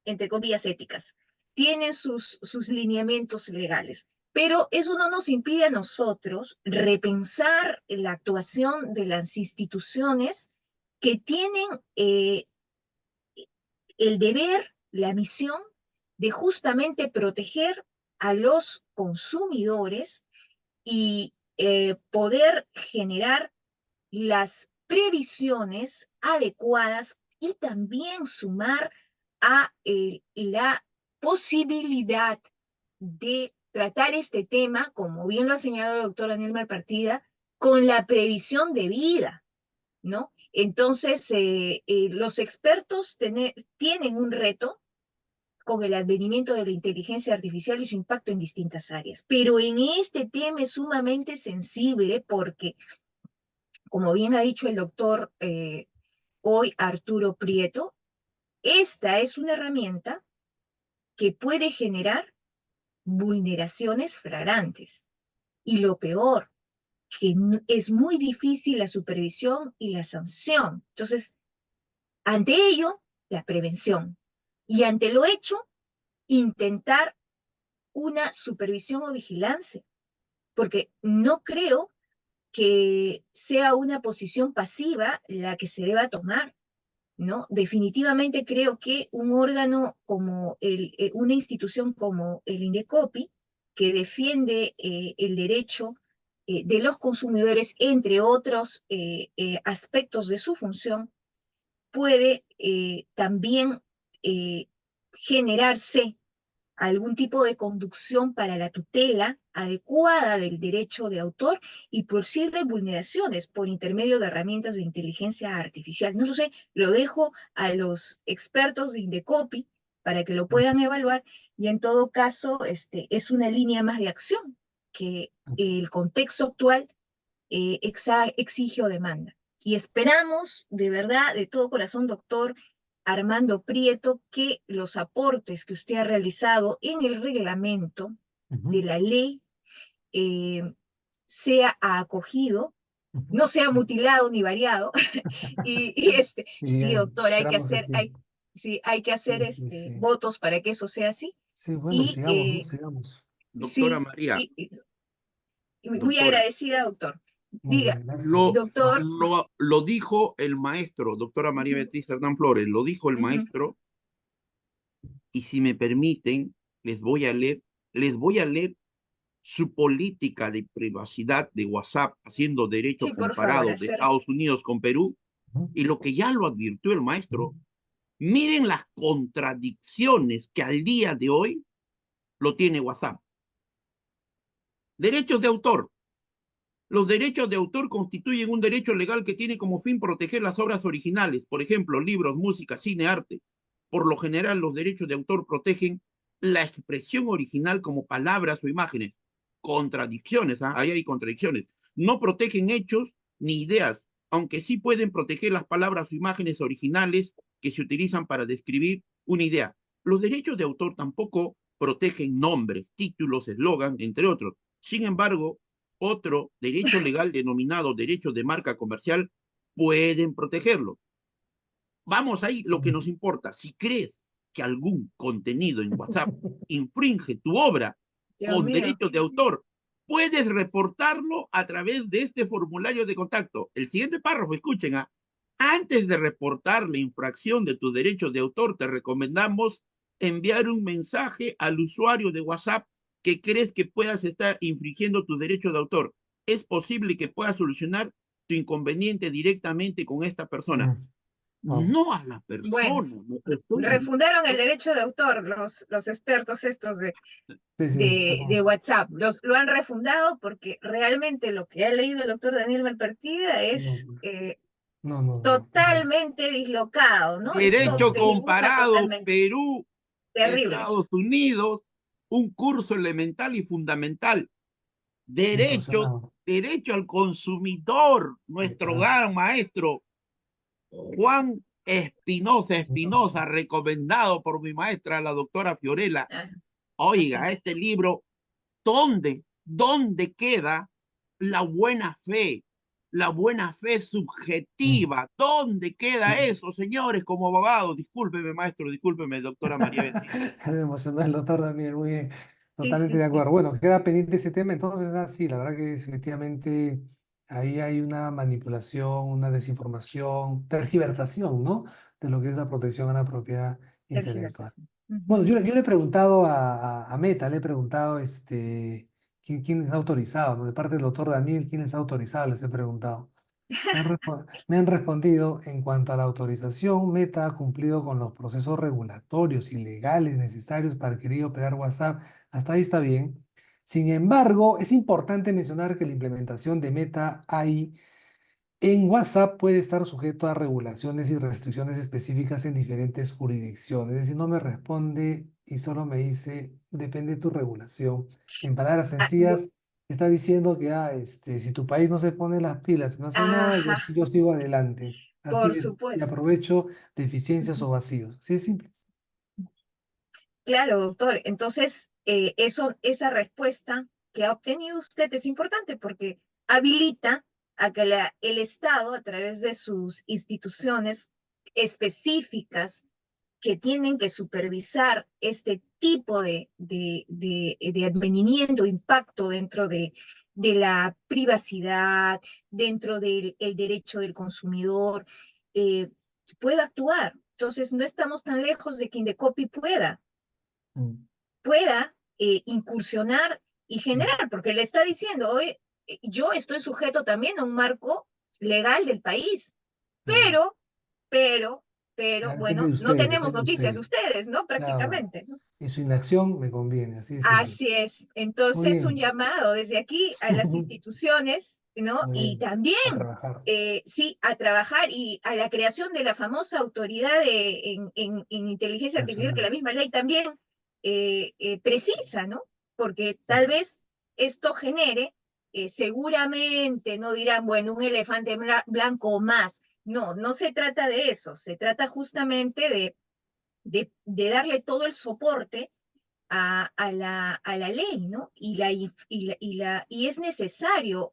entre comillas, éticas, tienen sus lineamientos legales. Pero eso no nos impide a nosotros repensar la actuación de las instituciones que tienen el deber, la misión de justamente proteger a los consumidores y poder generar las previsiones adecuadas y también sumar a la posibilidad de tratar este tema, como bien lo ha señalado el doctor Daniel Malpartida, con la previsión de vida, ¿no? Entonces, los expertos tienen un reto con el advenimiento de la inteligencia artificial y su impacto en distintas áreas. Pero en este tema es sumamente sensible porque, como bien ha dicho el doctor hoy Arturo Prieto, esta es una herramienta que puede generar vulneraciones flagrantes. Y lo peor, que es muy difícil la supervisión y la sanción. Entonces, ante ello, la prevención. Y ante lo hecho, intentar una supervisión o vigilancia, porque no creo que sea una posición pasiva la que se deba tomar, ¿no? Definitivamente creo que un órgano como una institución como el INDECOPI, que defiende el derecho de los consumidores, entre otros aspectos de su función, puede también generarse algún tipo de conducción para la tutela adecuada del derecho de autor y posibles vulneraciones por intermedio de herramientas de inteligencia artificial. No lo sé, lo dejo a los expertos de Indecopi para que lo puedan evaluar y en todo caso es una línea más de acción que el contexto actual exige o demanda. Y esperamos, de verdad, de todo corazón, doctor Armando Prieto, que los aportes que usted ha realizado en el reglamento de la ley sea acogido, no sea mutilado ni variado. Sí, Bien, doctor, esperamos que sí. sí, hay que hacer Sí, sí, sí. votos para que eso sea así. Sí, bueno, Y sigamos, ¿no? Sigamos. Doctora sí, María, y muy doctora, agradecida, doctor. Muy Diga, bien, gracias. lo, doctor. lo dijo el maestro, doctora María Ujú, Beatriz Hernán Flores, lo dijo el ujú. maestro, y si me permiten, les voy a leer su política de privacidad de WhatsApp, haciendo derecho Sí, por favor, comparado de Estados Unidos con Perú, Ujú, y lo que ya lo advirtió el ujú. maestro. Miren las contradicciones que al día de hoy lo tiene WhatsApp. Derechos de autor. Los derechos de autor constituyen un derecho legal que tiene como fin proteger las obras originales, por ejemplo, libros, música, cine, arte. Por lo general, los derechos de autor protegen la expresión original como palabras o imágenes. Contradicciones, ¿eh? Ahí hay contradicciones. No protegen hechos ni ideas, aunque sí pueden proteger las palabras o imágenes originales que se utilizan para describir una idea. Los derechos de autor tampoco protegen nombres, títulos, eslogan, entre otros. Sin embargo, otro derecho legal denominado derecho de marca comercial pueden protegerlo. Vamos ahí, lo que nos importa. Si crees que algún contenido en WhatsApp infringe tu obra Dios con mío. derechos de autor, puedes reportarlo a través de este formulario de contacto. El siguiente párrafo, escuchen, antes de reportar la infracción de tus derechos de autor, te recomendamos enviar un mensaje al usuario de WhatsApp que crees que puedas estar infringiendo tus derechos de autor. Es posible que puedas solucionar tu inconveniente directamente con esta persona, Mm, oh, no a la Bueno, persona. No te estoy refundaron el diciendo. derecho de autor los expertos estos sí, sí, de WhatsApp. Lo han refundado porque realmente lo que ha leído el doctor Daniel Malpartida no, es no, no, no, no. totalmente dislocado, ¿no? Eso Derecho dibuja comparado, totalmente. Perú, Terrible. Estados Unidos, un curso elemental y fundamental. Derecho, Distorsionado. derecho al consumidor, Ahí nuestro está. gran maestro Juan Espinosa, Entonces, recomendado por mi maestra, la doctora Fiorella. Ah, así Oiga, es. este libro, ¿dónde queda la buena fe? La buena fe mm. subjetiva. ¿Dónde queda eso, señores, como abogados? Discúlpeme, maestro, discúlpeme, doctora María Beatriz. Me emocionó el doctor Daniel, muy bien, Sí, totalmente sí, de sí. acuerdo. Bueno, queda pendiente ese tema, entonces, sí, la verdad que efectivamente ahí hay una manipulación, una desinformación, tergiversación, ¿no? De lo que es la protección a la propiedad intelectual. Tergiversación. Bueno, Ujú. yo le he preguntado a Meta, le he preguntado quién es autorizado, ¿no? De parte del doctor Daniel, quién es autorizado, les he preguntado. Me han respondido en cuanto a la autorización, Meta ha cumplido con los procesos regulatorios y legales necesarios para adquirir y operar WhatsApp. Hasta ahí está bien. Sin embargo, es importante mencionar que la implementación de Meta AI en WhatsApp puede estar sujeto a regulaciones y restricciones específicas en diferentes jurisdicciones. Es decir, no me responde y solo me dice, depende de tu regulación. En palabras Ah, sencillas, está diciendo que si tu país no se pone las pilas, no hace nada, ajá, yo sigo adelante. Así por es, y supuesto. aprovecho deficiencias Ujú. o vacíos. Así de simple. Claro, doctor. Entonces, esa respuesta que ha obtenido usted es importante porque habilita a que el Estado, a través de sus instituciones específicas que tienen que supervisar este tipo de advenimiento, impacto dentro de la privacidad, dentro del derecho del consumidor, pueda actuar. Entonces, no estamos tan lejos de que Indecopi pueda incursionar y generar, porque le está diciendo, hoy yo estoy sujeto también a un marco legal del país, pero, Ya bueno, no tenemos depende de noticias de ustedes. ustedes, ¿no? Claro. Prácticamente, ¿no? Y su inacción me conviene, así de simple. Así es. Muy Entonces, un bien. llamado desde aquí a las instituciones, ¿no? Muy Y bien. también, A trabajar. sí, a trabajar y a la creación de la famosa autoridad en inteligencia artificial, que Nacional. la misma ley también precisa, ¿no? Porque tal Eso. vez esto genere, seguramente no dirán, bueno, un elefante blanco o más. No, no se trata de eso, se trata justamente de darle todo el soporte a la ley, ¿no? Y es necesario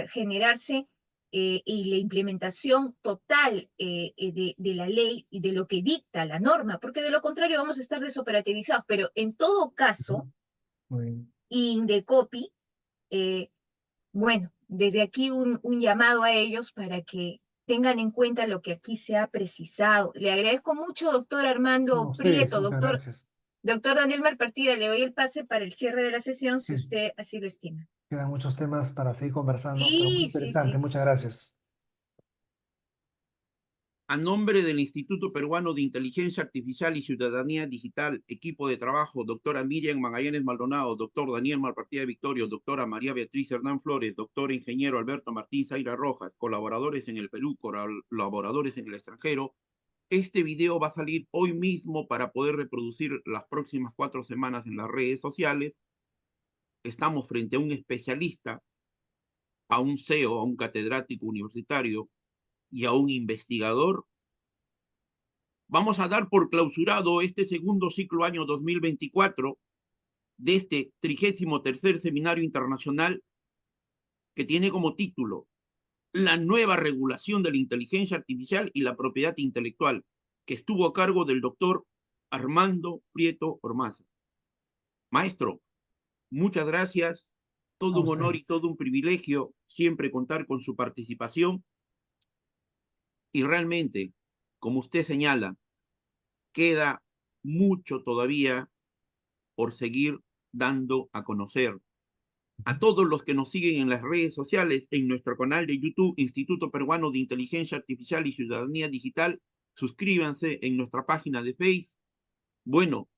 generarse y la implementación total de la ley y de lo que dicta la norma, porque de lo contrario vamos a estar desoperativizados. Pero en todo caso, Muy bien. Indecopi, eh, bueno, desde aquí un llamado a ellos para que tengan en cuenta lo que aquí se ha precisado. Le agradezco mucho, doctor No, a Armando ustedes, Prieto, muchas doctor. gracias. Doctor Daniel Malpartida, le doy el pase para el cierre de la sesión, si Sí, usted así lo estima. quedan muchos temas para seguir conversando, pero muy Sí, sí, sí, interesante. sí. Muchas gracias. A nombre del Instituto Peruano de Inteligencia Artificial y Ciudadanía Digital, equipo de trabajo, doctora Miriam Magallanes Maldonado, doctor Daniel Malpartida Victorio, doctora María Beatriz Hernán Flores, doctor ingeniero Alberto Martín Zaira Rojas, colaboradores en el Perú, colaboradores en el extranjero, este video va a salir hoy mismo para poder reproducir las próximas 4 semanas en las redes sociales. Estamos frente a un especialista, a un CEO, a un catedrático universitario y a un investigador. Vamos a dar por clausurado este segundo ciclo año 2024 de este 33º Seminario Internacional que tiene como título La nueva regulación de la inteligencia artificial y la propiedad intelectual, que estuvo a cargo del doctor Armando Prieto Ormaza. Maestro, muchas gracias. A Todo un honor y ustedes. todo un privilegio siempre contar con su participación. Y realmente, como usted señala, queda mucho todavía por seguir dando a conocer. A todos los que nos siguen en las redes sociales, en nuestro canal de YouTube, Instituto Peruano de Inteligencia Artificial y Ciudadanía Digital, suscríbanse en nuestra página de Facebook. Bueno,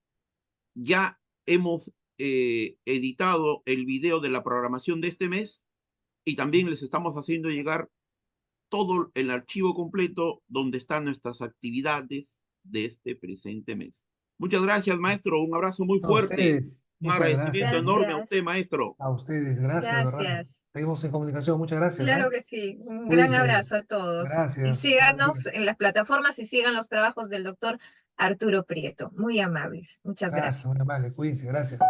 ya hemos editado el video de la programación de este mes y también les estamos haciendo llegar todo el archivo completo donde están nuestras actividades de este presente mes. Muchas gracias, maestro. Un abrazo muy A fuerte. ustedes, Un muchas agradecimiento gracias. enorme a usted, Gracias, maestro. A ustedes, gracias, de verdad. gracias. Seguimos en comunicación. Muchas gracias, Claro ¿ah? que sí. Un gran Cuídense. abrazo a todos. Y Gracias. Buen síganos día. en las plataformas y sigan los trabajos del doctor Arturo Prieto. Muy amables. Muchas Gracias, gracias. muy amable. Cuídense, gracias.